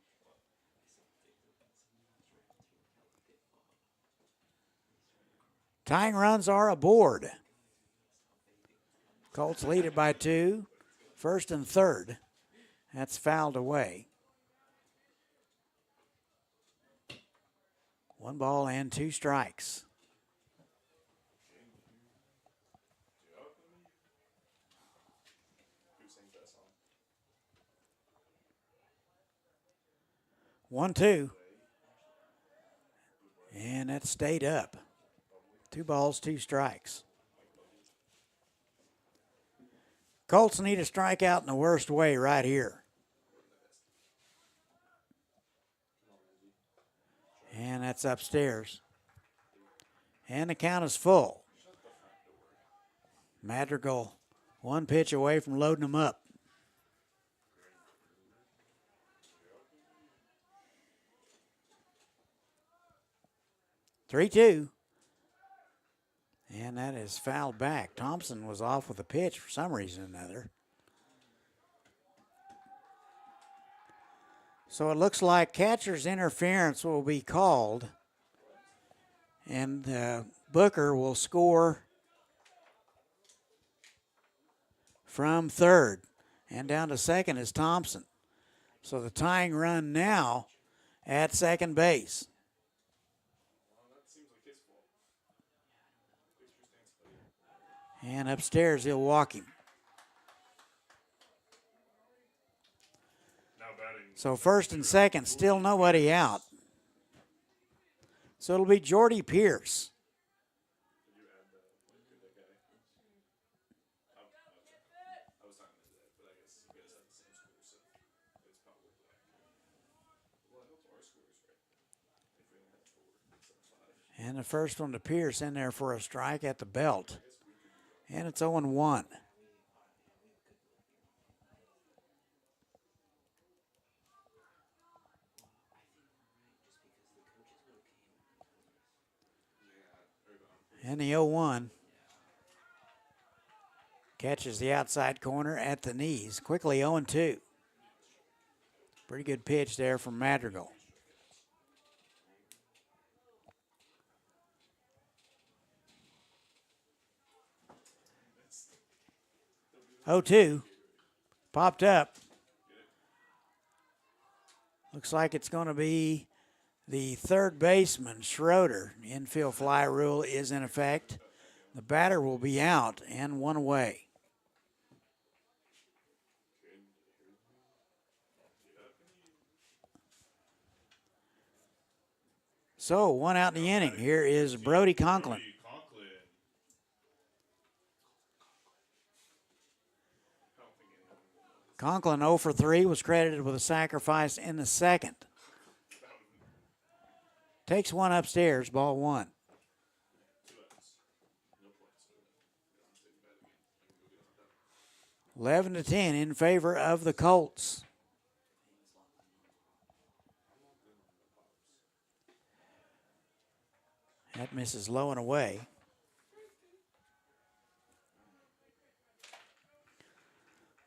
Tying runs are aboard. Colts lead it by 2. First and third. That's fouled away. 1 ball and 2 strikes. One, 2. And that stayed up. 2 balls, 2 strikes. Colts need a strikeout in the worst way right here. And that's upstairs. And the count is full. Madrigal 1 pitch away from loading them up. 3-2. And that is fouled back. Thompson was off with a pitch for some reason or another. So it looks like catcher's interference will be called. And Booker will score from third. And down to second is Thompson. So the tying run now at second base. And upstairs, he'll walk him. So first and second, still nobody out. So it'll be Jordy Pierce. And the first one to Pierce in there for a strike at the belt. And it's 0-1. And the 0-1 catches the outside corner at the knees. Quickly 0-2. Pretty good pitch there from Madrigal. 0-2. Popped up. Looks like it's going to be the third baseman, Schroeder. Infield fly rule is in effect. The batter will be out and 1 away. So 1 out in the inning. Here is Brody Conklin. Conklin 0 for 3 was credited with a sacrifice in the second. Takes 1 upstairs, ball 1. Eleven to 10 in favor of the Colts. That misses low and away.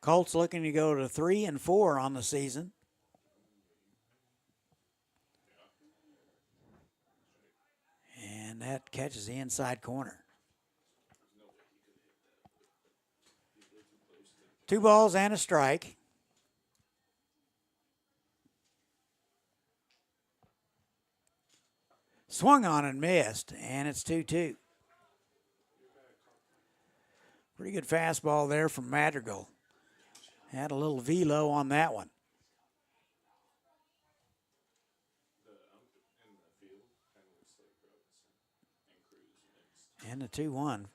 Colts looking to go to 3-4 on the season. And that catches the inside corner. 2 balls and a strike. Swung on and missed, and it's 2-2. Pretty good fastball there from Madrigal. Had a little velo on that one. And the 2-1,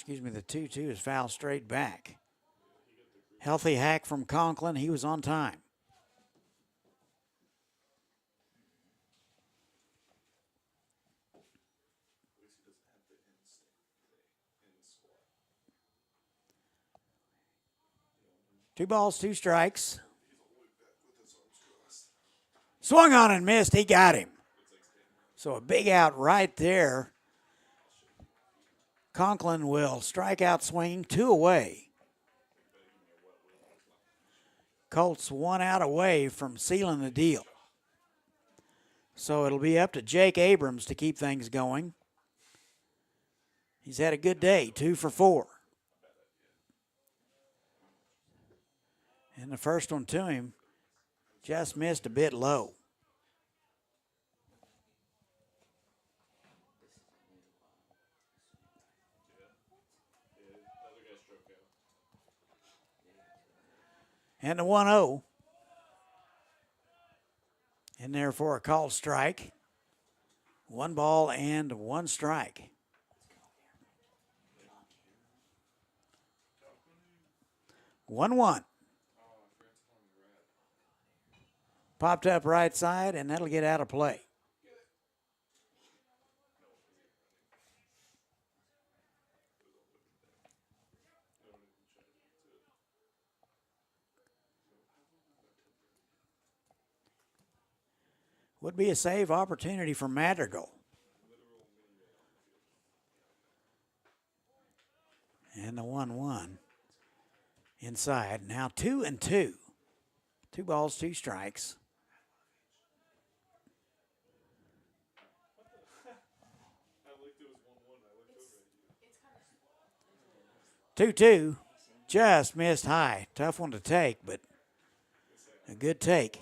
the 2-2 is fouled straight back. Healthy hack from Conklin. He was on time. Two balls, 2 strikes. Swung on and missed. He got him. So a big out right there Conklin will strike out swinging, 2 away. Colts 1 out away from sealing the deal. So it'll be up to Jake Abrams to keep things going. He's had a good day, 2 for 4. And the first one to him just missed a bit low. And the 1-0. In there for a called strike. 1 ball and 1 strike. 1-1. Popped up right side, and that'll get out of play. Would be a save opportunity for Madrigal. And the 1-1 inside. Now 2-2. 2 balls, 2 strikes. Two, just missed high. Tough one to take, but a good take.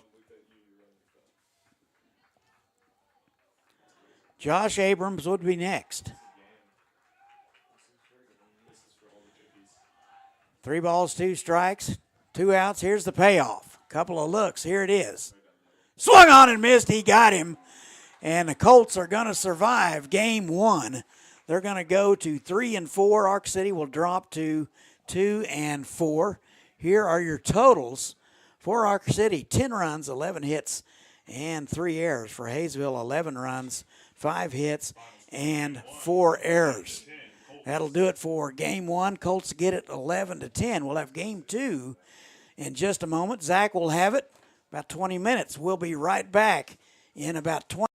Josh Abrams would be next. 3 balls, 2 strikes, 2 outs. Here's the payoff. Couple of looks. Here it is. Swung on and missed. He got him. And the Colts are going to survive game 1. They're going to go to 3-4. Ark City will drop to 2-4. Here are your totals for Ark City: 10 runs, 11 hits, and 3 errors. For Hayesville, 11 runs, 5 hits, and 4 errors. That'll do it for game 1. Colts get it 11-10. We'll have game 2 in just a moment. Zach will have it about 20 minutes. We'll be right back in about 20.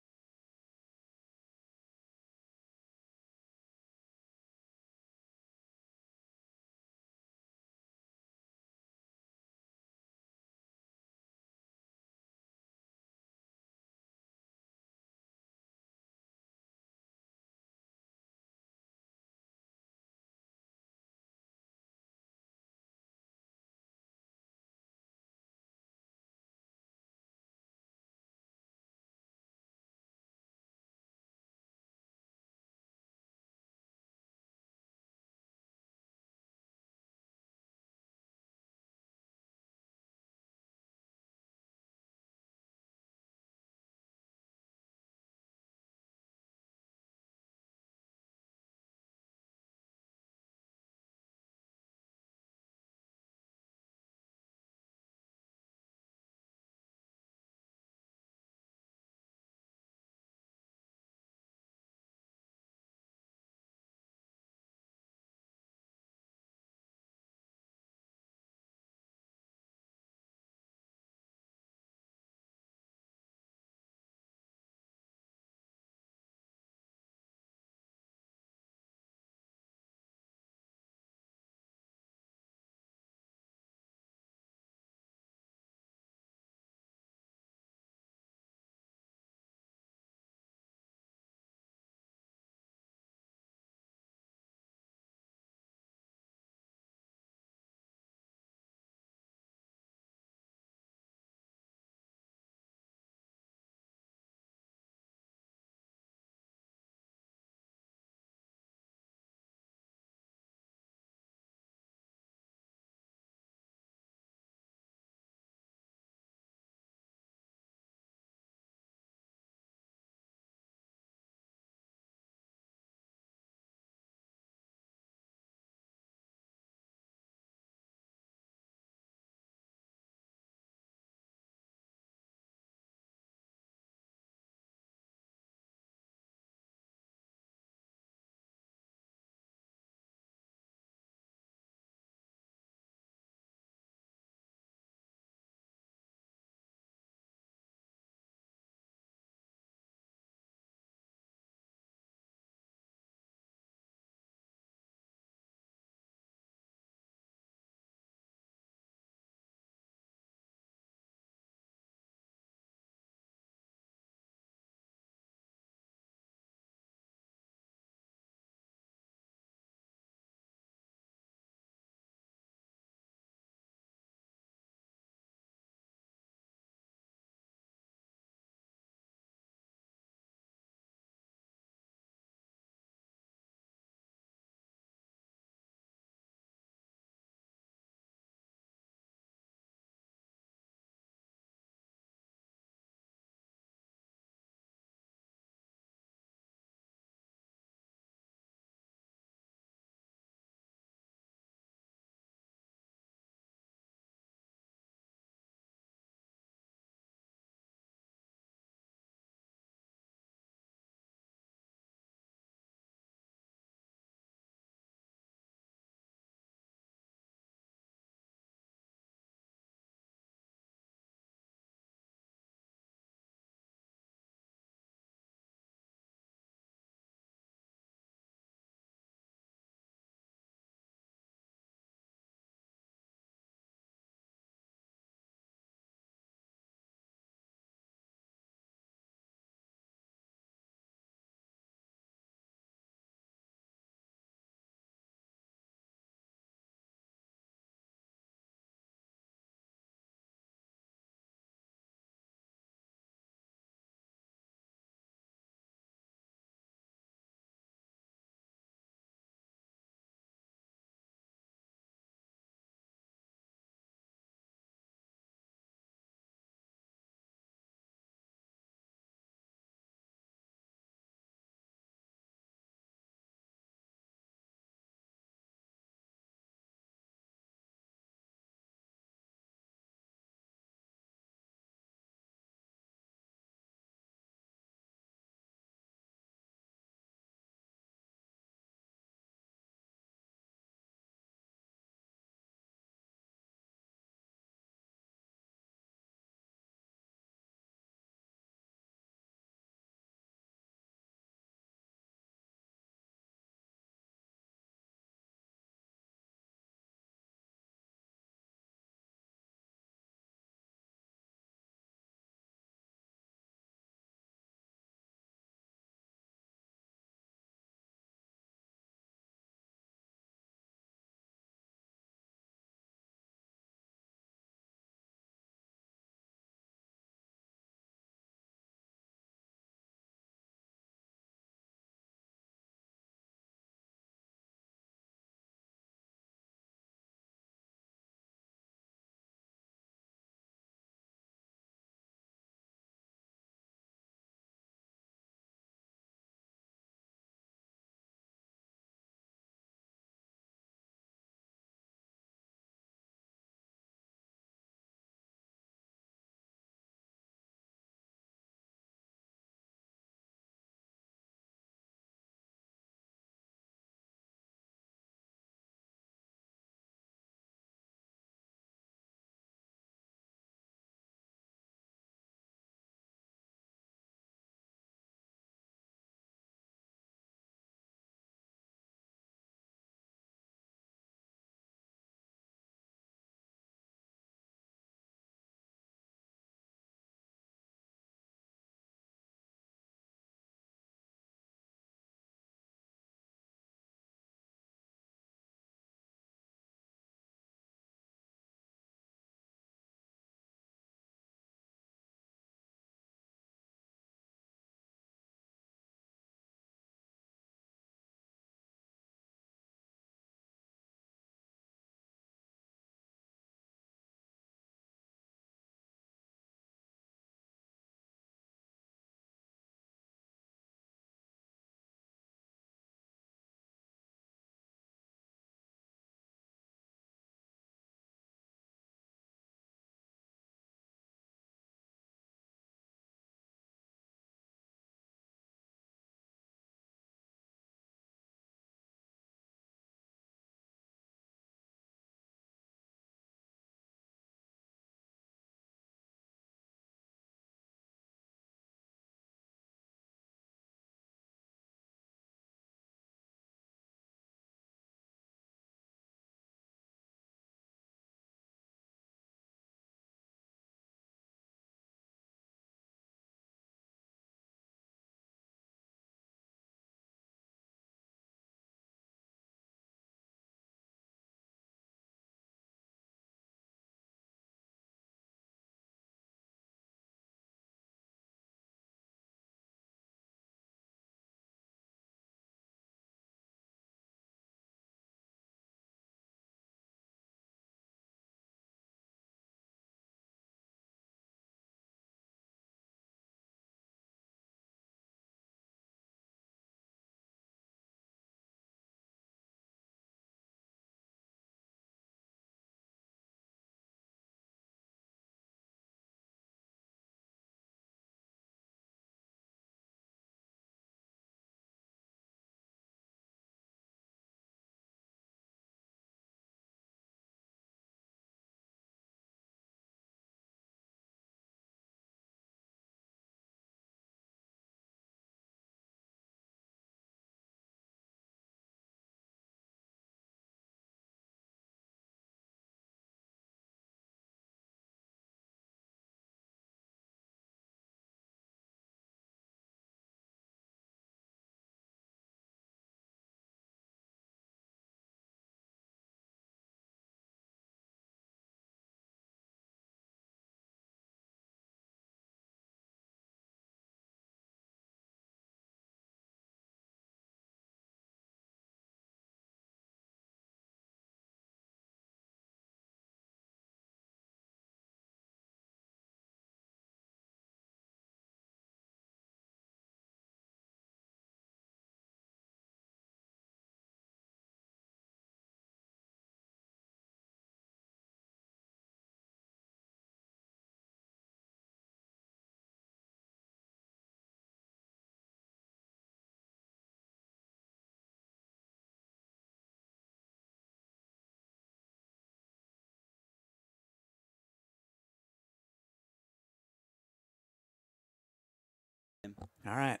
All right.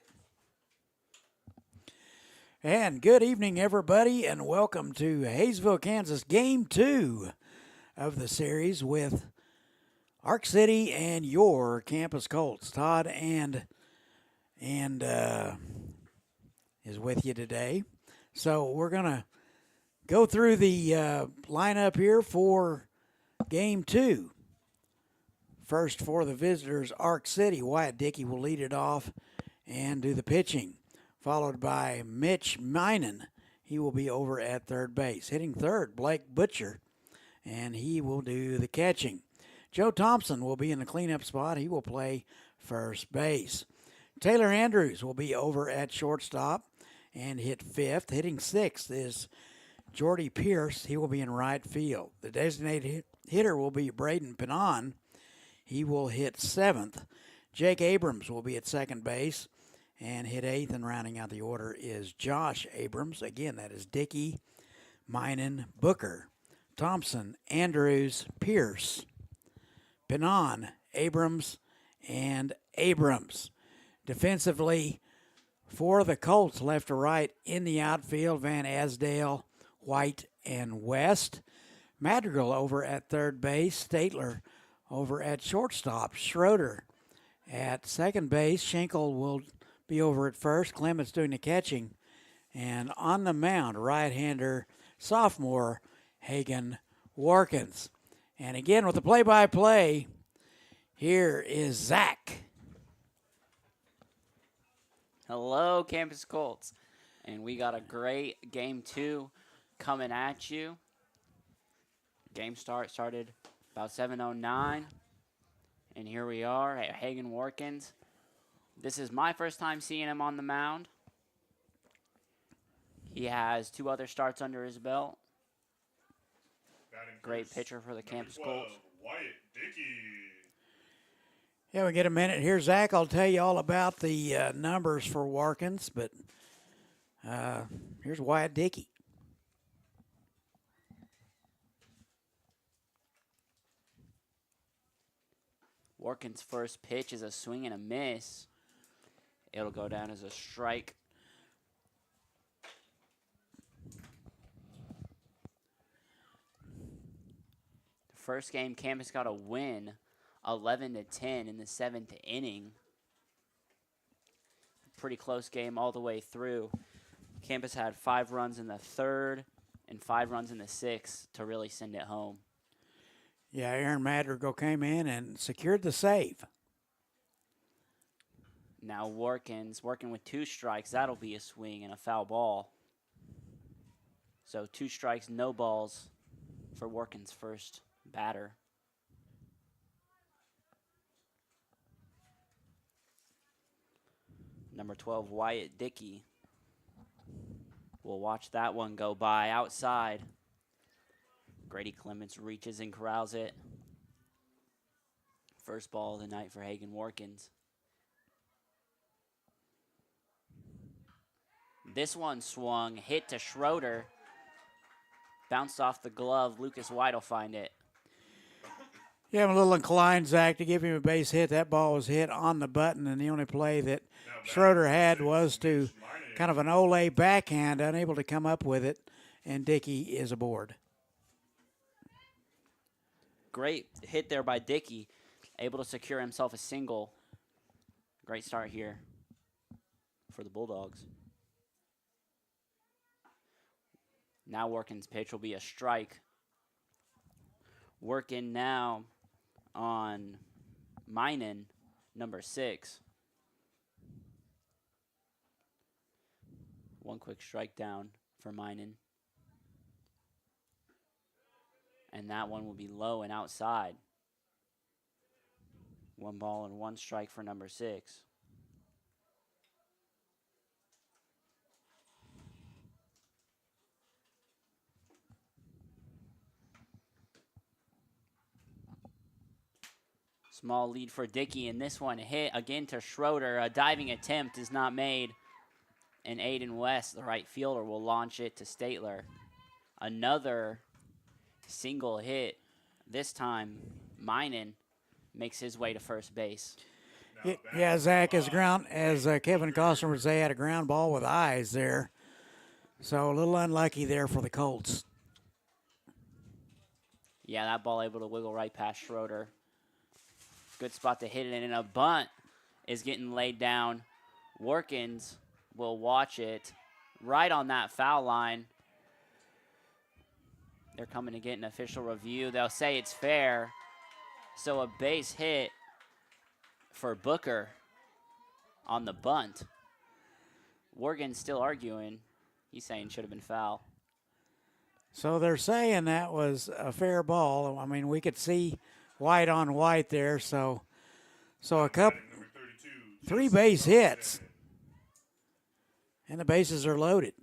And good evening, everybody, and welcome to Hayesville, Kansas, Game 2 of the series with Ark City and your Campus Colts. Todd and is with you today. So we're going to go through the lineup here for Game 2. First for the visitors, Ark City. Wyatt Dickey will lead it off and do the pitching, followed by Mitch Minen. He will be over at third base. Hitting third, Blake Butcher, and he will do the catching. Joe Thompson will be in the cleanup spot. He will play first base. Taylor Andrews will be over at shortstop and hit fifth. Hitting sixth is Jordy Pierce. He will be in right field. The designated hitter will be Braden Pinon. He will hit seventh. Jake Abrams will be at second base and hit eighth, and rounding out the order is Josh Abrams. Again, that is Dickey, Minen, Booker, Thompson, Andrews, Pierce, Pinon, Abrams, and Abrams. Defensively, for the Colts, left to right in the outfield, Van Asdale, White, and West. Madrigal over at third base, Statler over at shortstop, Schroeder at second base, Schenkel will be over at first, Clements doing the catching, and on the mound, right-hander, sophomore Hagen Warkins. And again, with the play-by-play, here is Zach. Hello, Campus Colts. And we got a great Game 2 coming at you. Game started about 7:09. And here we are at Hagen Warkins. This is my first time seeing him on the mound. He has 2 other starts under his belt. Great pitcher for the Campus Colts. Wyatt Dickey. Yeah, we get a minute here. Zach, I'll tell you all about the numbers for Warkins, but here's Wyatt Dickey. Warkins' first pitch is a swing and a miss. It'll go down as a strike. The first game, Campus got a win, 11-10 in the 7th inning. Pretty close game all the way through. Campus had 5 runs in the 3rd and 5 runs in the 6th to really send it home. Yeah, Aaron Madrigal came in and secured the save. Now Warkins working with 2 strikes. That'll be a swing and a foul ball. So 2 strikes, no balls for Warkins' first batter. Number 12, Wyatt Dickey. We'll watch that one go by outside. Grady Clements reaches and corrals it. First ball of the night for Hagen Warkins. This one swung, hit to Schroeder. Bounced off the glove. Lucas White will find it. Yeah, I'm a little inclined, Zach, to give him a base hit. That ball was hit on the button, and the only play that Schroeder had was to kind of an Ole backhand, unable to come up with it, and Dickey is aboard. Great hit there by Dickey, able to secure himself a single. Great start here for the Bulldogs. Now Warkins' pitch will be a strike. Working now on Minen, number 6. One quick strike down for Minen. And that one will be low and outside. 1 ball and 1 strike for number 6. Small lead for Dickey, and this one hit again to Schroeder. A diving attempt is not made, and Aiden West, the right fielder, will launch it to Statler. Another single hit. This time, Minen makes his way to first base. Yeah, Zach, as Kevin Costner would say, had a ground ball with eyes there. So a little unlucky there for the Colts. Yeah, that ball able to wiggle right past Schroeder. Good spot to hit it in, and a bunt is getting laid down. Workins will watch it right on that foul line. They're coming to get an official review. They'll say it's fair. So a base hit for Booker on the bunt. Workins still arguing. He's saying should have been foul. So they're saying that was a fair ball. I mean, we could see white on white there. So a couple, 3 base hits, and the bases are loaded.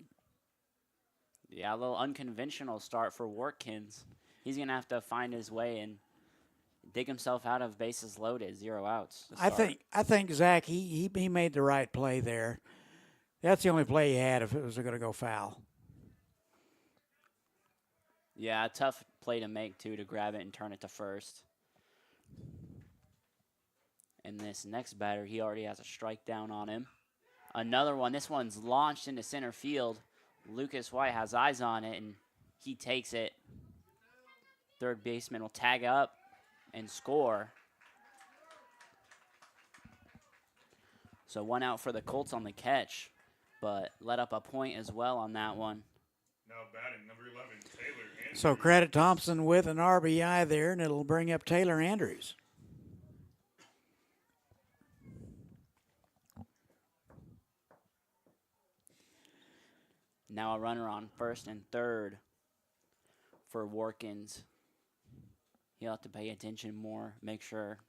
Yeah, a little unconventional start for Workins. He's going to have to find his way and dig himself out of bases loaded, 0 outs. I think Zach, he made the right play there. That's the only play he had if it was going to go foul. Yeah, a tough play to make, too, to grab it and turn it to first. And this next batter, he already has a strike down on him. Another one. This one's launched into center field. Lucas White has eyes on it, and he takes it. Third baseman will tag up and score. So 1 out for the Colts on the catch, but let up a point as well on that one. Now batting, number 11, Taylor Andrews. So credit Thompson with an RBI there, and it'll bring up Taylor Andrews. Now a runner on first and third for Workins. He'll have to pay attention more, make sure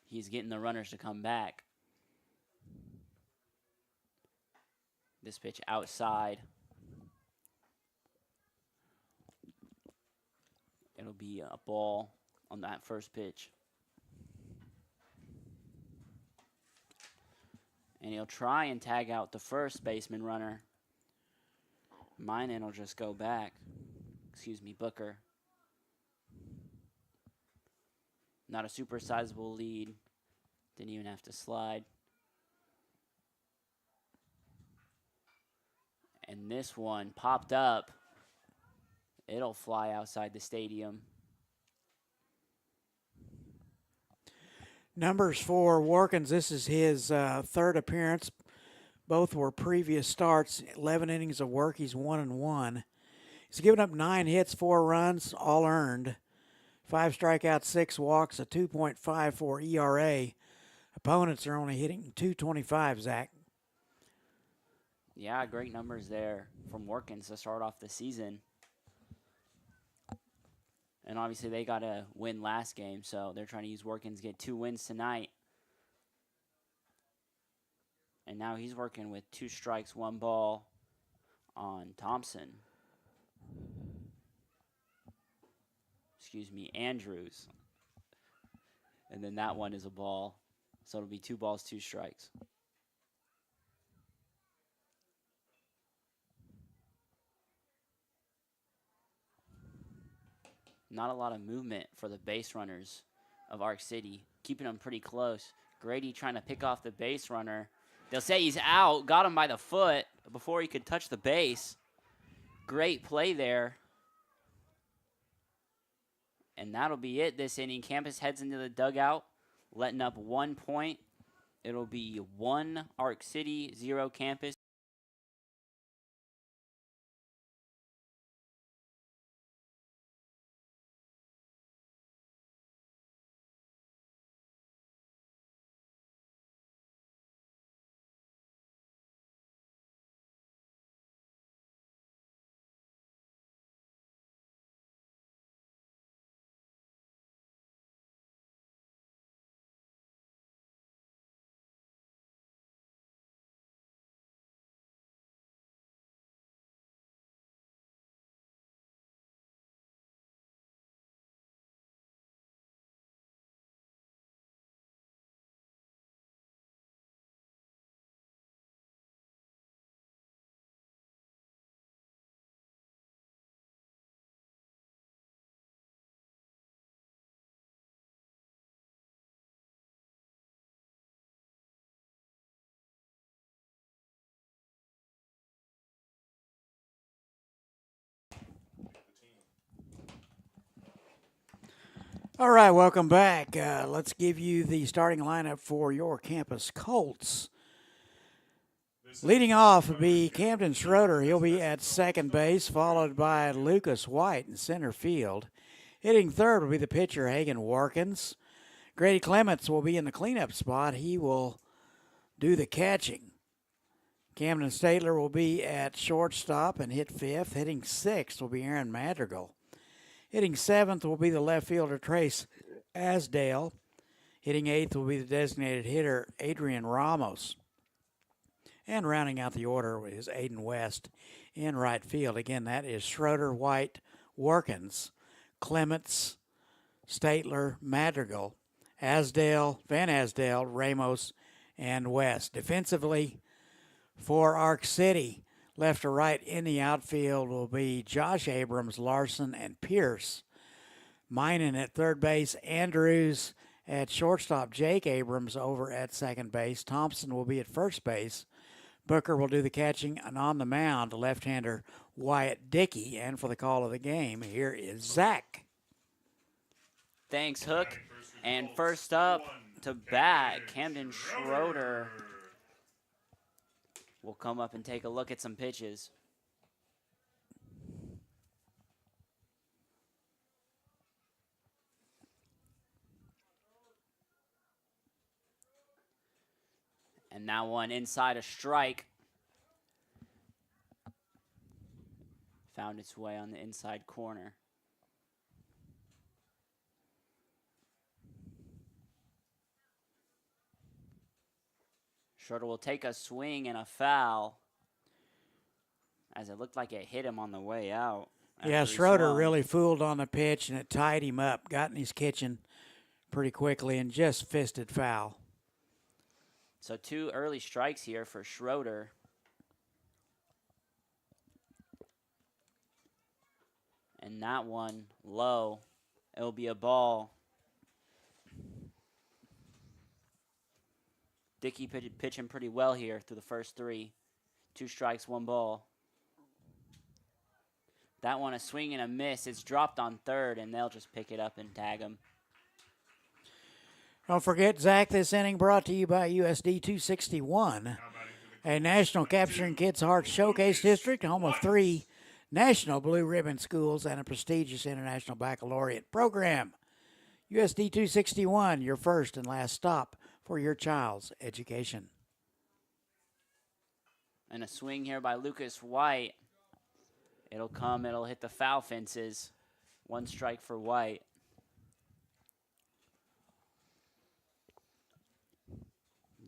he's getting the runners to come back. This pitch outside. It'll be a ball on that first pitch. And he'll try and tag out the first baseman runner. Minen will just go back. Excuse me, Booker. Not a super sizable lead. Didn't even have to slide. And this one popped up. It'll fly outside the stadium. Numbers for Workins, this is his third appearance. Both were previous starts. 11 innings of work. He's 1-1. He's given up 9 hits, 4 runs, all earned. 5 strikeouts, 6 walks, a 2.54 ERA. Opponents are only hitting .225, Zach. Yeah, great numbers there from Workins to start off the season. And obviously they got a win last game, so they're trying to use Workins to get 2 wins tonight. And now he's working with 2 strikes, 1 ball on Thompson. Excuse me, Andrews. And then that one is a ball. So it'll be 2 balls, 2 strikes. Not a lot of movement for the base runners of Arc City, keeping them pretty close. Grady trying to pick off the base runner. They'll say he's out, got him by the foot before he could touch the base. Great play there. And that'll be it this inning. Campus heads into the dugout, letting up 1 point. It'll be 1 Arc City, 0 Campus. All right, welcome back. Let's give you the starting lineup for your campus Colts. Leading off will be Camden Schroeder. He'll be at second base, followed by Lucas White in center field. Hitting third will be the pitcher, Hagan Warkins. Grady Clements will be in the cleanup spot. He will do the catching. Camden Statler will be at shortstop and hit fifth. Hitting sixth will be Aaron Madrigal. Hitting seventh will be the left fielder, Trace Asdale. Hitting eighth will be the designated hitter, Adrian Ramos. And rounding out the order is Aiden West in right field. Again, that is Schroeder, White, Workins, Clements, Statler, Madrigal, Asdale, Van Asdale, Ramos, and West. Defensively for Arc City, left to right in the outfield will be Josh Abrams, Larson, and Pierce. Minen at third base, Andrews at shortstop, Jake Abrams over at second base. Thompson will be at first base. Booker will do the catching, and on the mound, left-hander Wyatt Dickey. And for the call of the game, here is Zach. Thanks, Hook. And first up to bat, Camden Schroeder will come up and take a look at some pitches. And now one inside a strike. Found its way on the inside corner. Schroeder will take a swing and a foul, as it looked like it hit him on the way out. Yeah, Schroeder really fooled on the pitch, and it tied him up, got in his kitchen pretty quickly, and just fisted foul. So 2 early strikes here for Schroeder. And that one low. It'll be a ball. Dickey pitching pretty well here through the first 3. 2 strikes, 1 ball. That one a swing and a miss. It's dropped on third, and they'll just pick it up and tag him. Don't forget, Zach, this inning brought to you by USD 261, a National Capturing Kids Hearts Showcase District, home of 3 National Blue Ribbon schools and a prestigious International Baccalaureate program. USD 261, your first and last stop for your child's education. And a swing here by Lucas White. It'll hit the foul fences. 1 strike for White.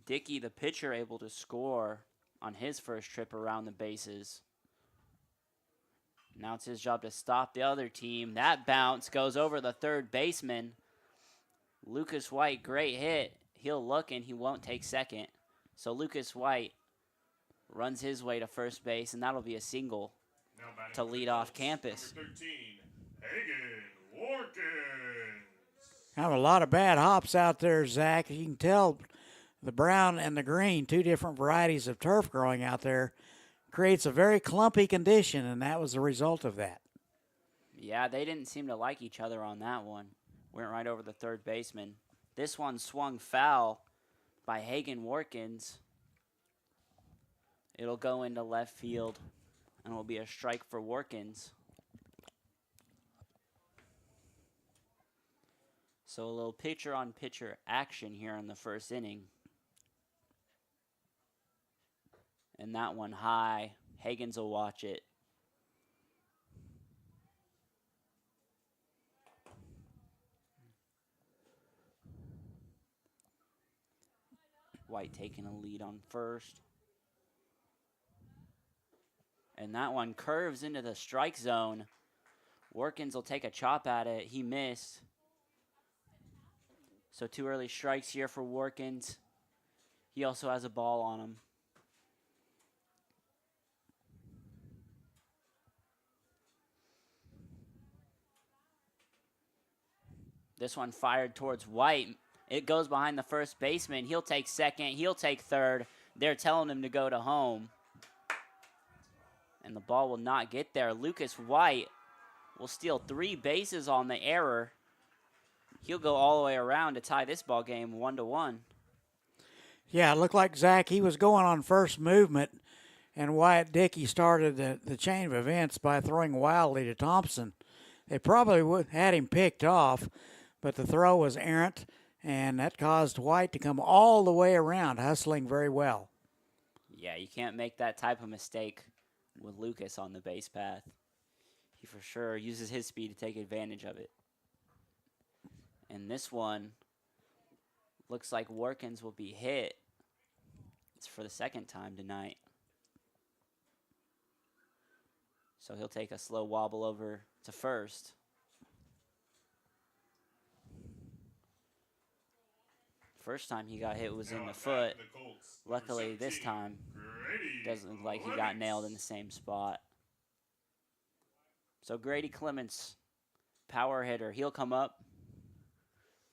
Dickey, the pitcher, able to score on his first trip around the bases. Now it's his job to stop the other team. That bounce goes over the third baseman. Lucas White, great hit. He'll look and he won't take second. So Lucas White runs his way to first base, and that'll be a single to lead off campus. Number 13, Hagan Warkins. Have a lot of bad hops out there, Zach. You can tell the brown and the green, 2 different varieties of turf growing out there, creates a very clumpy condition, and that was the result of that. Yeah, they didn't seem to like each other on that one. Went right over the third baseman. This one swung foul by Hagan Warkins. It'll go into left field, and it'll be a strike for Warkins. So a little pitcher-on-pitcher action here in the first inning. And that one high. Hagan's will watch it. White taking a lead on first. And that one curves into the strike zone. Warkins will take a chop at it. He missed. So 2 early strikes here for Warkins. He also has a ball on him. This one fired towards White. It goes behind the first baseman. He'll take second. He'll take third. They're telling him to go to home. And the ball will not get there. Lucas White will steal 3 bases on the error. he'll go all the way around to tie this ball game 1-1. Yeah, it looked like Zach, he was going on first movement, and Wyatt Dickey started the chain of events by throwing wildly to Thompson. They probably would had him picked off, but the throw was errant, and that caused White to come all the way around, hustling very well. Yeah, you can't make that type of mistake with Lucas on the base path. He for sure uses his speed to take advantage of it. And this one looks like Workins will be hit. It's for the second time tonight. So he'll take a slow wobble over to first. First time he got hit was in the foot. Luckily, this time, doesn't look like he got nailed in the same spot. So Grady Clements, power hitter, he'll come up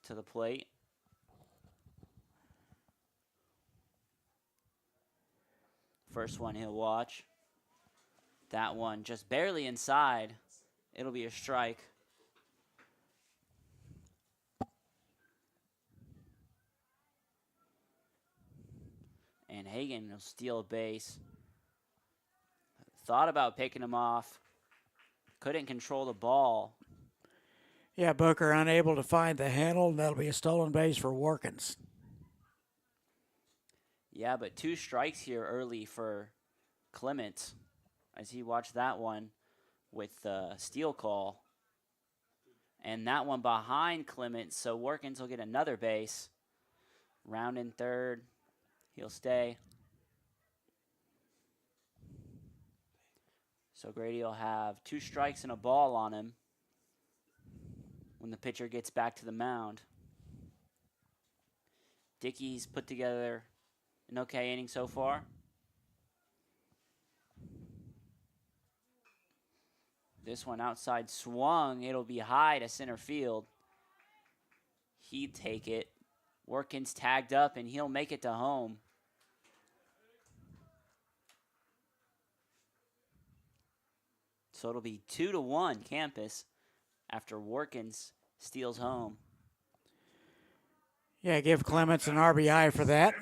to the plate. First one he'll watch. That one just barely inside. It'll be a strike. And Hagan will steal a base. Thought about picking him off. Couldn't control the ball. Yeah, Booker unable to find the handle, and that'll be a stolen base for Workins. Yeah, but 2 strikes here early for Clement as he watched that one with the steal call. And that one behind Clement, so Workins will get another base. Round in third. He'll stay. So Grady will have 2 strikes and a ball on him when the pitcher gets back to the mound. Dickey's put together an okay inning so far. This one outside swung. It'll be high to center field. He'd take it. Workins tagged up, and he'll make it to home. So it'll be 2-1 Campus after Workins steals home. Yeah, give Clements an RBI for that.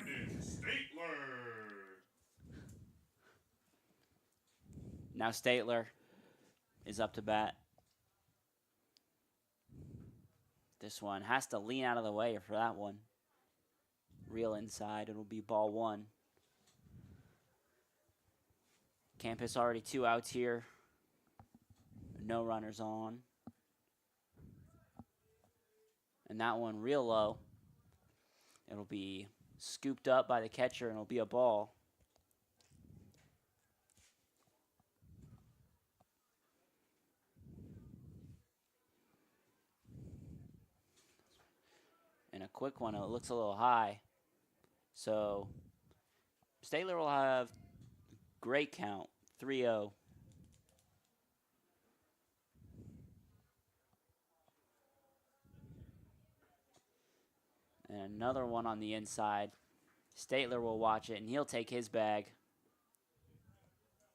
Now Statler is up to bat. This one has to lean out of the way for that one. Real inside, it'll be ball 1. Campus already 2 outs here. No runners on. And that one real low. It'll be scooped up by the catcher, and it'll be a ball. And a quick one, it looks a little high. So Statler will have great count, 3-0. And another one on the inside. Statler will watch it, and he'll take his bag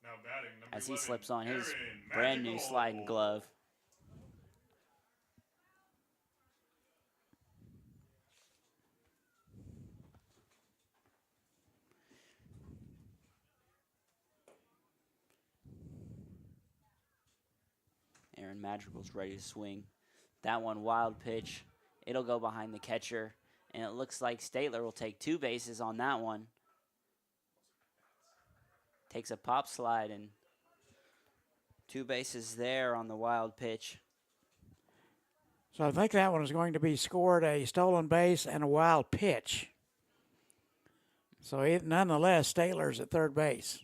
Now batting, number as he 11, slips on his Aaron brand new Magical. sliding glove. Aaron Madrigal's ready to swing. That one wild pitch. It'll go behind the catcher. And it looks like Statler will take 2 bases on that one. Takes a pop slide and 2 bases there on the wild pitch. So I think that one is going to be scored a stolen base and a wild pitch. So nonetheless, Statler's at third base.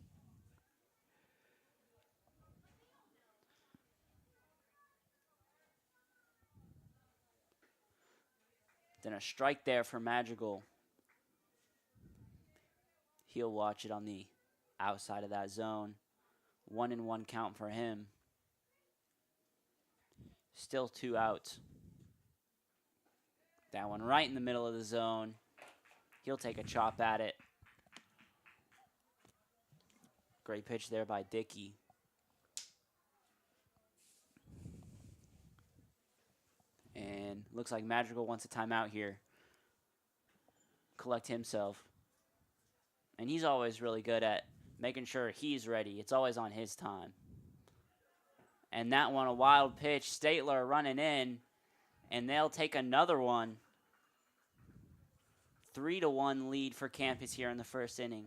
Then a strike there for Madrigal. He'll watch it on the outside of that zone. 1-1 count for him. Still 2 outs. That one right in the middle of the zone. He'll take a chop at it. Great pitch there by Dickey. And Looks like Madrigal wants a timeout here. Collect himself. And he's always really good at making sure he's ready. It's always on his time. And that one, a wild pitch. Statler running in, and they'll take another one. 3-1 lead for Campus here in the first inning.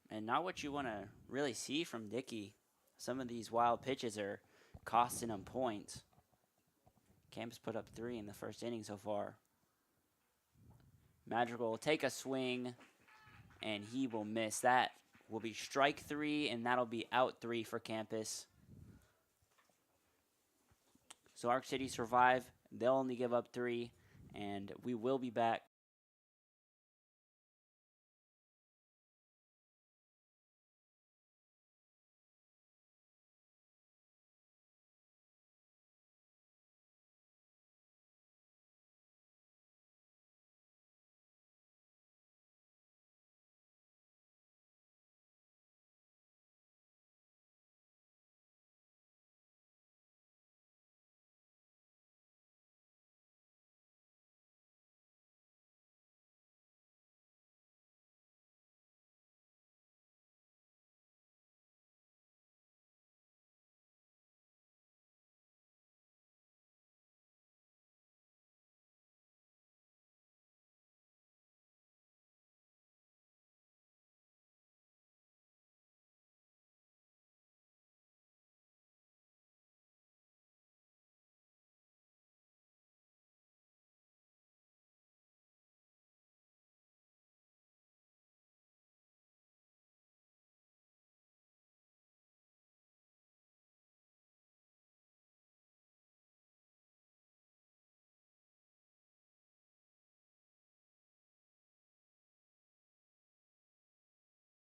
And not what you want to really see from Dickey. Some of these wild pitches are costing him points. Campus put up 3 in the first inning so far. Madrigal will take a swing, and he will miss. That will be strike 3, and that'll be out 3 for Campus. So Arc City survive. They'll only give up 3, and we will be back.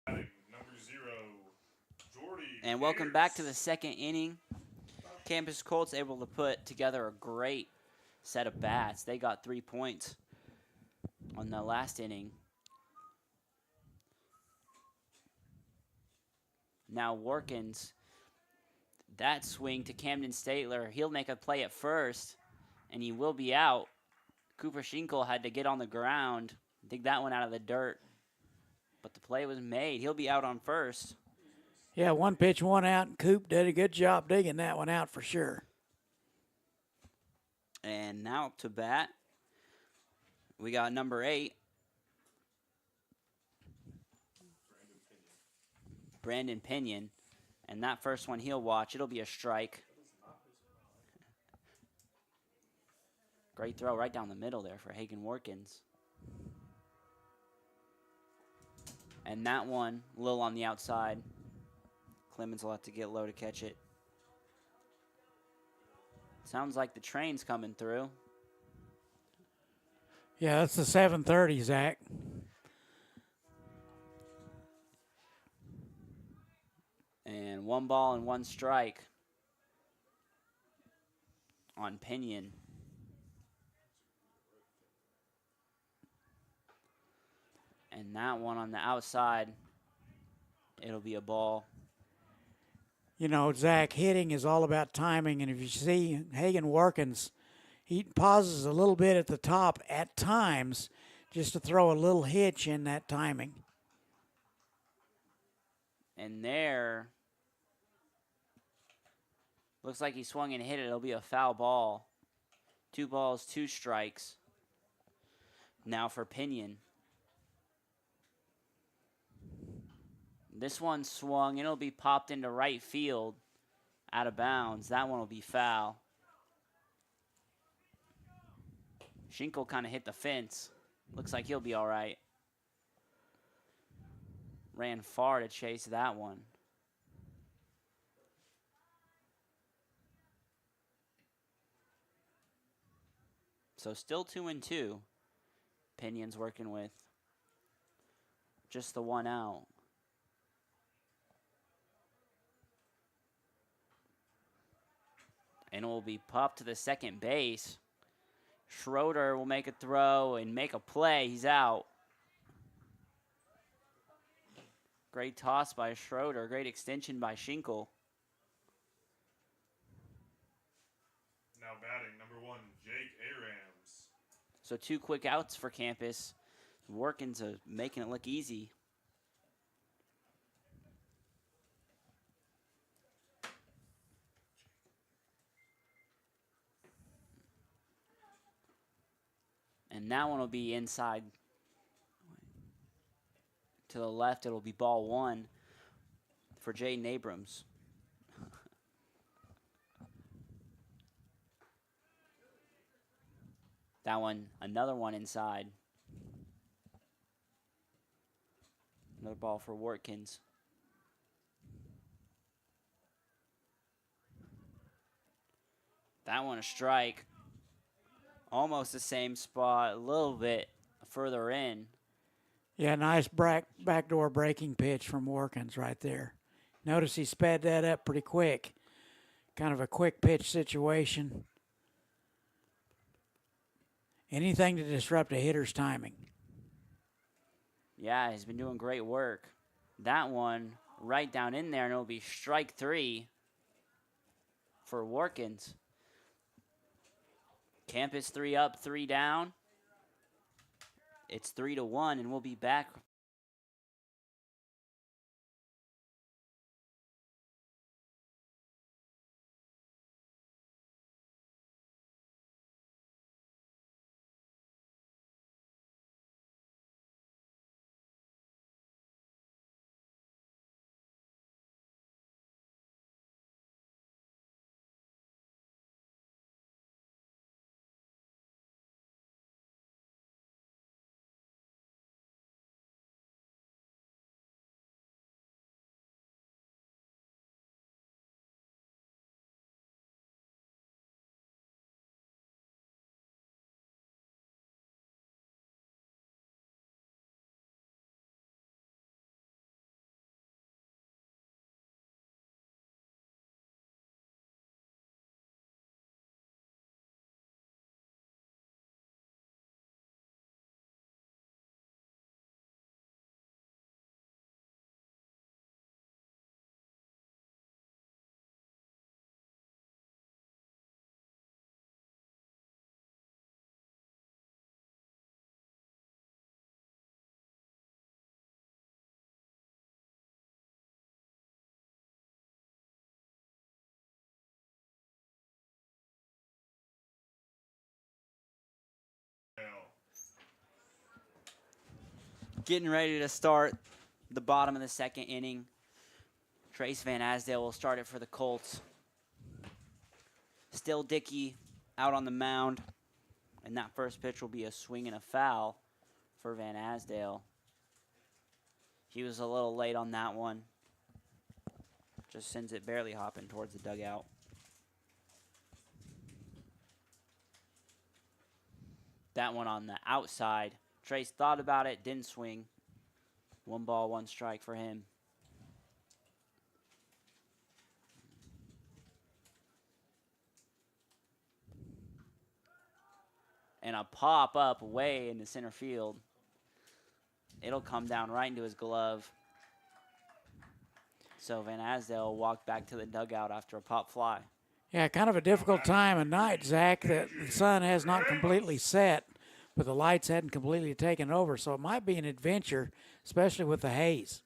Number 0, Jordy. And welcome back to the second inning. Campus Colts able to put together a great set of bats. They got 3 points on the last inning. Now Workins, that swing to Camden Statler. He'll make a play at first, and he will be out. Cooper Schinkel had to get on the ground, dig that one out of the dirt. But the play was made. He'll be out on first. Yeah, 1 pitch, 1 out, and Coop did a good job digging that one out for sure. And now to bat, we got number 8. Brandon Pinion. And that first one he'll watch. It'll be a strike. Great throw right down the middle there for Hagen Workins. And that one, a little on the outside. Clemens will have to get low to catch it. Sounds like the train's coming through. Yeah, that's the 7:30, Zach. And 1 ball and 1 strike on Pinion. And that one on the outside, it'll be a ball. You know, Zach, hitting is all about timing, and if you see Hagen Workins, he pauses a little bit at the top at times just to throw a little hitch in that timing. And there, looks like he swung and hit it. It'll be a foul ball. 2 balls, 2 strikes. Now for Pinion. This one swung, and it'll be popped into right field out of bounds. That one will be foul. Schinkel kind of hit the fence. Looks like he'll be all right. Ran far to chase that one. So still 2-2. Pinion's working with just the 1 out. And it will be popped to the second base. Schroeder will make a throw and make a play. He's out. Great toss by Schroeder. Great extension by Schinkel. Now batting, number 1, Jake Arams. So 2 quick outs for Campus. Working to making it look easy. And that one will be inside. To the left, it'll be ball 1 for Jaden Abrams. That one, another one inside. Another ball for Watkins. That one a strike. Almost the same spot, a little bit further in. Yeah, nice backdoor breaking pitch from Workins right there. Notice he sped that up pretty quick. Kind of a quick pitch situation. Anything to disrupt a hitter's timing. Yeah, he's been doing great work. That one right down in there, and it'll be strike 3 for Workins. Campus 3 up, 3 down. It's 3-1, and we'll be back. Getting ready to start the bottom of the second inning. Trace Van Asdale will start it for the Colts. Still Dickey out on the mound. And that first pitch will be a swing and a foul for Van Asdale. He was a little late on that one. Just sends it barely hopping towards the dugout. That one on the outside. Trace thought about it, didn't swing. 1 ball, 1 strike for him. And a pop up way into center field. It'll come down right into his glove. So Van Asdale walked back to the dugout after a pop fly. Yeah, kind of a difficult time of night, Zach. The sun has not completely set, but the lights hadn't completely taken over, so it might be an adventure, especially with the haze.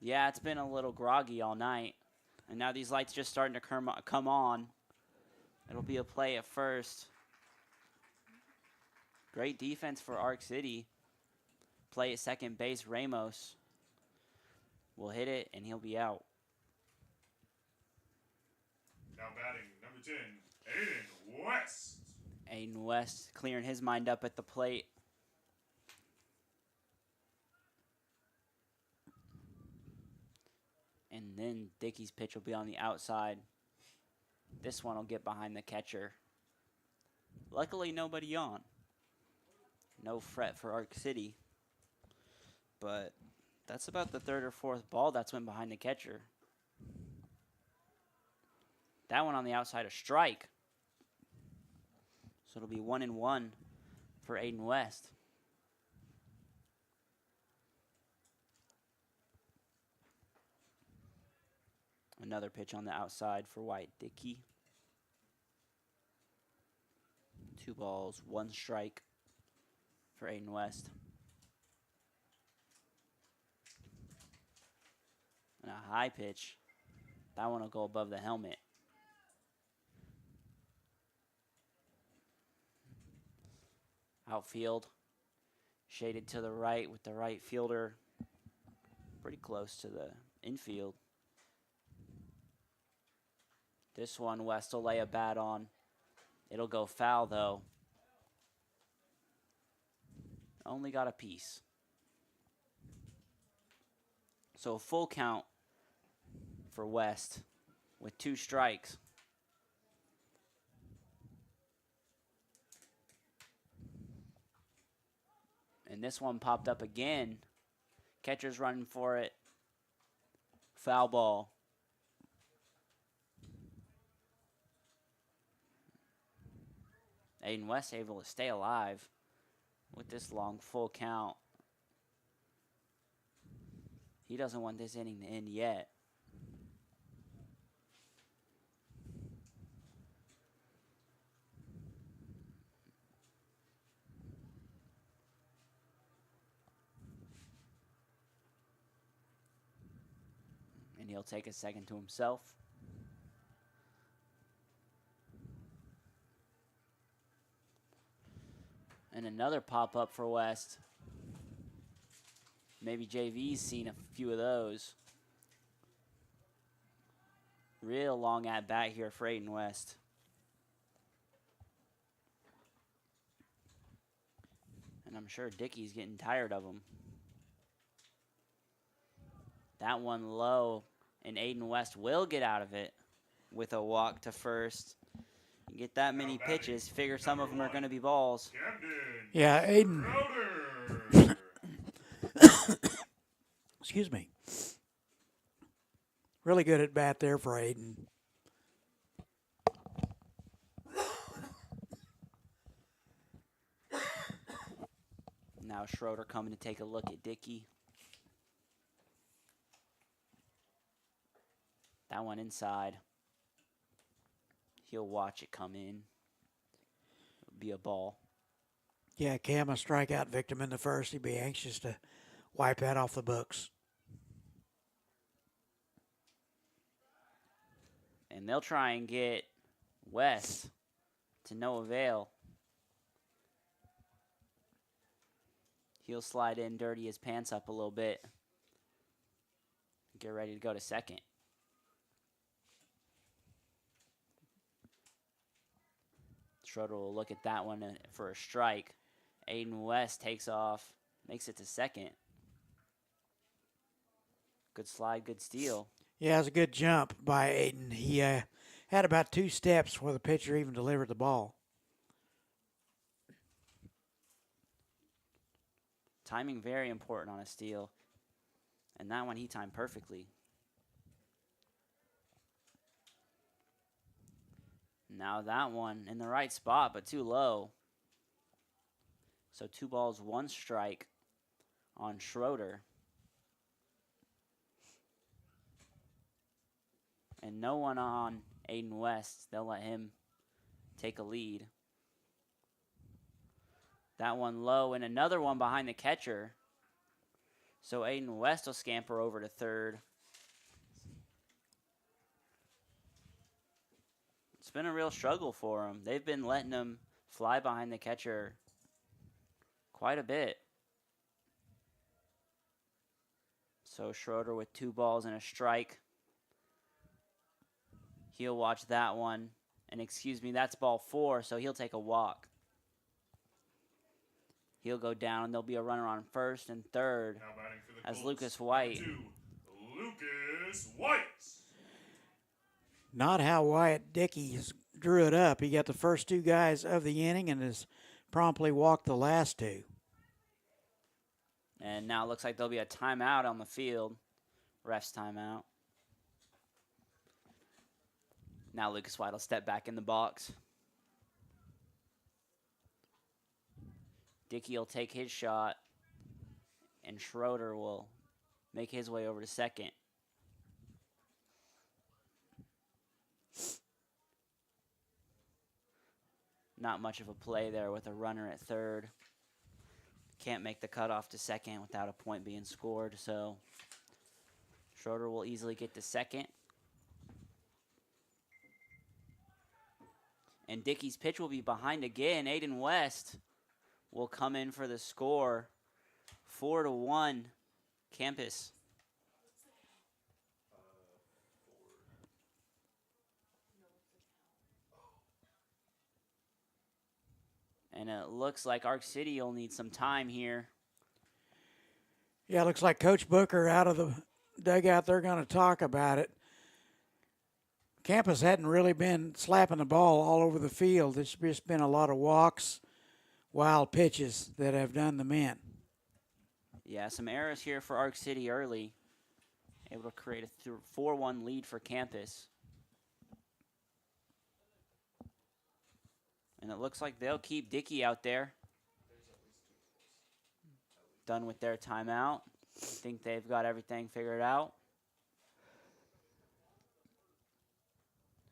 Yeah, it's been a little groggy all night. And now these lights just starting to come on. It'll be a play at first. Great defense for Arc City. Play at second base, Ramos will hit it, and he'll be out. Now batting, number 10, Aiden West. Aiden West clearing his mind up at the plate. And then Dickey's pitch will be on the outside. This one will get behind the catcher. Luckily, nobody on. No fret for Arc City. But that's about the 3rd or 4th ball that's went behind the catcher. That one on the outside, a strike. So it'll be 1-1 for Aiden West. Another pitch on the outside for Wyatt Dickey. 2 balls, 1 strike for Aiden West. And a high pitch. That one will go above the helmet. Outfield. Shaded to the right with the right fielder pretty close to the infield. This one, West will lay a bat on. It'll go foul, though. Only got a piece. So a full count for West with 2 strikes. And this one popped up again. Catcher's running for it. Foul ball. Aiden West able to stay alive with this long full count. He doesn't want this inning to end yet. And he'll take a second to himself. And another pop-up for West. Maybe JV's seen a few of those. Real long at-bat here for Aiden West. And I'm sure Dickey's getting tired of him. That one low, and Aiden West will get out of it with a walk to first. You get that many pitches, figure some of them are going to be balls. Yeah, Aiden. Excuse me. Really good at bat there for Aiden. Now Schroeder coming to take a look at Dickey. That one inside. He'll watch it come in. It'll be a ball. Yeah, Cam, a strikeout victim in the first. He'd be anxious to wipe that off the books. And they'll try and get West to no avail. He'll slide in, dirty his pants up a little bit. Get ready to go to second. Schroeder will look at that one for a strike. Aiden West takes off, makes it to second. Good slide, good steal. Yeah, it was a good jump by Aiden. He had about 2 steps before the pitcher even delivered the ball. Timing very important on a steal. And that one he timed perfectly. Now that one in the right spot, but too low. So 2 balls, 1 strike on Schroeder. And no one on Aiden West. They'll let him take a lead. That one low, and another one behind the catcher. So Aiden West will scamper over to third. It's been a real struggle for him. They've been letting him fly behind the catcher quite a bit. So Schroeder with 2 balls and a strike. He'll watch that one. And excuse me, that's ball 4, so he'll take a walk. He'll go down, and there'll be a runner on first and third as Colts, Lucas White. Lucas White. Not how Wyatt Dickey drew it up. He got the first 2 guys of the inning and has promptly walked the last 2. And now it looks like there'll be a timeout on the field. Ref's timeout. Now Lucas White will step back in the box. Dickey will take his shot, and Schroeder will make his way over to second. not much of a play there with a runner at third. Can't make the cutoff to second without a point being scored, so Schroeder will easily get to second. And Dickey's pitch will be behind again. Aiden West will come in for the score. 4-1 Campus. And it looks like Arc City will need some time here. Yeah, it looks like Coach Booker out of the dugout. They're going to talk about it. Campus hadn't really been slapping the ball all over the field. It's just been a lot of walks, wild pitches that have done them in. Yeah, some errors here for Arc City early. Able to create a 4-1 lead for Campus. And it looks like they'll keep Dickey out there. Done with their timeout. I think they've got everything figured out.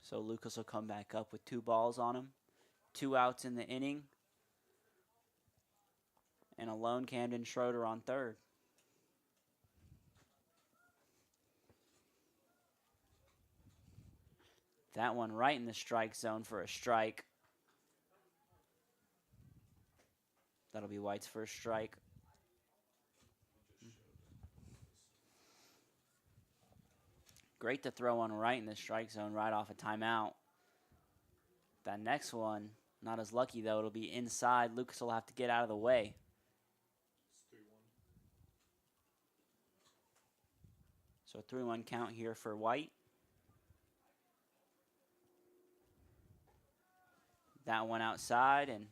So Lucas will come back up with 2 balls on him. 2 outs in the inning. And a lone Camden Schroeder on third. That one right in the strike zone for a strike. That'll be White's first strike. Great to throw one right in the strike zone right off a timeout. That next one, not as lucky though. It'll be inside. Lucas will have to get out of the way. So a 3-1 count here for White. That one outside, and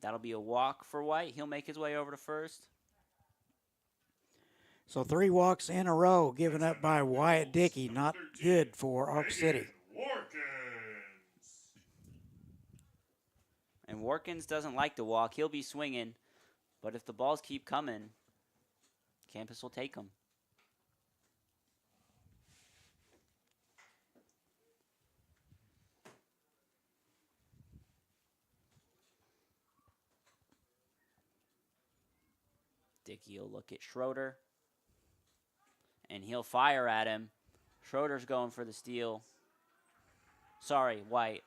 that'll be a walk for White. He'll make his way over to first. So 3 walks in a row given up by Wyatt Dickey. Not good for Arc City. And Warkins doesn't like to walk. He'll be swinging. But if the balls keep coming, Campus will take them. Dickey will look at Schroeder. And he'll fire at him. Schroeder's going for the steal. Sorry, White.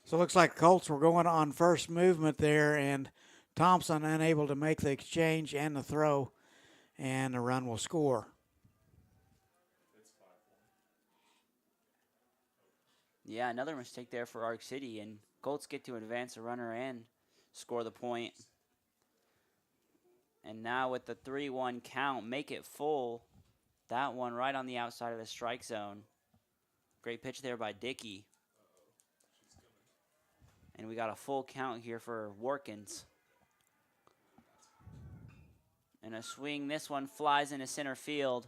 So it looks like the Colts were going on first movement there, and Thompson unable to make the exchange and the throw, and the run will score. Yeah, another mistake there for Arc City, and Colts get to advance a runner and score the point. And now with the 3-1 count, make it full. That one right on the outside of the strike zone. Great pitch there by Dickey. And we got a full count here for Warkins. And a swing, this one flies into center field.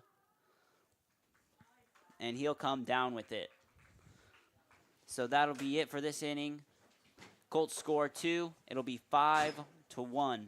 And he'll come down with it. So that'll be it for this inning. Colts score 2. It'll be 5-1.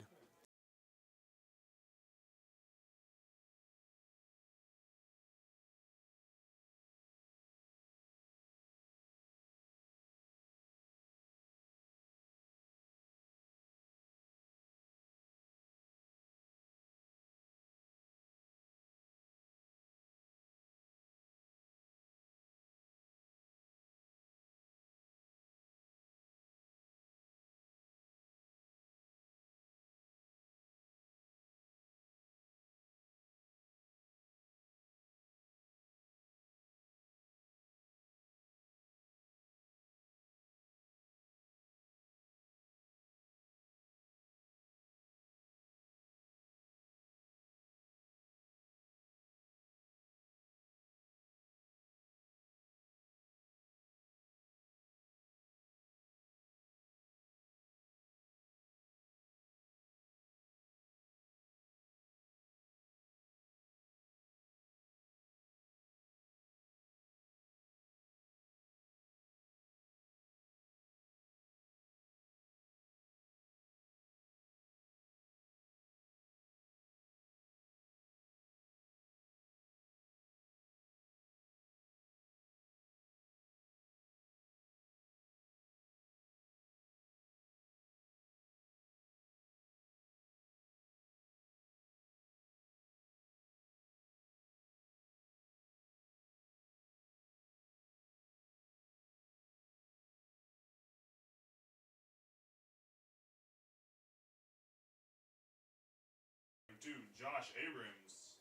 Josh Abrams.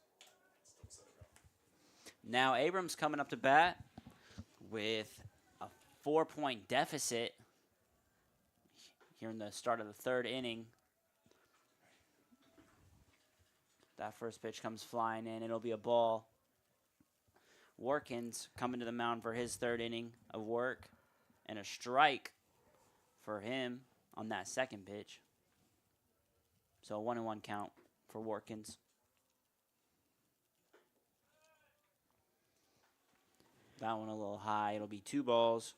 Still set it up. Now Abrams coming up to bat with a 4-point deficit here in the start of the third inning. That first pitch comes flying in. It'll be a ball. Warkins coming to the mound for his third inning of work. And a strike for him on that second pitch. So a 1-1 count for Warkins. That one a little high. It'll be 2 balls.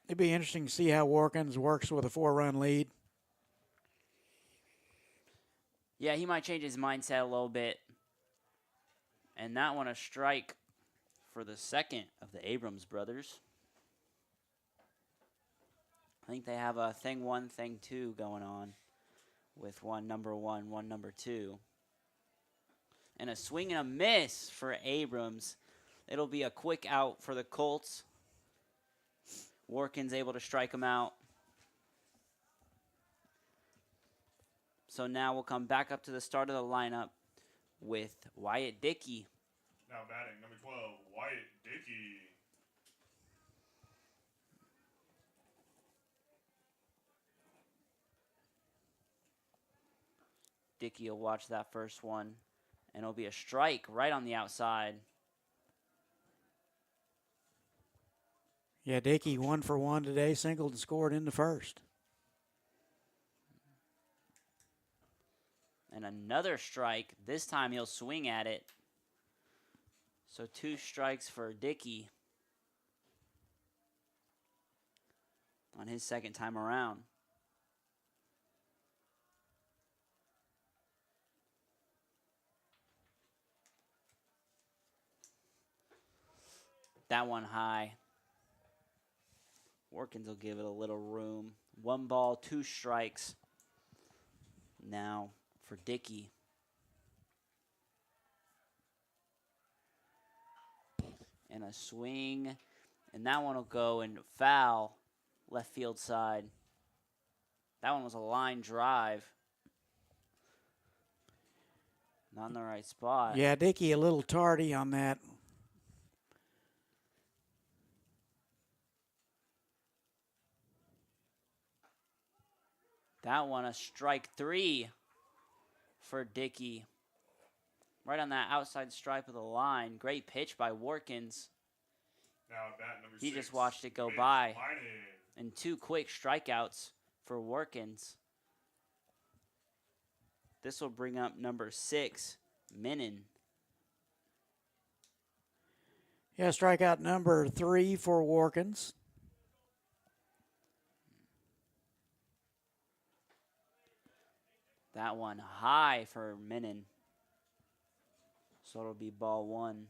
It'd be interesting to see how Warkins works with a 4-run lead. Yeah, he might change his mindset a little bit. And that one a strike for the second of the Abrams brothers. I think they have a thing 1, thing 2 going on with one number 1, one number 2. And a swing and a miss for Abrams. It'll be a quick out for the Colts. Warkins able to strike him out. So now we'll come back up to the start of the lineup with Wyatt Dickey. Now batting, number 12, Wyatt Dickey. Dickey will watch that first one, and it'll be a strike right on the outside. Yeah, Dickey 1 for 1 today, singled and scored in the first. And another strike. This time he'll swing at it. So 2 strikes for Dickey on his second time around. That one high. Warkins will give it a little room. 1 ball, 2 strikes. Now for Dickey. And a swing. And that one will go and foul left field side. That one was a line drive. Not in the right spot. Yeah, Dickey a little tardy on that. That one a strike 3 for Dickey. Right on that outside stripe of the line. Great pitch by Warkins. Now bat number 6. He just watched it go Mitch by. Minor. And 2 quick strikeouts for Warkins. This will bring up number 6, Minnan. Yeah, strikeout number 3 for Warkins. That one high for Minnan. So it'll be ball 1.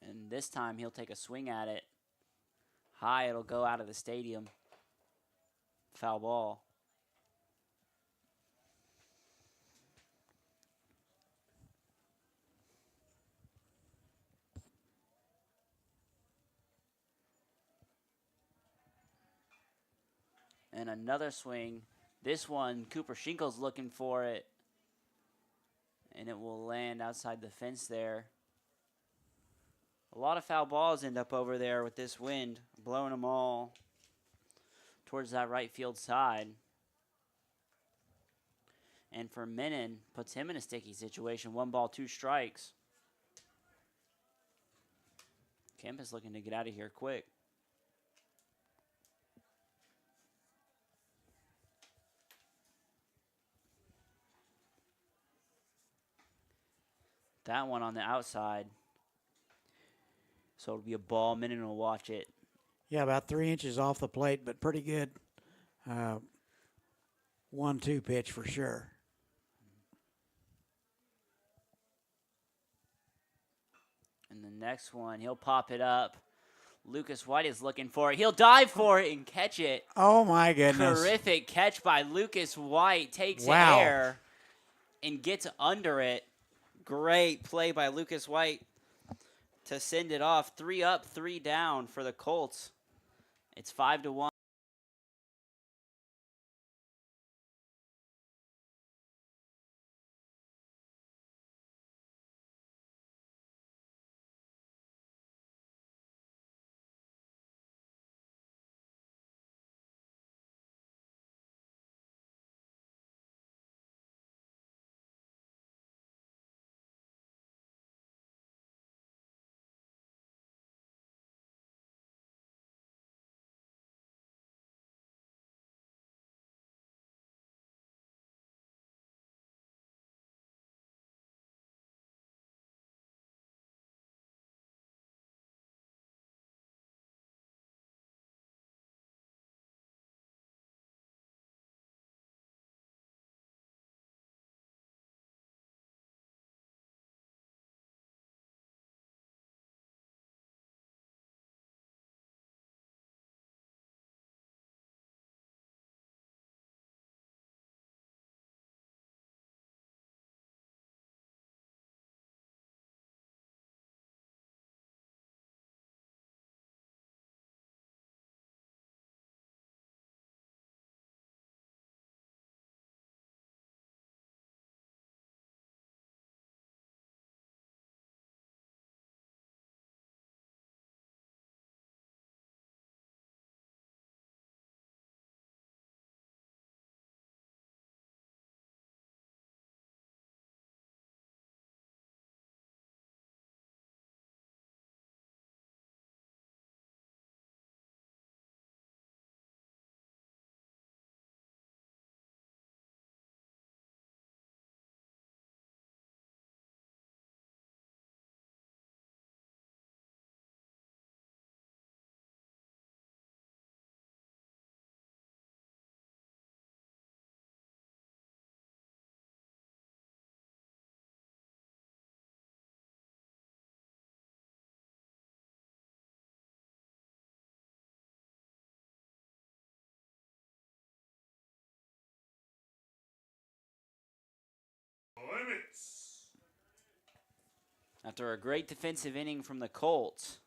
And this time he'll take a swing at it. High, it'll go out of the stadium. Foul ball. And another swing. This one, Cooper Shinkle's looking for it. And it will land outside the fence there. A lot of foul balls end up over there with this wind, blowing them all towards that right field side. And for Minnan, puts him in a sticky situation. 1 ball, 2 strikes. Kemp is looking to get out of here quick. That one on the outside. So it'll be a ball. Minnan will watch it. Yeah, about 3 inches off the plate, but pretty good 1-2 pitch for sure. And the next one, he'll pop it up. Lucas White is looking for it. He'll dive for it and catch it. Oh, my goodness. Terrific catch by Lucas White. Takes Wow. air and gets under it. Great play by Lucas White to send it off. 3 up, 3 down for the Colts. It's 5-1. Limits. After a great defensive inning from the Colts,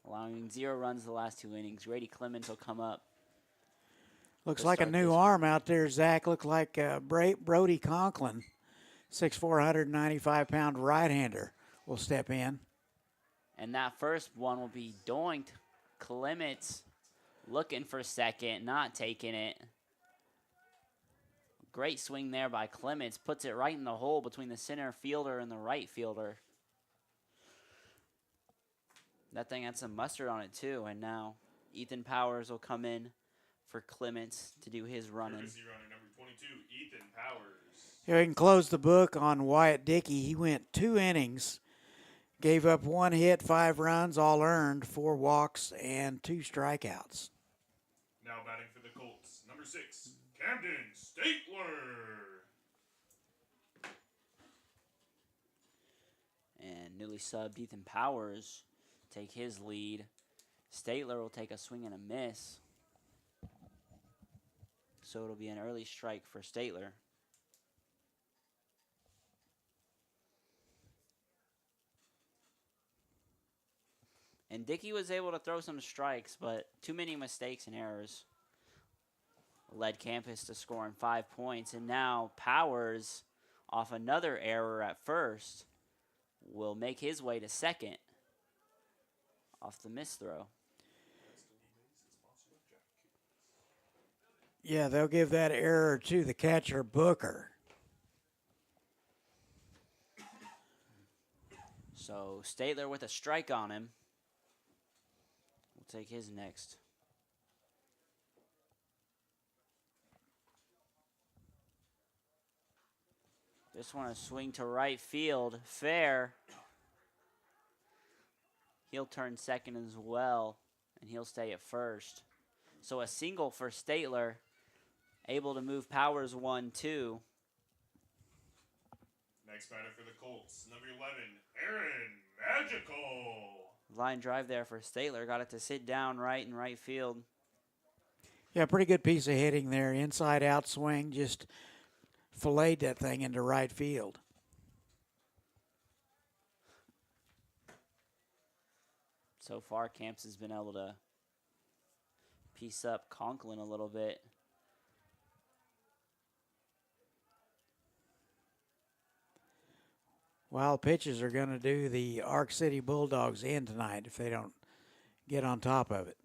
allowing 0 runs the last 2 innings, Grady Clemens will come up. Looks to like a start new this arm out there, Zach. Looked like Brody Conklin, 6'4", 195-pound right-hander, will step in. And that first one will be doinked. Clements looking for second, not taking it. Great swing there by Clements. Puts it right in the hole between the center fielder and the right fielder. That thing had some mustard on it, too. And now Ethan Powers will come in for Clements to do his running. Courtesy runner number 22, Ethan Powers. Here we can close the book on Wyatt Dickey. He went 2 innings, gave up 1 hit, 5 runs, all earned, 4 walks, and 2 strikeouts. Now batting for the Colts, number 6, Camden Statler. And newly subbed Ethan Powers take his lead. Statler will take a swing and a miss. So it'll be an early strike for Statler. And Dickey was able to throw some strikes, but too many mistakes and errors led Campus to scoring 5 points. And now Powers, off another error at first, will make his way to second off the miss throw. Yeah, they'll give that error to the catcher, Booker. So Statler with a strike on him will take his next. This one a swing to right field, fair. He'll turn second as well, and he'll stay at first. So a single for Statler, able to move Powers 1-2. Next batter for the Colts, number 11, Aaron Magical. Line drive there for Statler, got it to sit down right in right field. Yeah, pretty good piece of hitting there. Inside-out swing, just filleted that thing into right field. So far, Camps has been able to piece up Conklin a little bit. Wild pitches are going to do the Arc City Bulldogs in tonight if they don't get on top of it.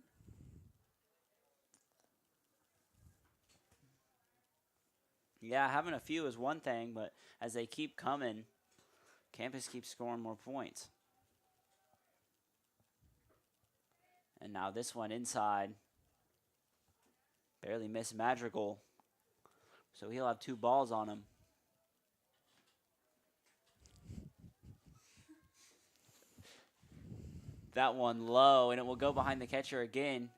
Yeah, having a few is one thing, but as they keep coming, Campus keeps scoring more points. And now this one inside. Barely missed Madrigal. So he'll have 2 balls on him. That one low, and it will go behind the catcher again.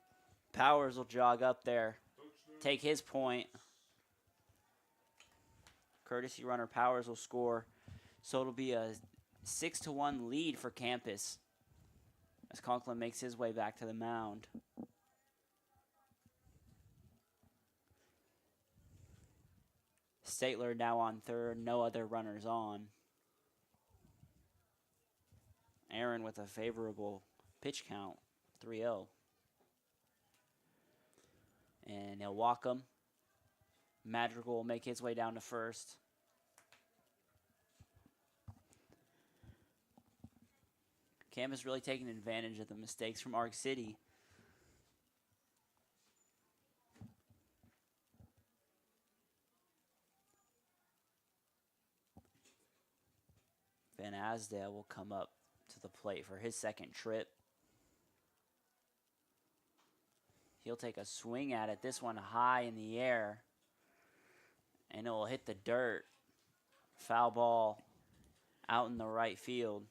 Powers will jog up there, take his point. Courtesy runner Powers will score. So it'll be a 6-1 lead for Campus as Conklin makes his way back to the mound. Statler now on third, no other runners on. Aaron with a favorable pitch count, 3-0. And he'll walk him. Madrigal will make his way down to first. Campus really taking advantage of the mistakes from Arc City. Van Asdale will come up to the plate for his second trip. He'll take a swing at it, this one high in the air, and it will hit the dirt. Foul ball out in the right field.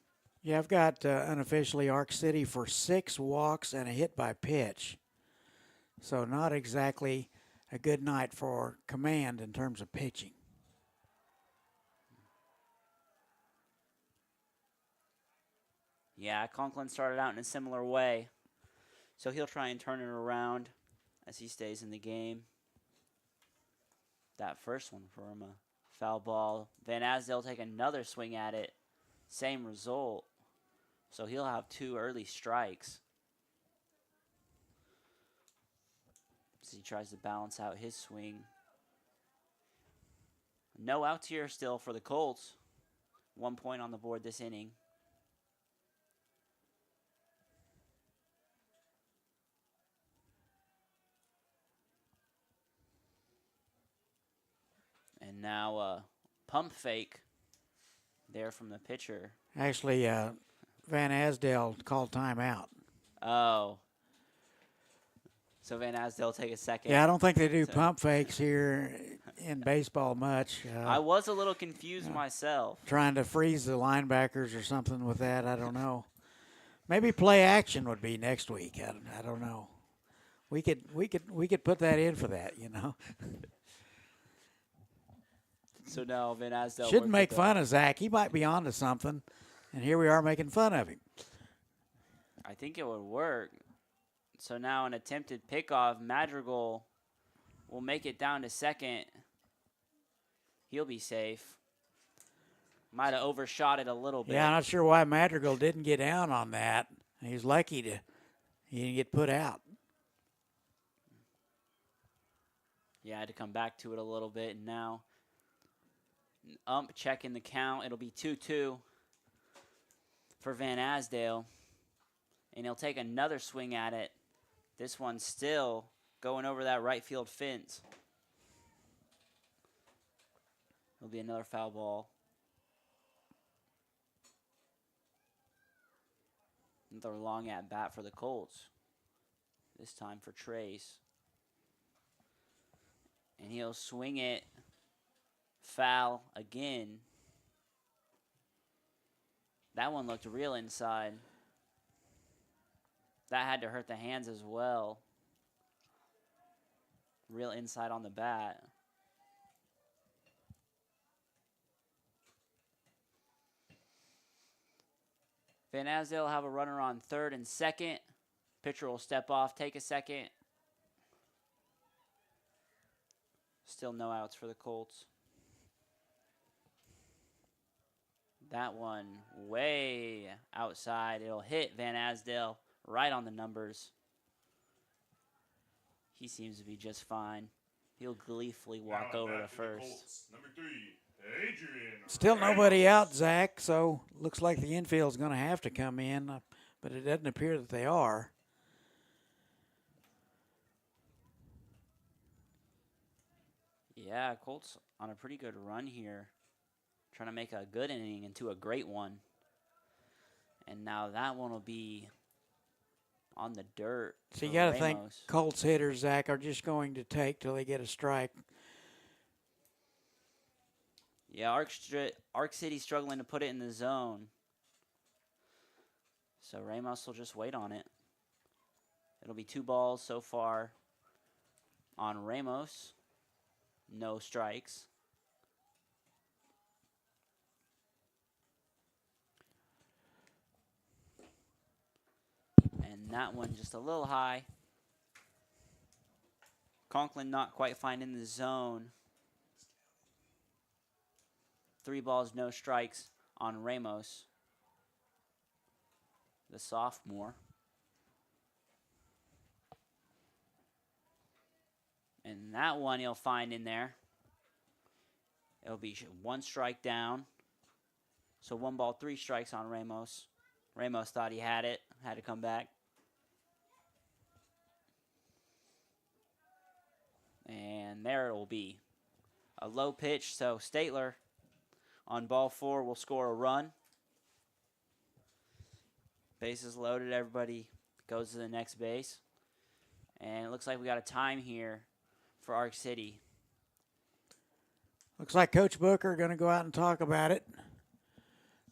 Yeah, I've got unofficially Arc City for 6 walks and a hit by pitch. So not exactly a good night for Command in terms of pitching. Yeah, Conklin started out in a similar way. So he'll try and turn it around as he stays in the game. That first one for him, a foul ball. Van Asdale will take another swing at it. Same result. So he'll have 2 early strikes. As he tries to balance out his swing. No outs here still for the Colts. 1 point on the board this inning. And now pump fake there from the pitcher. Actually, Van Asdale called timeout. Oh. So Van Asdale will take a second. Yeah, I don't think they do pump fakes here in baseball much. I was a little confused myself. Trying to freeze the linebackers or something with that, I don't know. Maybe play action would be next week. I don't know. We could put that in for that, you know. So now Van Asdale shouldn't make fun of Zach. He might be onto something, and here we are making fun of him. I think it would work. So now an attempted pickoff. Madrigal will make it down to second. He'll be safe. Might have overshot it a little bit. Yeah, I'm not sure why Madrigal didn't get down on that. He's lucky he didn't get put out. Yeah, I had to come back to it a little bit, and now ump checking the count. It'll be 2-2 for Van Asdale. And he'll take another swing at it. This one still going over that right field fence. It'll be another foul ball. Another long at bat for the Colts. This time for Trace. And he'll swing it foul again. That one looked real inside. That had to hurt the hands as well. Real inside on the bat. Van Asdale will have a runner on third and second. Pitcher will step off, take a second. Still no outs for the Colts. That one way outside. It'll hit Van Asdale right on the numbers. He seems to be just fine. He'll gleefully walk Now over to back the first. Colts. Number 3, Adrian. Still nobody Ramos. out, Zach, so looks like the infield's going to have to come in, but it doesn't appear that they are. Yeah, Colts on a pretty good run here. Trying to make a good inning into a great one. And now that one will be on the dirt. So you for got to think Ramos. Colts hitters, Zach, are just going to take till they get a strike. Yeah, Arc City's struggling to put it in the zone. So Ramos will just wait on it. It'll be 2 balls so far on Ramos. No strikes. And that one just a little high. Conklin not quite finding the zone. 3 balls, no strikes on Ramos, the sophomore. And that one he'll find in there. It'll be 1 strike down. So 1 ball, 3 strikes on Ramos. Ramos thought he had it, had to come back. And there it will be. A low pitch, so Statler on ball 4 will score a run. Bases loaded, everybody goes to the next base. And it looks like we got a time here for Arc City. Looks like Coach Booker going to go out and talk about it.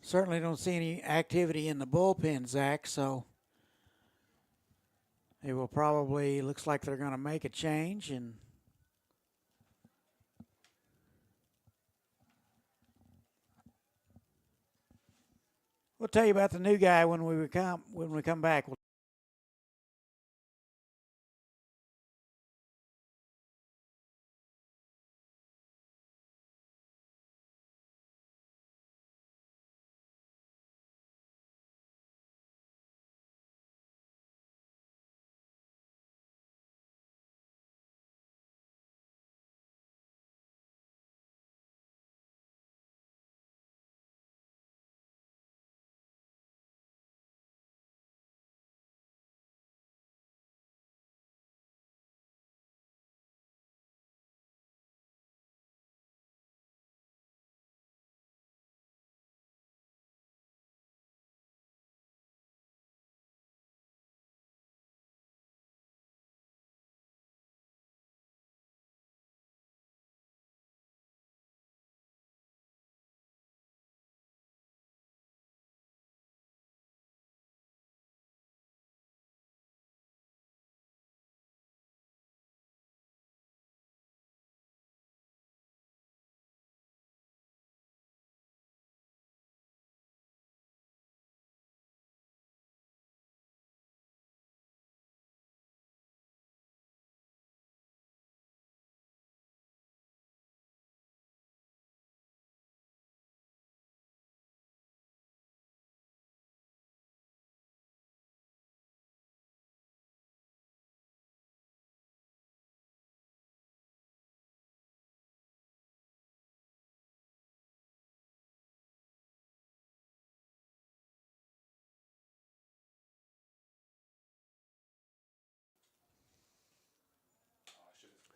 Certainly don't see any activity in the bullpen, Zach, so it will probably, looks like they're going to make a change. And we'll tell you about the new guy when we come back.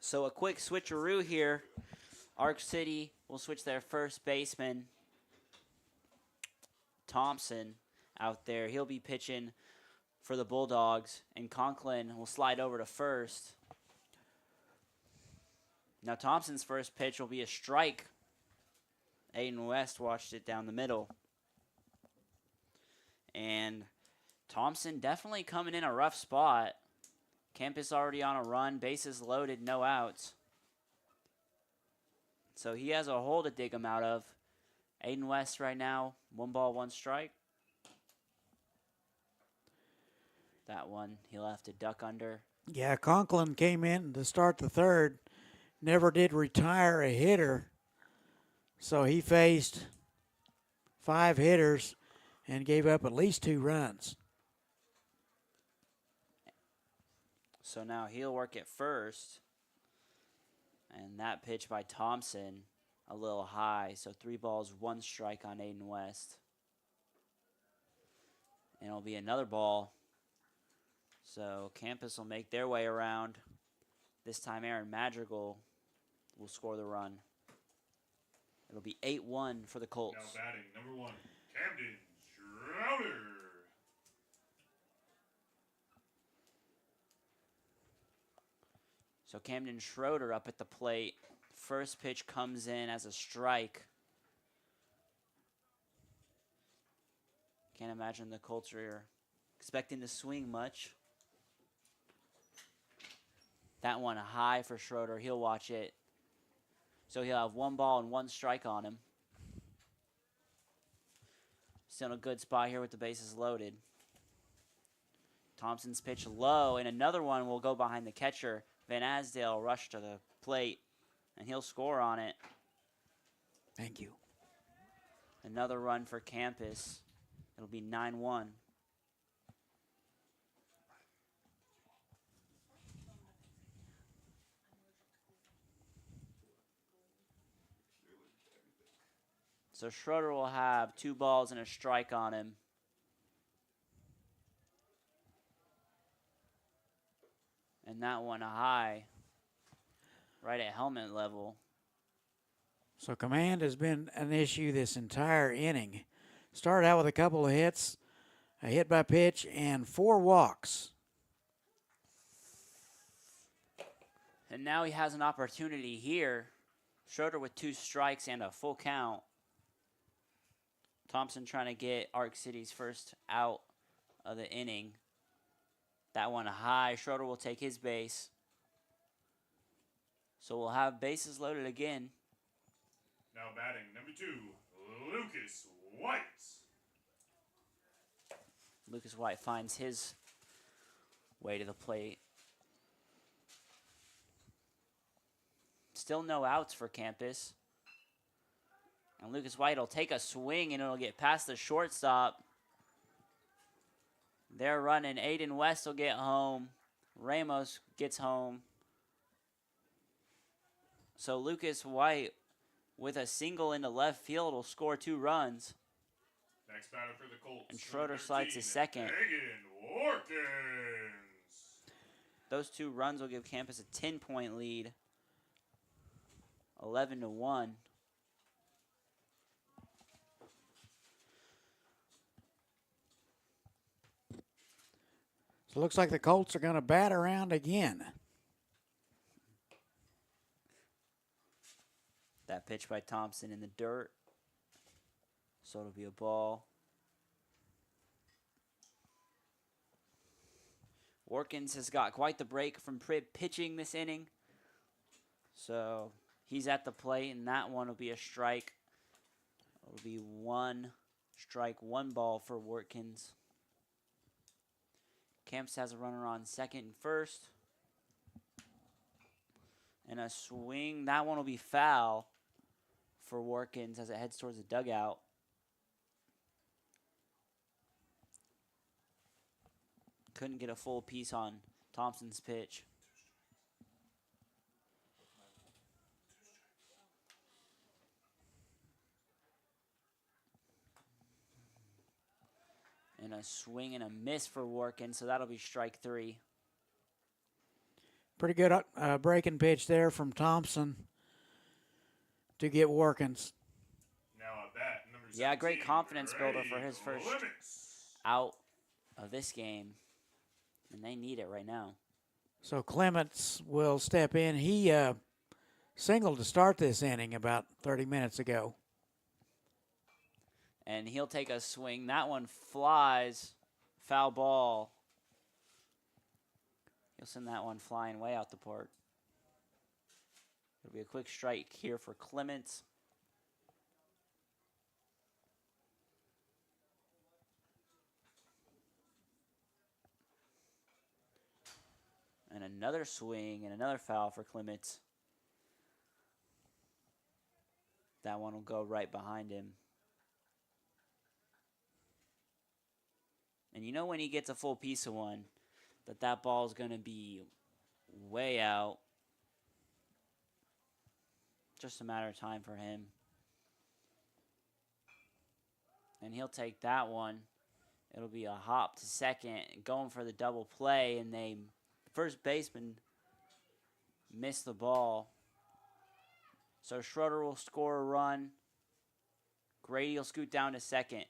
So a quick switcheroo here. Arc City will switch their first baseman, Thompson, out there. He'll be pitching for the Bulldogs, and Conklin will slide over to first. Now Thompson's first pitch will be a strike. Aiden West watched it down the middle. And Thompson definitely coming in a rough spot. Campus already on a run, bases loaded, no outs. So he has a hole to dig him out of. Aiden West right now, 1 ball, 1 strike. That one he'll have to duck under. Yeah, Conklin came in to start the third, never did retire a hitter. So he faced 5 hitters and gave up at least 2 runs. So now he'll work it first. And that pitch by Thompson, a little high. So 3 balls, 1 strike on Aiden West. And it'll be another ball. So Campus will make their way around. This time Aaron Madrigal will score the run. It'll be 8-1 for the Colts. Now batting, number 1, Camden Schroeder. So Camden Schroeder up at the plate. First pitch comes in as a strike. Can't imagine the Colts are expecting to swing much. That one high for Schroeder. He'll watch it. So he'll have 1 ball and 1 strike on him. Still in a good spot here with the bases loaded. Thompson's pitch low, and another one will go behind the catcher. Van Asdale rush to the plate, and he'll score on it. Thank you. Another run for Campus. It'll be 9-1. So Schroeder will have 2 balls and a strike on him. And that one high, right at helmet level. So command has been an issue this entire inning. Started out with a couple of hits, a hit by pitch, and 4 walks. And now he has an opportunity here. Schroeder with 2 strikes and a full count. Thompson trying to get Arc City's first out of the inning. That one high. Schroeder will take his base. So we'll have bases loaded again. Now batting, number 2, Lucas White. Lucas White finds his way to the plate. Still no outs for Campus. And Lucas White will take a swing and it'll get past the shortstop. They're running. Aiden West will get home. Ramos gets home. So Lucas White, with a single into left field, will score 2 runs. Next batter for the Colts. And Schroeder 13, slides to second. Hagen Watkins. Those 2 runs will give Campus a 10-point lead. 11-1. So it looks like the Colts are going to bat around again. That pitch by Thompson in the dirt. So it'll be a ball. Watkins has got quite the break from pitching this inning. So he's at the plate, and that one will be a strike. It'll be 1 strike, 1 ball for Watkins. Camps has a runner on second and first. And a swing. That one will be foul for Watkins as it heads towards the dugout. Couldn't get a full piece on Thompson's pitch. And a swing and a miss for Watkins, so that'll be strike 3. Pretty good breaking pitch there from Thompson to get Watkins. Now a bat, number 17, Yeah, great confidence builder for his first Clements. out of this game. And they need it right now. So Clements will step in. He singled to start this inning about 30 minutes ago. And he'll take a swing. That one flies. Foul ball. He'll send that one flying way out the park. It'll be a quick strike here for Clements. And another swing and another foul for Clements. That one will go right behind him. And you know when he gets a full piece of one, that ball is going to be way out. Just a matter of time for him. And he'll take that one. It'll be a hop to second, going for the double play, and first baseman missed the ball. So Schroeder will score a run. Grady will scoot down to second.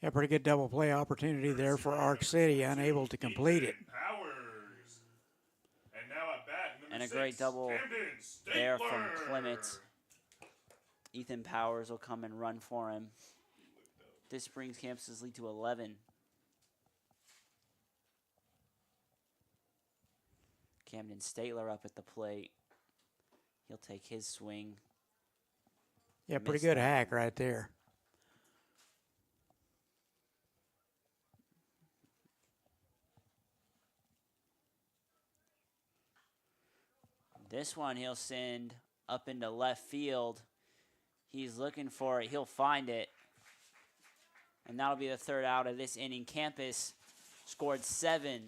Yeah, pretty good double play opportunity there for Arc City, unable to complete it. Powers. And now at bat, And a number great 6, double Camden there from Stabler. Clement. Ethan Powers will come and run for him. This brings Campus's lead to 11. Camden Statler up at the plate. He'll take his swing. Yeah, pretty Missed good that hack one. right there. This one he'll send up into left field. He's looking for it. He'll find it. And that'll be the third out of this inning. Campus scored 7.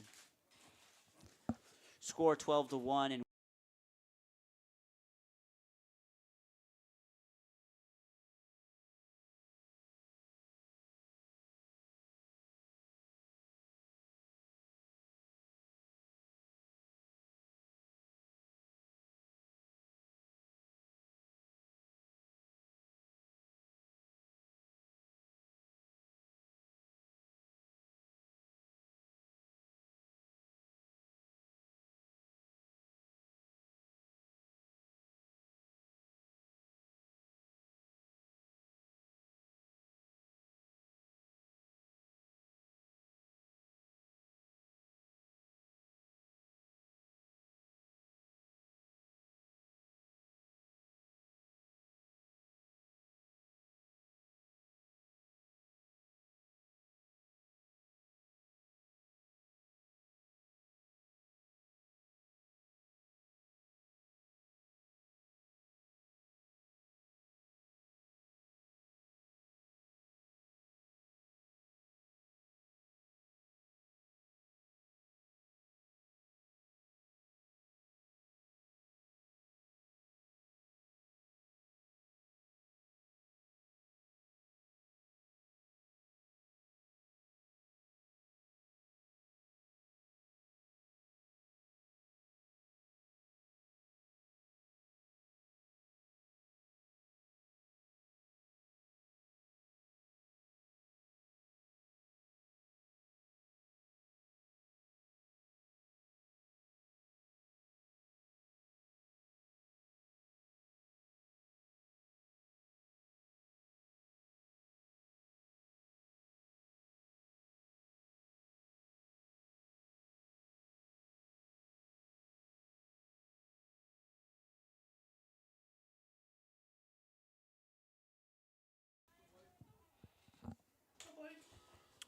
Score 12-1. And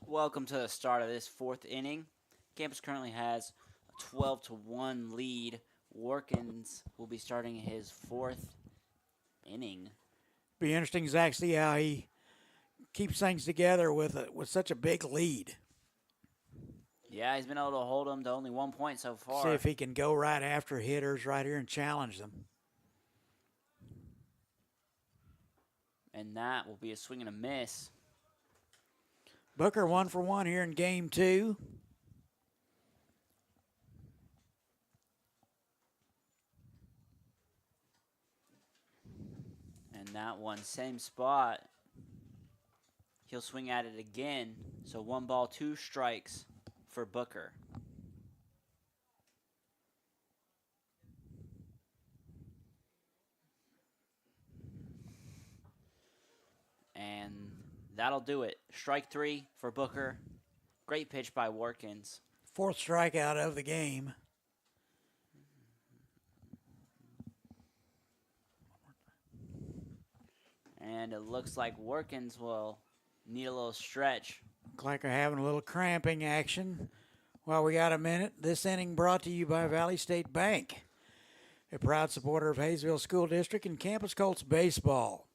welcome to the start of this 4th inning. Campus currently has a 12-1 lead. Workins will be starting his 4th inning. Be interesting, Zach, see how he keeps things together with such a big lead. Yeah, he's been able to hold them to only 1 point so far. See if he can go right after hitters right here and challenge them. And that will be a swing and a miss. Booker 1 for 1 here in game 2. And that one, same spot. He'll swing at it again. So 1 ball, 2 strikes for Booker. And that'll do it. Strike 3 for Booker. Great pitch by Workins. 4th strikeout of the game. And it looks like Workins will need a little stretch. Look like they're having a little cramping action. While we got a minute, this inning brought to you by Valley State Bank, a proud supporter of Hayesville School District and Campus Colts baseball.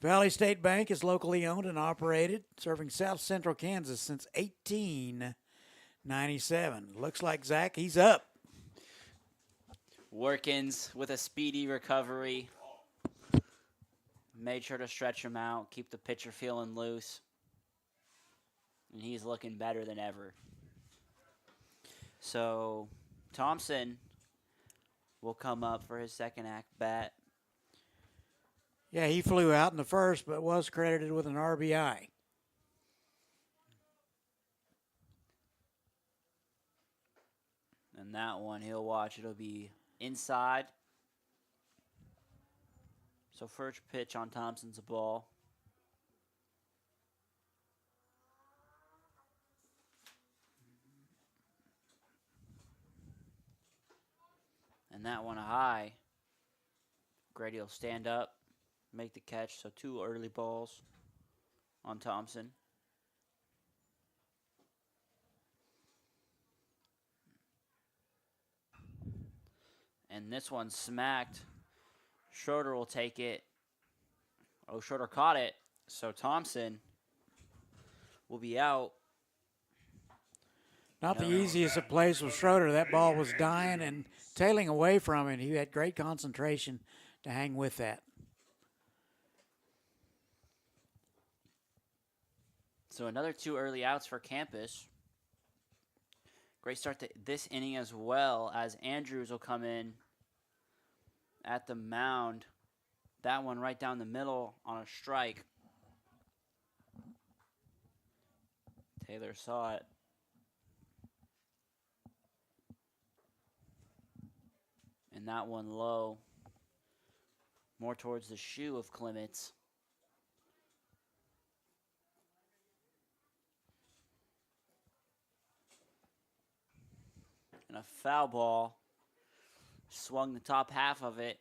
Valley State Bank is locally owned and operated, serving South Central Kansas since 1897. Looks like Zach, he's up. Workins with a speedy recovery. Made sure to stretch him out, keep the pitcher feeling loose. And he's looking better than ever. So Thompson will come up for his second act bat. Yeah, he flew out in the first, but was credited with an RBI. And that one he'll watch. It'll be inside. So first pitch on Thompson's a ball. And that one a high. Grady will stand up, make the catch. So 2 early balls on Thompson. And this one smacked. Schroeder will take it. Oh, Schroeder caught it. So Thompson will be out. Not the easiest of plays with Schroeder. That ball was dying and tailing away from him. He had great concentration to hang with that. So another 2 early outs for Campus. Great start to this inning as well, as Andrews will come in at the mound. That one right down the middle on a strike. Taylor saw it. And that one low. More towards the shoe of Clements. And a foul ball. Swung the top half of it.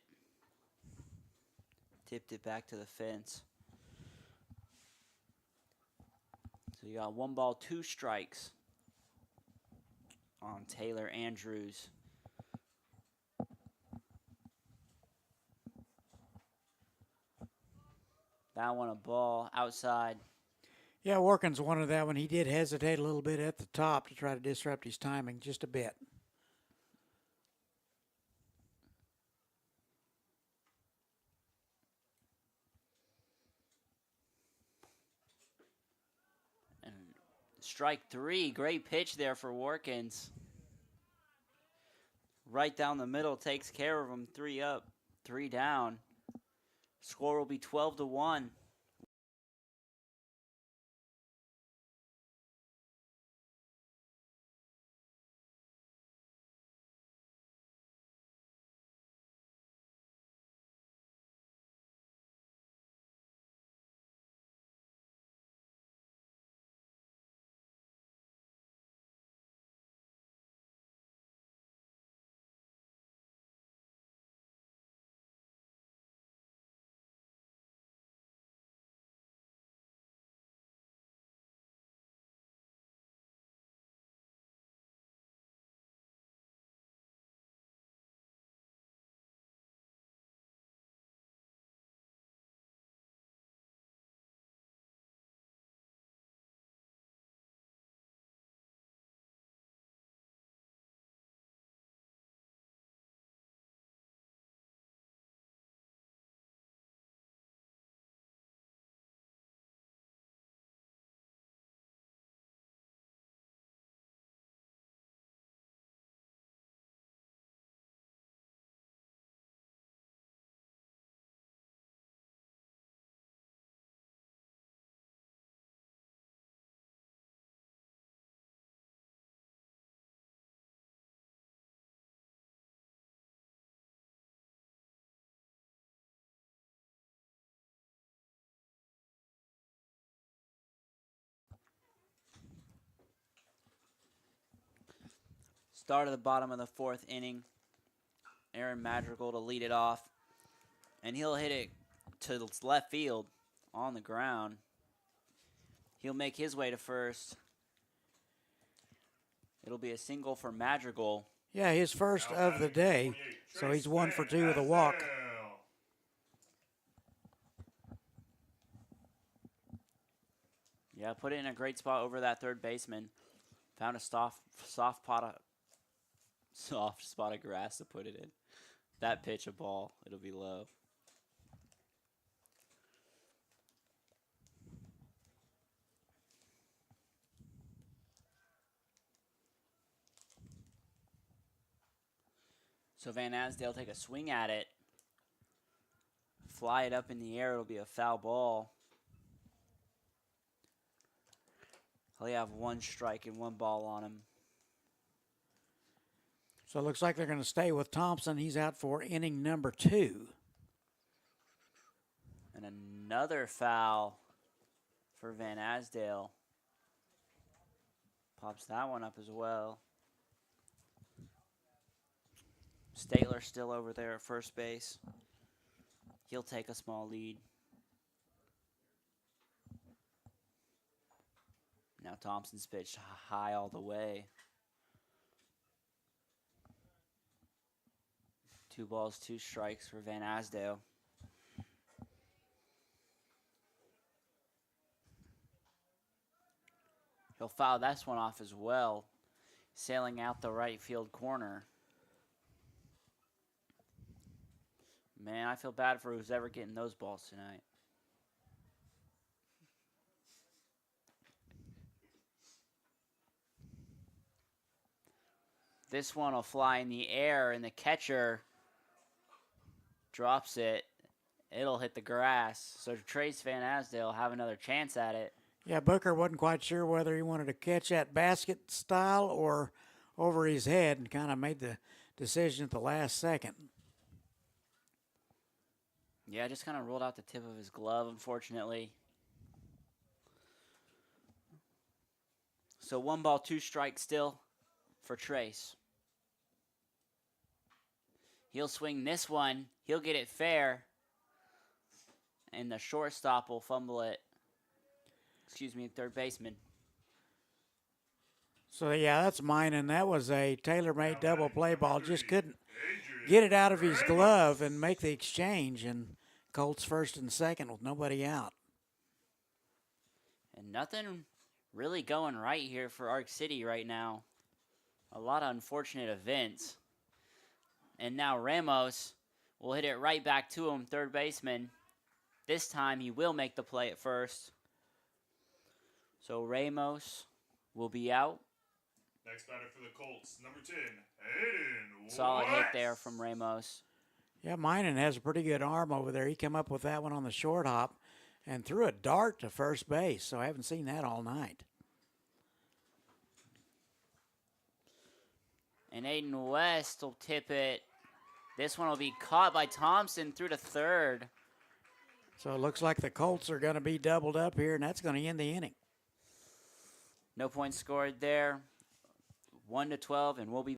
Tipped it back to the fence. So you got 1 ball, 2 strikes on Taylor Andrews. That one a ball outside. Yeah, Workins wanted that one. He did hesitate a little bit at the top to try to disrupt his timing just a bit. And strike 3. Great pitch there for Workins. Right down the middle, takes care of him. 3 up, 3 down. Score will be 12-1. Start of the bottom of the 4th inning. Aaron Madrigal to lead it off. And he'll hit it to left field on the ground. He'll make his way to first. It'll be a single for Madrigal. Yeah, his first of the day. So he's 1 for 2 with a walk. Yeah, put it in a great spot over that third baseman. Found a soft spot of grass to put it in. That pitch a ball, it'll be low. So Van Asdale take a swing at it. Fly it up in the air, it'll be a foul ball. He'll have 1 strike and 1 ball on him. So it looks like they're going to stay with Thompson. He's out for inning number 2. And another foul for Van Asdale. Pops that one up as well. Statler still over there at first base. He'll take a small lead. Now Thompson's pitched high all the way. 2 balls, 2 strikes for Van Asdale. He'll foul this one off as well, sailing out the right field corner. Man, I feel bad for who's ever getting those balls tonight. This one will fly in the air, and the catcher drops it. It'll hit the grass. So Trace Van Asdale have another chance at it. Yeah, Booker wasn't quite sure whether he wanted to catch that basket style or over his head, and kind of made the decision at the last second. Yeah, just kind of rolled out the tip of his glove, unfortunately. So 1 ball, 2 strikes still for Trace. He'll swing this one. He'll get it fair. And the shortstop will fumble it. Excuse me, third baseman. So, yeah, that's mine, and that was a tailor-made double play ball. Just couldn't get it out of his glove and make the exchange, and Colts first and second with nobody out. And nothing really going right here for Arc City right now. A lot of unfortunate events. And now Ramos will hit it right back to him, third baseman. This time he will make the play at first. So Ramos will be out. Next batter for the Colts, number 10, Hayden Solid hit West. there from Ramos. Yeah, Minen has a pretty good arm over there. He came up with that one on the short hop and threw a dart to first base, so I haven't seen that all night. And Aiden West will tip it. This one will be caught by Thompson through to third. So it looks like the Colts are going to be doubled up here, and that's going to end the inning. No points scored there. 1-12, and we'll be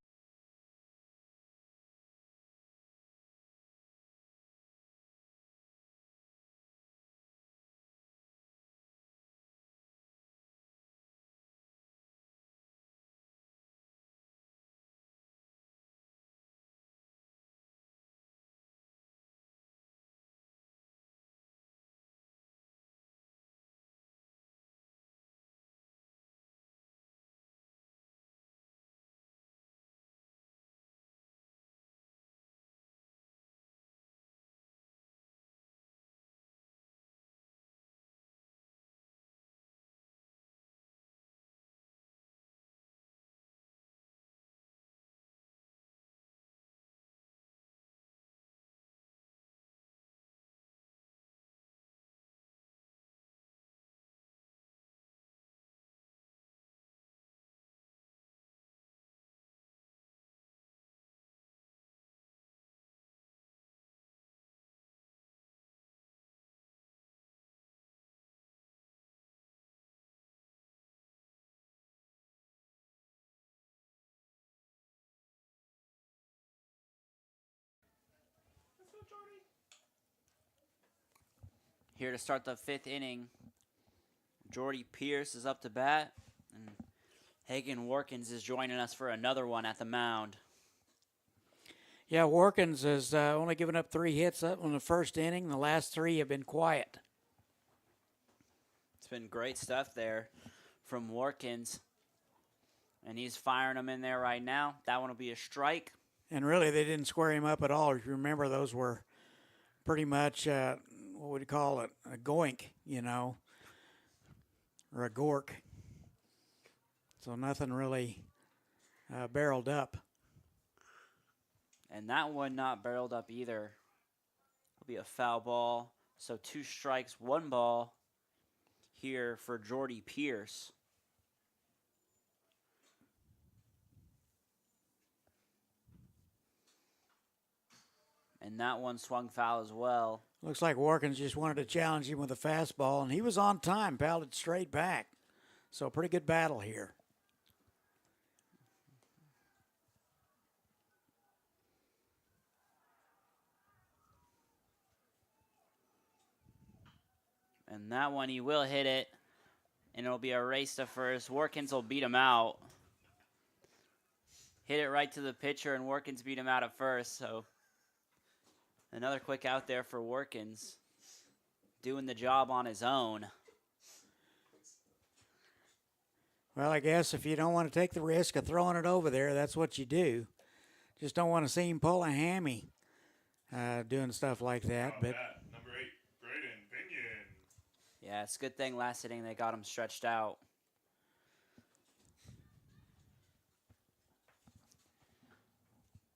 here to start the 5th inning. Jordy Pierce is up to bat, and Hagen Warkins is joining us for another one at the mound. Yeah, Warkins has only given up 3 hits up in the first inning. The last 3 have been quiet. It's been great stuff there from Warkins. And he's firing them in there right now. That one will be a strike. And really, they didn't square him up at all. If you remember, those were pretty much, what would you call it, a goink, you know, or a gork. So nothing really barreled up. And that one not barreled up either. Will be a foul ball. So 2 strikes, 1 ball here for Jordy Pierce. And that one swung foul as well. Looks like Warkins just wanted to challenge him with a fastball, and he was on time, fouled it straight back. So a pretty good battle here. And that one, he will hit it, and it'll be a race to first. Warkins will beat him out. Hit it right to the pitcher, and Warkins beat him out at first. So another quick out there for Warkins, doing the job on his own. Well, I guess if you don't want to take the risk of throwing it over there, that's what you do. Just don't want to see him pull a hammy doing stuff like that. But Number 8, Braden Pinion. Yeah, it's a good thing last inning they got him stretched out.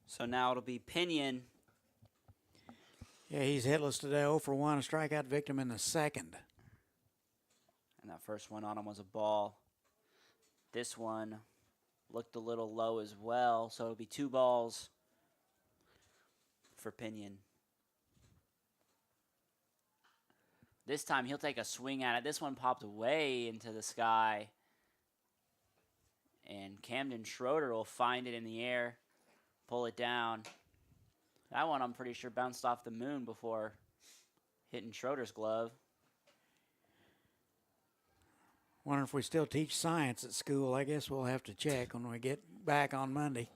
So now it'll be Pinion. yeah, he's hitless today, 0 for 1, a strikeout victim in the second. And that first one on him was a ball. This one looked a little low as well, so it'll be 2 balls for Pinion. This time he'll take a swing at it. This one popped way into the sky. And Camden Schroeder will find it in the air, pull it down. That one I'm pretty sure bounced off the moon before hitting Schroeder's glove. Wonder if we still teach science at school. I guess we'll have to check when we get back on Monday.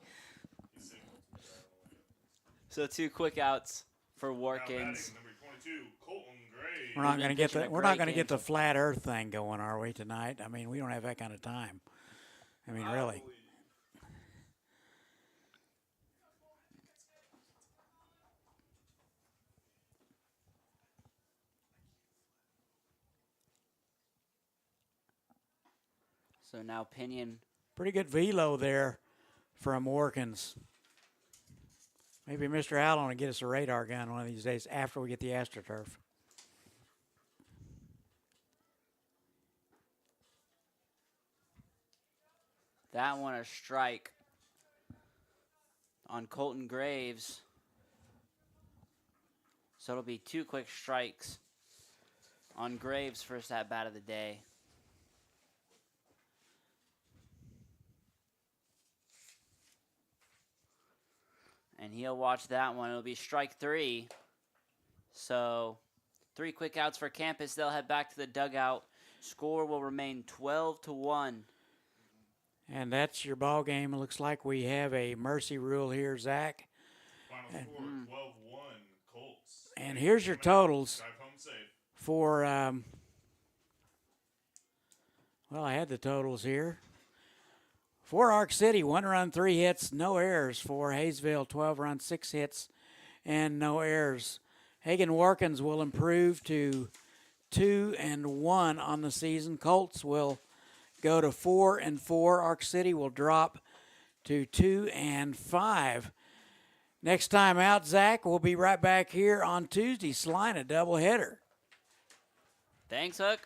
So 2 quick outs for Now Warkins. batting, number 22, Colton Gray. We're not been going to get pitching the a we're great not going to game get the so flat Earth thing going, are we, tonight? I mean, we don't have that kind of time. I mean, really. So now Pinion. Pretty good velo there from Warkins. Maybe Mr. Allen will get us a radar gun one of these days after we get the AstroTurf. That one a strike on Colton Graves. So it'll be 2 quick strikes on Graves' first at bat of the day. And he'll watch that one. It'll be strike 3. So 3 quick outs for Campus. They'll head back to the dugout. Score will remain 12-1. And that's your ball game. It looks like we have a mercy rule here, Zach. Final score, 12-1, Colts. And here's your totals Drive home safe. for, well, I had the totals here. For Arc City, 1 run, 3 hits, no errors. For Hayesville, 12 runs, 6 hits, and no errors. Hagen Warkins will improve to 2-1 on the season. Colts will go to 4-4. Arc City will drop to 2-5. Next time out, Zach, we'll be right back here on Tuesday, Salina doubleheader. Thanks, Hook.